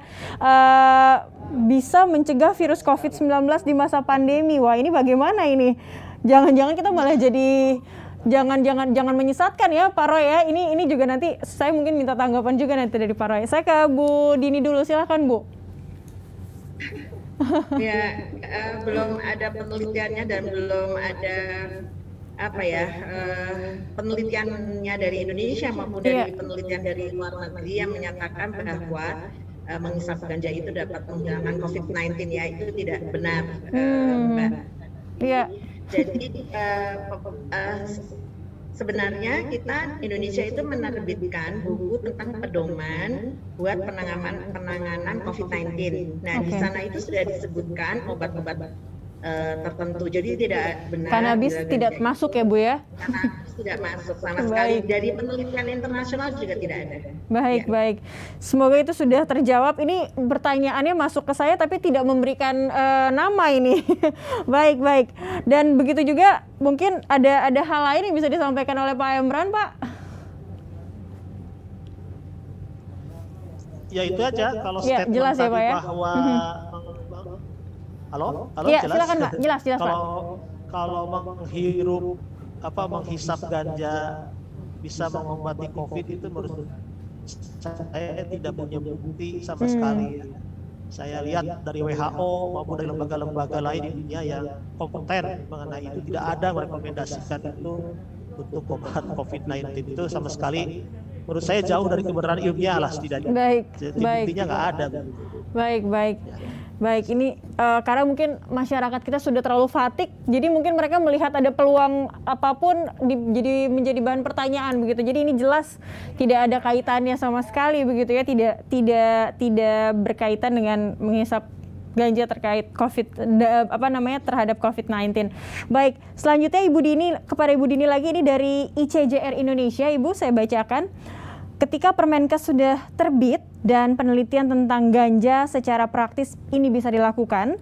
Bisa mencegah virus COVID-19 di masa pandemi. Wah, ini bagaimana ini? Jangan-jangan kita malah jadi jangan menyesatkan ya Pak Roy ya. Ini juga nanti saya mungkin minta tanggapan juga nanti dari Pak Roy. Saya ke Bu Dini dulu, silakan Bu. Ya, belum ada penelitiannya dan belum ada penelitiannya dari Indonesia maupun dari penelitian dari luar negeri yang menyatakan bahwa menghisap ganja itu dapat menghilangkan COVID-19 ya, itu tidak benar, Mbak. Iya. Jadi sebenarnya kita Indonesia itu menerbitkan buku tentang pedoman buat penanganan COVID-19. Nah, di sana itu sudah disebutkan obat-obat tertentu. Jadi tidak benar. Kanabis tidak masuk ya Bu ya? Kanabis tidak masuk sama sekali. Dari penelitian internasional juga tidak ada. Baik. Semoga itu sudah terjawab. Ini pertanyaannya masuk ke saya tapi tidak memberikan nama ini. Baik. Dan begitu juga mungkin ada hal lain yang bisa disampaikan oleh Pak Emran, Pak? Ya itu aja kalau statement jelas ya, tadi Pak, ya? Bahwa Halo, ya, jelas? Silakan Pak, jelas Pak. Kalau menghisap ganja bisa mengobati COVID itu menurut saya tidak punya bukti sama sekali. Saya lihat dari WHO maupun dari lembaga-lembaga lain di dunia yang kompeten mengenai itu, tidak ada merekomendasikan itu untuk obat COVID-19 itu sama sekali. Menurut saya jauh dari kebenaran ilmiah lah setidaknya. Baik. Jadi buktinya nggak ada. Baik. Baik, ini karena mungkin masyarakat kita sudah terlalu fatigue, jadi mungkin mereka melihat ada peluang apapun jadi menjadi bahan pertanyaan begitu. Jadi ini jelas tidak ada kaitannya sama sekali begitu ya, tidak berkaitan dengan menghisap ganja terkait terhadap COVID-19. Baik, selanjutnya kepada Ibu Dini lagi, ini dari ICJR Indonesia, Ibu, saya bacakan. Ketika Permenkes sudah terbit dan penelitian tentang ganja secara praktis ini bisa dilakukan,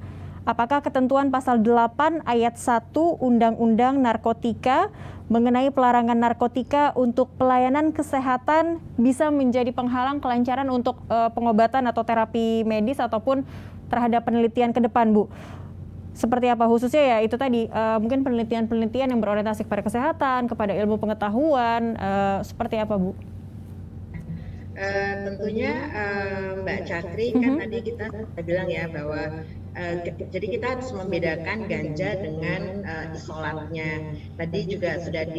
apakah ketentuan pasal 8 ayat 1 Undang-Undang Narkotika mengenai pelarangan narkotika untuk pelayanan kesehatan bisa menjadi penghalang kelancaran untuk pengobatan atau terapi medis ataupun terhadap penelitian ke depan, Bu? Seperti apa khususnya ya itu tadi mungkin penelitian-penelitian yang berorientasi kepada kesehatan, kepada ilmu pengetahuan, seperti apa, Bu? Tentunya Mbak Cakri kan tadi kita bilang ya bahwa jadi kita harus membedakan ganja dengan isolatnya. Tadi juga sudah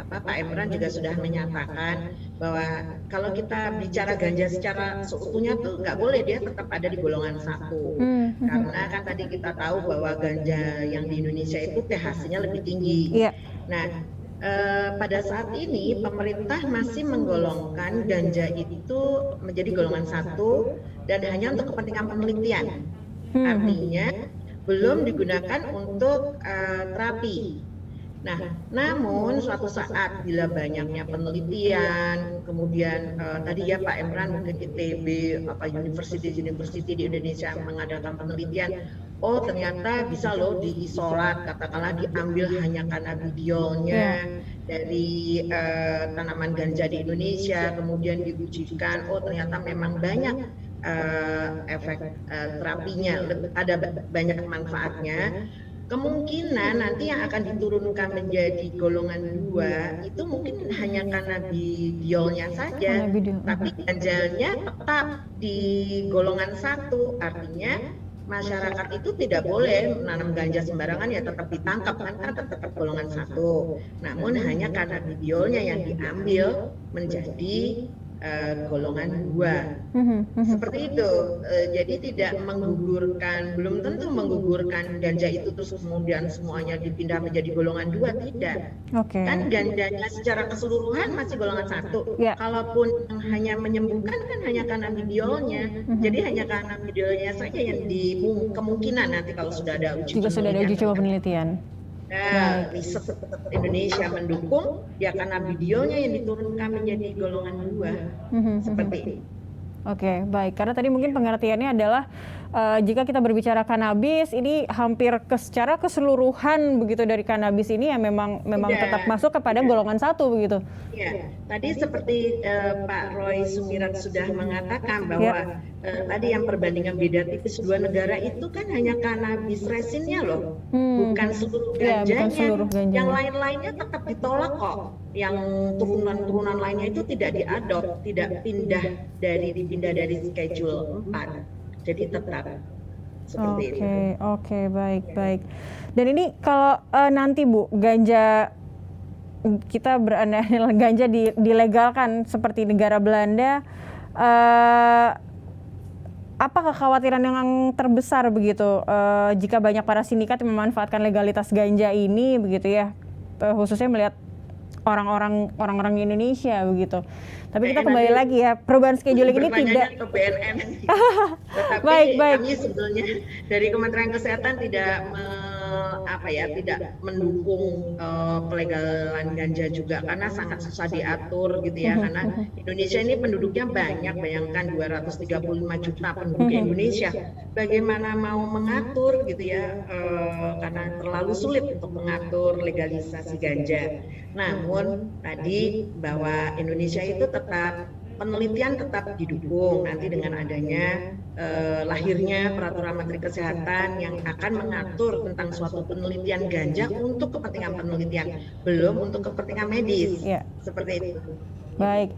Pak Emran juga sudah menyatakan bahwa kalau kita bicara ganja secara seutuhnya tuh nggak boleh, dia tetap ada di golongan 1. Karena kan tadi kita tahu bahwa ganja yang di Indonesia itu THC-nya lebih tinggi. Nah, pada saat ini pemerintah masih menggolongkan ganja itu menjadi golongan 1 dan hanya untuk kepentingan penelitian. Artinya belum digunakan untuk terapi. Nah, namun suatu saat bila banyaknya penelitian, kemudian tadi ya Pak Emran mungkin ITB, university di Indonesia mengadakan penelitian, oh ternyata bisa loh diisolat, katakanlah diambil hanya cannabidiolnya dari tanaman ganja di Indonesia, kemudian diujikan, oh ternyata memang banyak efek terapinya, ada banyak manfaatnya. Kemungkinan nanti yang akan diturunkan menjadi golongan 2 itu mungkin hanya cannabidiolnya saja, tapi ganjanya tetap di golongan 1. Artinya masyarakat itu tidak boleh menanam ganja sembarangan, ya tetap ditangkap kan tetap golongan 1. Namun hanya cannabidiolnya yang diambil menjadi golongan 2. Seperti itu. Jadi tidak menggugurkan, belum tentu menggugurkan ganja itu terus kemudian semuanya dipindah menjadi golongan 2, tidak. Kan ganjanya secara keseluruhan masih golongan 1. Kalaupun yang hanya menyembuhkan kan hanya cannabidiolnya. Jadi hanya cannabidiolnya saja yang kemungkinan nanti kalau sudah ada uji coba penelitian. Riset Indonesia mendukung, ya cannabidiolnya yang diturunkan menjadi golongan 2. Seperti ini. Oke, baik. Karena tadi mungkin pengertiannya adalah jika kita berbicara kanabis, ini hampir secara keseluruhan begitu dari kanabis ini ya memang tetap masuk kepada golongan 1 begitu. Iya, tadi seperti Pak Roy Sumirat sudah mengatakan bahwa tadi yang perbandingan beda tipis 2 negara itu kan hanya kanabis resinnya loh, bukan seluruh ganjanya. Yang lain-lainnya tetap ditolak kok. Yang turunan-turunan lainnya itu tidak diadop, tidak dipindah dari schedule 4. Jadi tetap seperti itu. Oke, baik. Dan ini kalau nanti Bu, ganja kita berandai ganja dilegalkan seperti negara Belanda, apa kekhawatiran yang terbesar begitu jika banyak para sindikat yang memanfaatkan legalitas ganja ini begitu ya, khususnya melihat orang-orang Indonesia begitu. Tapi kita kembali lagi ya, perubahan scheduling ini tidak ke BNN. Tetapi baik. Kami sebetulnya dari Kementerian Kesehatan tidak mendukung pelegalan ganja juga karena sangat susah diatur gitu ya, karena Indonesia ini penduduknya banyak, bayangkan 235 juta penduduk Indonesia, bagaimana mau mengatur gitu ya, karena terlalu sulit untuk mengatur legalisasi ganja. Namun tadi bahwa Indonesia itu penelitian tetap didukung nanti dengan adanya lahirnya peraturan Menteri Kesehatan yang akan mengatur tentang suatu penelitian ganja untuk kepentingan penelitian, belum untuk kepentingan medis. Seperti itu. Baik.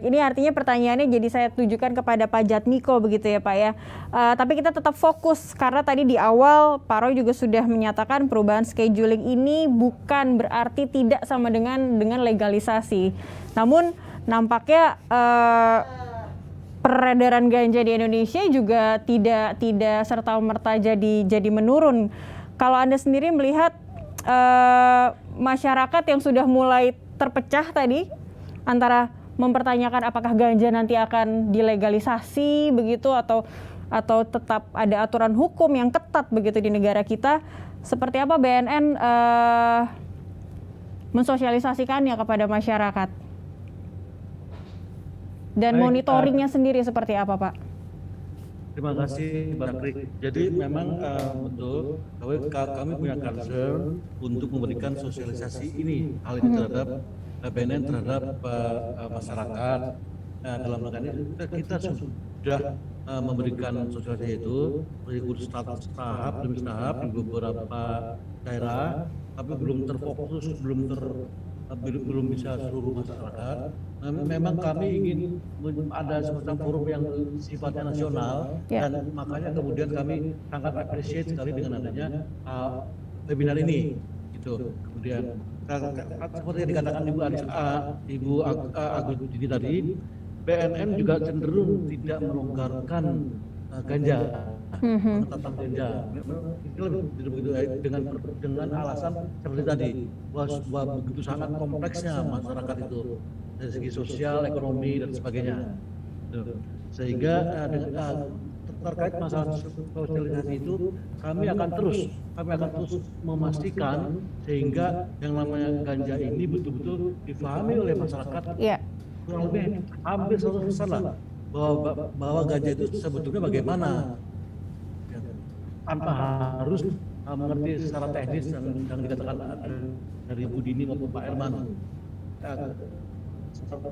Ini artinya pertanyaannya jadi saya tujukan kepada Pak Jatmiko begitu ya Pak ya. Tapi kita tetap fokus karena tadi di awal Pak Roy juga sudah menyatakan perubahan scheduling ini bukan berarti tidak sama dengan legalisasi. Namun nampaknya peredaran ganja di Indonesia juga tidak serta-merta jadi menurun. Kalau Anda sendiri melihat masyarakat yang sudah mulai terpecah tadi antara mempertanyakan apakah ganja nanti akan dilegalisasi begitu atau tetap ada aturan hukum yang ketat begitu di negara kita, seperti apa BNN mensosialisasikannya kepada masyarakat? Dan monitoringnya sendiri seperti apa, Pak? Terima kasih, Mbak Krik. Jadi memang betul, kami punya concern untuk memberikan sosialisasi ini, hal ini terhadap BNN, terhadap masyarakat. Nah, dalam rangka ini kita sudah memberikan sosialisasi itu berikut tahap demi tahap di beberapa daerah, tapi belum terfokus, belum bisa seluruh masyarakat. Memang kami ingin ada semacam forum yang sifatnya nasional, dan makanya kemudian kami sangat appreciate sekali dengan adanya webinar ini. Gitu. Kemudian seperti yang dikatakan Ibu Agus Dini tadi, BNN juga cenderung tidak melonggarkan ganja, pengetatan ganja. Itu begitu dengan alasan seperti tadi, bahwa begitu sangat kompleksnya masyarakat itu dari segi sosial, ekonomi dan sebagainya. Sehingga terkait masalah sosialisasi itu kami akan terus memastikan sehingga yang namanya ganja ini betul-betul difahami oleh masyarakat. Kurang lebih hampir 100% lah bahwa ganja itu sebetulnya bagaimana, tanpa harus mengerti secara teknis yang dikatakan dari Bu Dini maupun Pak Herman.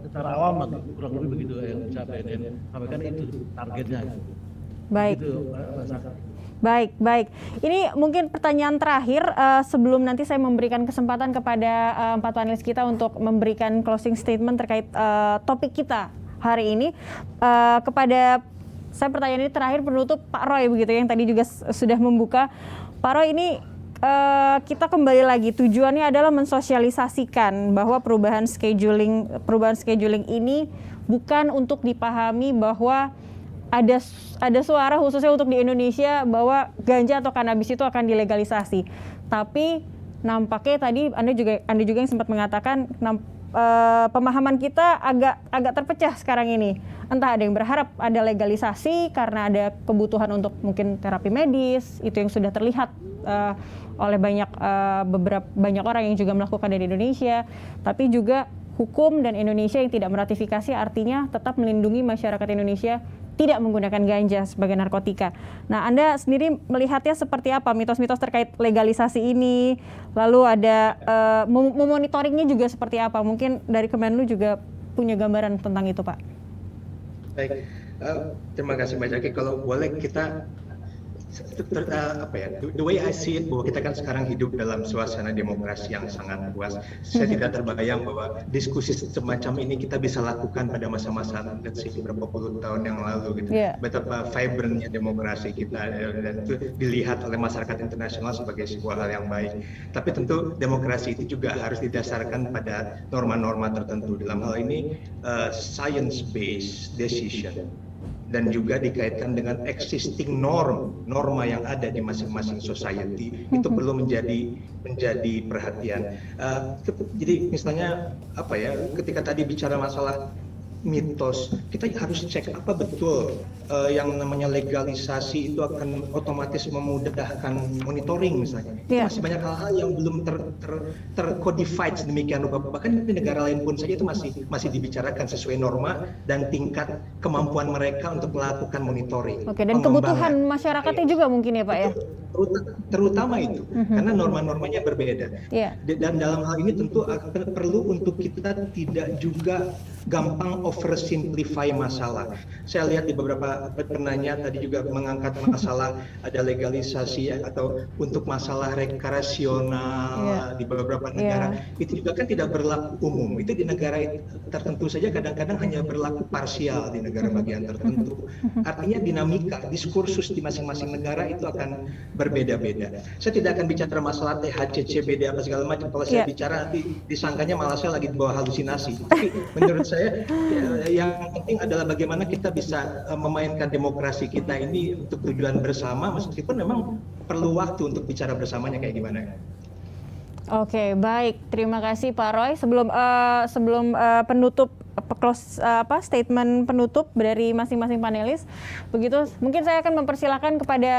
Secara awam kurang lebih begitu yang bisa BNN sampaikan, itu targetnya. Baik. Gitu, Baik. Ini mungkin pertanyaan terakhir sebelum nanti saya memberikan kesempatan kepada 4 panelis kita untuk memberikan closing statement terkait topik kita hari ini. Kepada saya pertanyaan ini terakhir penutup Pak Roy begitu yang tadi juga sudah membuka. Pak Roy, ini kita kembali lagi tujuannya adalah mensosialisasikan bahwa perubahan scheduling ini bukan untuk dipahami bahwa ada suara khususnya untuk di Indonesia bahwa ganja atau kanabis itu akan dilegalisasi. Tapi nampaknya tadi Anda juga yang sempat mengatakan pemahaman kita agak terpecah sekarang ini. Entah ada yang berharap ada legalisasi karena ada kebutuhan untuk mungkin terapi medis, itu yang sudah terlihat oleh banyak orang yang juga melakukan di Indonesia. Tapi juga hukum dan Indonesia yang tidak meratifikasi artinya tetap melindungi masyarakat Indonesia tidak menggunakan ganja sebagai narkotika. Nah, Anda sendiri melihatnya seperti apa mitos-mitos terkait legalisasi ini? Lalu ada memonitoringnya juga seperti apa? Mungkin dari Kemenlu juga punya gambaran tentang itu, Pak. Baik, terima kasih Mbak Jaki. Kalau boleh kita the way I see it, bahwa kita kan sekarang hidup dalam suasana demokrasi yang sangat luas. Saya tidak terbayang bahwa diskusi semacam ini kita bisa lakukan pada masa-masa beberapa puluh tahun yang lalu gitu. Betapa vibrantnya demokrasi kita dan itu dilihat oleh masyarakat internasional sebagai sebuah hal yang baik. Tapi tentu demokrasi itu juga harus didasarkan pada norma-norma tertentu. Dalam hal ini science-based decision, dan juga dikaitkan dengan existing norma yang ada di masing-masing society, itu perlu menjadi perhatian. Jadi misalnya ketika tadi bicara masalah mitos, kita harus cek apa betul yang namanya legalisasi itu akan otomatis memudahkan monitoring misalnya. Masih banyak hal-hal yang belum tercodified sedemikian rupa. Bahkan di negara lain pun saja itu masih dibicarakan sesuai norma dan tingkat kemampuan mereka untuk melakukan monitoring. Oke, dan kebutuhan masyarakatnya juga mungkin ya Pak ya? Terutama itu, karena norma-normanya berbeda. Dan dalam hal ini tentu perlu untuk kita tidak juga gampang oversimplify masalah. Saya lihat di beberapa penanya tadi juga mengangkat masalah ada legalisasi atau untuk masalah rekreasional di beberapa negara. Itu juga kan tidak berlaku umum. Itu di negara tertentu saja kadang-kadang hanya berlaku parsial di negara bagian tertentu. Artinya dinamika, diskursus di masing-masing negara itu akan berbeda-beda. Saya tidak akan bicara masalah THC, CBD apa segala macam. Kalau saya bicara nanti disangkanya malah saya lagi bawa halusinasi. Tapi menurut saya yang penting adalah bagaimana kita bisa memainkan demokrasi kita ini untuk tujuan bersama, meskipun memang perlu waktu untuk bicara bersamanya kayak gimana. Oke, baik. Terima kasih Pak Roy. Sebelum penutup statement penutup dari masing-masing panelis, begitu mungkin saya akan mempersilahkan kepada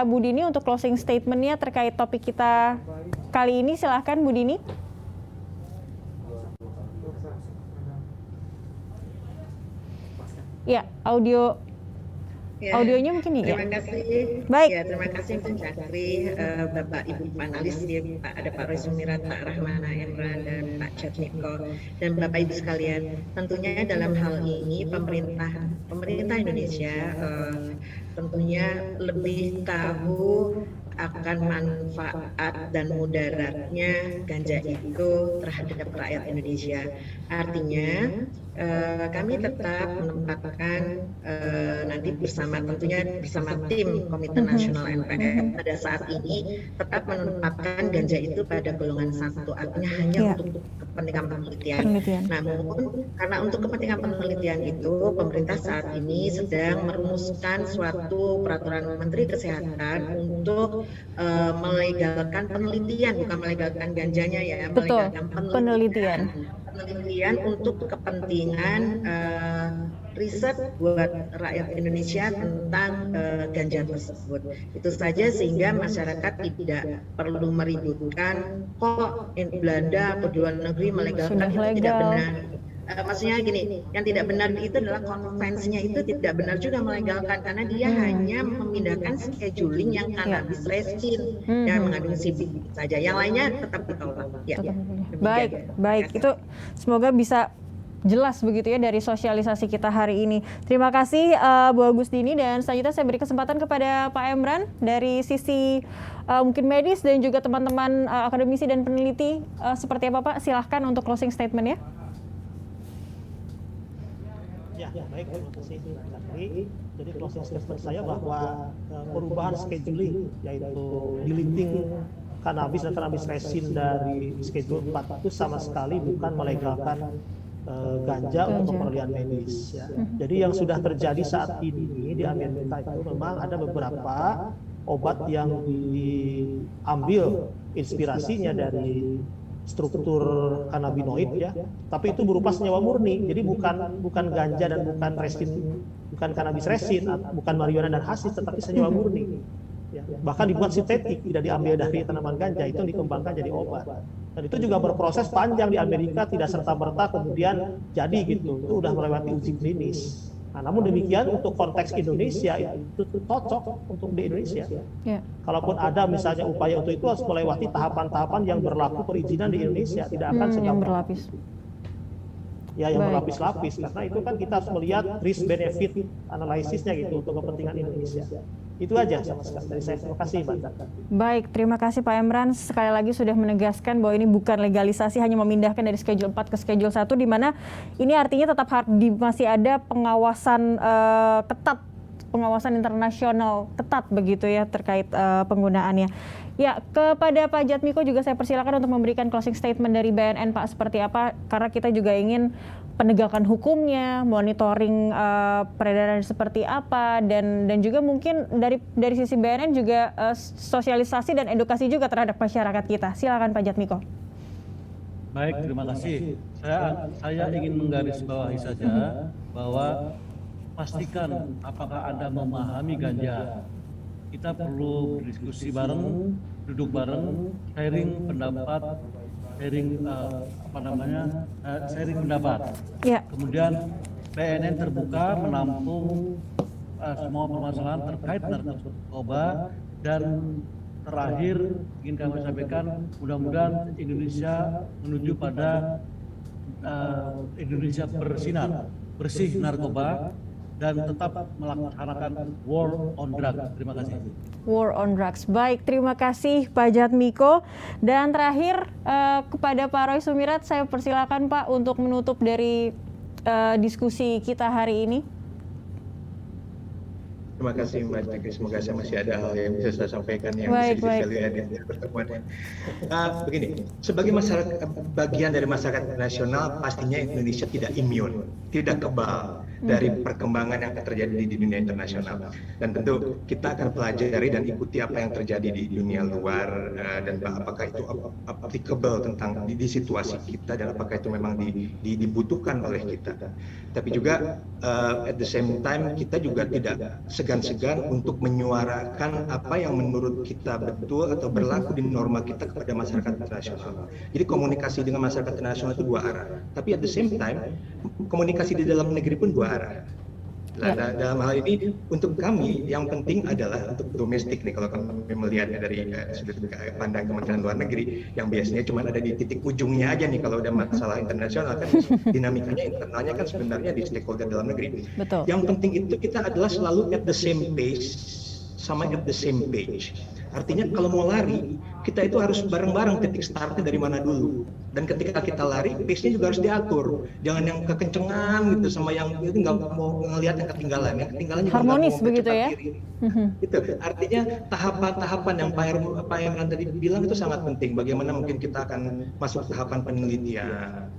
Bu Dini untuk closing statement-nya terkait topik kita kali ini. Silahkan Bu Dini. Ya, audionya mungkin ya. Terima kasih. Baik. Ya, terima kasih Pak Jakri, Bapak Ibu panelis, ada Pak Roy Sumirat, Pak Rahmana Emran, dan Pak Jatmiko, dan Bapak Ibu sekalian. Tentunya dalam hal ini pemerintah Indonesia tentunya lebih tahu akan manfaat dan mudaratnya ganja itu terhadap rakyat Indonesia. Artinya kami tetap menempatkan nanti tentunya bersama tim Komite Nasional NPF pada saat ini tetap menempatkan ganja itu pada golongan 1, artinya hanya untuk kepentingan penelitian. Namun karena untuk kepentingan penelitian itu pemerintah saat ini sedang merumuskan suatu peraturan Menteri Kesehatan untuk melegalkan penelitian, bukan melegalkan ganjanya ya, melegalkan penelitian untuk kepentingan riset buat rakyat Indonesia tentang ganja tersebut. Itu saja, sehingga masyarakat tidak perlu meributkan kok Belanda atau di luar negeri melegalkan itu tidak benar. Maksudnya gini, yang tidak benar itu adalah konvensinya itu tidak benar juga melegalkan, karena dia hanya memindahkan scheduling yang cannabis resin yang mengandung CBD saja, yang lainnya tetap ditolak. Baik, itu semoga bisa jelas begitu ya dari sosialisasi kita hari ini. Terima kasih Bu Agustini, dan selanjutnya saya beri kesempatan kepada Pak Emran dari sisi mungkin medis dan juga teman-teman akademisi dan peneliti. Seperti apa Pak? Silahkan untuk closing statement ya. Ya, baik, terima kasih Zakri. Jadi closing statement saya bahwa perubahan scheduling, yaitu deleting kanabis dan kanabis resin dari schedule 4 itu sama sekali bukan melegalkan ganja untuk keperluan medis. Ya. Jadi yang sudah terjadi saat ini di Amerika itu memang ada beberapa obat yang diambil inspirasinya dari struktur kanabinoid ya, tapi itu berupa senyawa murni. Jadi bukan ganja dan bukan resin, bukan kanabis resin, bukan marijuana dan hasis, tetapi senyawa murni. Ya. Bahkan dibuat sintetik, tidak diambil dari tanaman ganja, itu dikembangkan jadi obat. Dan itu juga berproses panjang di Amerika, tidak serta-merta kemudian jadi gitu. Itu udah melewati uji klinis. Nah, namun demikian untuk konteks Indonesia itu cocok untuk di Indonesia. Yeah. Kalaupun ada misalnya upaya untuk itu harus melewati tahapan-tahapan yang berlaku perizinan di Indonesia, tidak akan yang berlapis. Ya, yang berlapis-lapis, karena itu kan kita harus melihat risk benefit analisisnya gitu untuk kepentingan Indonesia. Itu aja sama sekali dari saya. Terima kasih Mbak. Baik, terima kasih Pak Emran. Sekali lagi sudah menegaskan bahwa ini bukan legalisasi, hanya memindahkan dari schedule 4 ke schedule 1, di mana ini artinya tetap masih ada pengawasan ketat, pengawasan internasional ketat begitu ya terkait penggunaannya. Ya, kepada Pak Jatmiko juga saya persilakan untuk memberikan closing statement dari BNN Pak, seperti apa, karena kita juga ingin penegakan hukumnya, monitoring peredaran seperti apa, dan juga mungkin dari sisi BNN juga sosialisasi dan edukasi juga terhadap masyarakat kita. Silakan Pak Jatmiko. Baik, terima kasih. Saya ingin menggarisbawahi saja bahwa pastikan apakah Anda memahami ganja. Kita perlu berdiskusi bareng, duduk bareng, sharing pendapat, sharing pendapat. Ya. Kemudian BNN terbuka menampung semua permasalahan terkait narkoba, dan terakhir ingin kami sampaikan mudah-mudahan Indonesia menuju pada Indonesia bersinar, bersih narkoba, dan tetap melaksanakan war on drugs. Terima kasih. War on drugs. Baik, terima kasih Pak Jatmiko. Dan terakhir kepada Pak Roy Sumirat, saya persilakan Pak untuk menutup dari diskusi kita hari ini. Terima kasih Mbak Jagri. Semoga saya masih ada hal yang bisa saya sampaikan yang bisa jadi value added dari pertemuan. Begini, sebagai masyarakat bagian dari masyarakat nasional, pastinya Indonesia tidak imun, tidak kebal dari perkembangan yang akan terjadi di dunia internasional. Dan tentu kita akan pelajari dan ikuti apa yang terjadi di dunia luar dan apakah itu applicable tentang di situasi kita dan apakah itu memang dibutuhkan oleh kita. Tapi juga at the same time kita juga tidak segan-segan untuk menyuarakan apa yang menurut kita betul atau berlaku di norma kita kepada masyarakat internasional. Jadi komunikasi dengan masyarakat internasional itu dua arah. Tapi at the same time komunikasi di dalam negeri pun dua arah. Nah, dalam hal ini untuk kami yang penting adalah untuk domestik nih, kalau kami melihat dari sudut pandang Kementerian Luar Negeri yang biasanya cuma ada di titik ujungnya aja nih, kalau ada masalah internasional kan dinamikanya internalnya kan sebenarnya di stakeholder dalam negeri. Betul. Yang penting itu kita adalah selalu at the same pace sama at the same page. Artinya kalau mau lari, kita itu harus bareng-bareng titik startnya dari mana dulu. Dan ketika kita lari, pace-nya juga harus diatur. Jangan yang kekencengan gitu sama yang itu nggak mau ngelihat yang ketinggalan. Yang ketinggalan juga harmonis begitu ya. Itu artinya tahapan-tahapan yang Pak Imran tadi bilang itu sangat penting. Bagaimana mungkin kita akan masuk tahapan penelitian.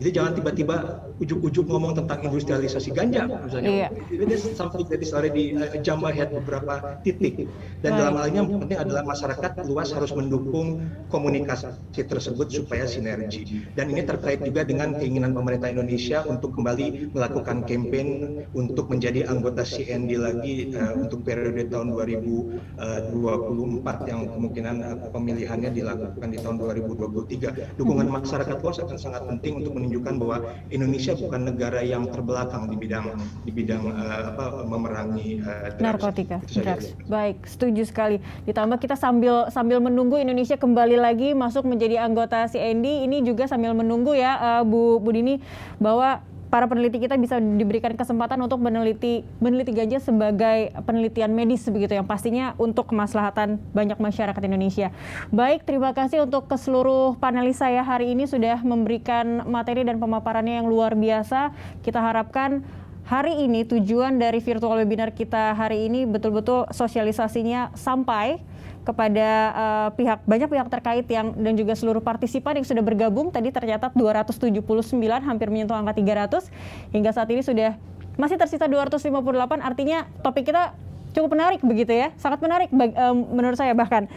Jadi jangan tiba-tiba ujuk-ujuk ngomong tentang industrialisasi ganja misalnya. Itu something that is already jump ahead beberapa titik. Dan dalam hal ini yang penting adalah masyarakat luas harus mendukung komunikasi tersebut supaya sinergi. Dan ini terkait juga dengan keinginan pemerintah Indonesia untuk kembali melakukan campaign untuk menjadi anggota CND lagi untuk periode tahun 2024 yang kemungkinan pemilihannya dilakukan di tahun 2023. Dukungan masyarakat luas akan sangat penting untuk menunjukkan bahwa Indonesia bukan negara yang terbelakang di bidang memerangi narkotika, drugs. Baik, setuju sekali. Ditambah kita sambil menunggu Indonesia kembali lagi masuk menjadi anggota CND, ini juga sambil menunggu ya Bu Dini bahwa para peneliti kita bisa diberikan kesempatan untuk meneliti ganja sebagai penelitian medis begitu yang pastinya untuk kemaslahatan banyak masyarakat Indonesia. Baik, terima kasih untuk ke seluruh panelis saya hari ini sudah memberikan materi dan pemaparannya yang luar biasa. Kita harapkan hari ini tujuan dari virtual webinar kita hari ini betul-betul sosialisasinya sampai kepada banyak pihak terkait dan juga seluruh partisipan yang sudah bergabung. Tadi tercatat 279, hampir menyentuh angka 300. Hingga saat ini sudah masih tersisa 258, artinya topik kita cukup menarik begitu ya. Sangat menarik menurut saya bahkan.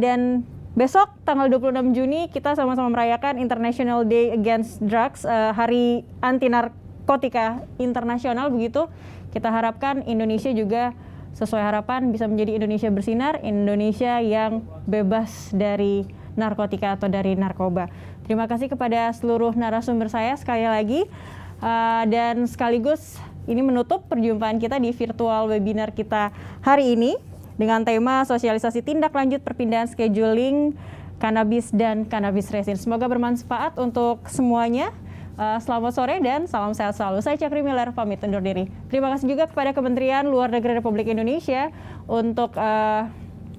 Dan besok tanggal 26 Juni kita sama-sama merayakan International Day Against Drugs, Hari Anti Narkotika Internasional begitu. Kita harapkan Indonesia juga sesuai harapan bisa menjadi Indonesia bersinar, Indonesia yang bebas dari narkotika atau dari narkoba. Terima kasih kepada seluruh narasumber saya sekali lagi. Dan sekaligus ini menutup perjumpaan kita di virtual webinar kita hari ini dengan tema sosialisasi tindak lanjut perpindahan scheduling kanabis dan kanabis resin. Semoga bermanfaat untuk semuanya. Selamat sore dan salam sehat selalu. Saya Cakri Miller, pamit undur diri. Terima kasih juga kepada Kementerian Luar Negeri Republik Indonesia untuk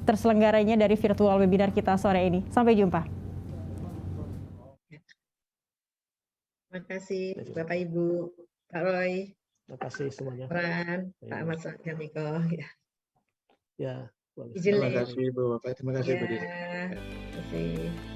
terselenggaranya dari virtual webinar kita sore ini. Sampai jumpa. Terima kasih Bapak Ibu, Pak Roy. Terima kasih semuanya. Pak Ahmad Jamiko. Ya. Terima kasih Bu Bapak. Terima kasih Bu Dini. Terima kasih.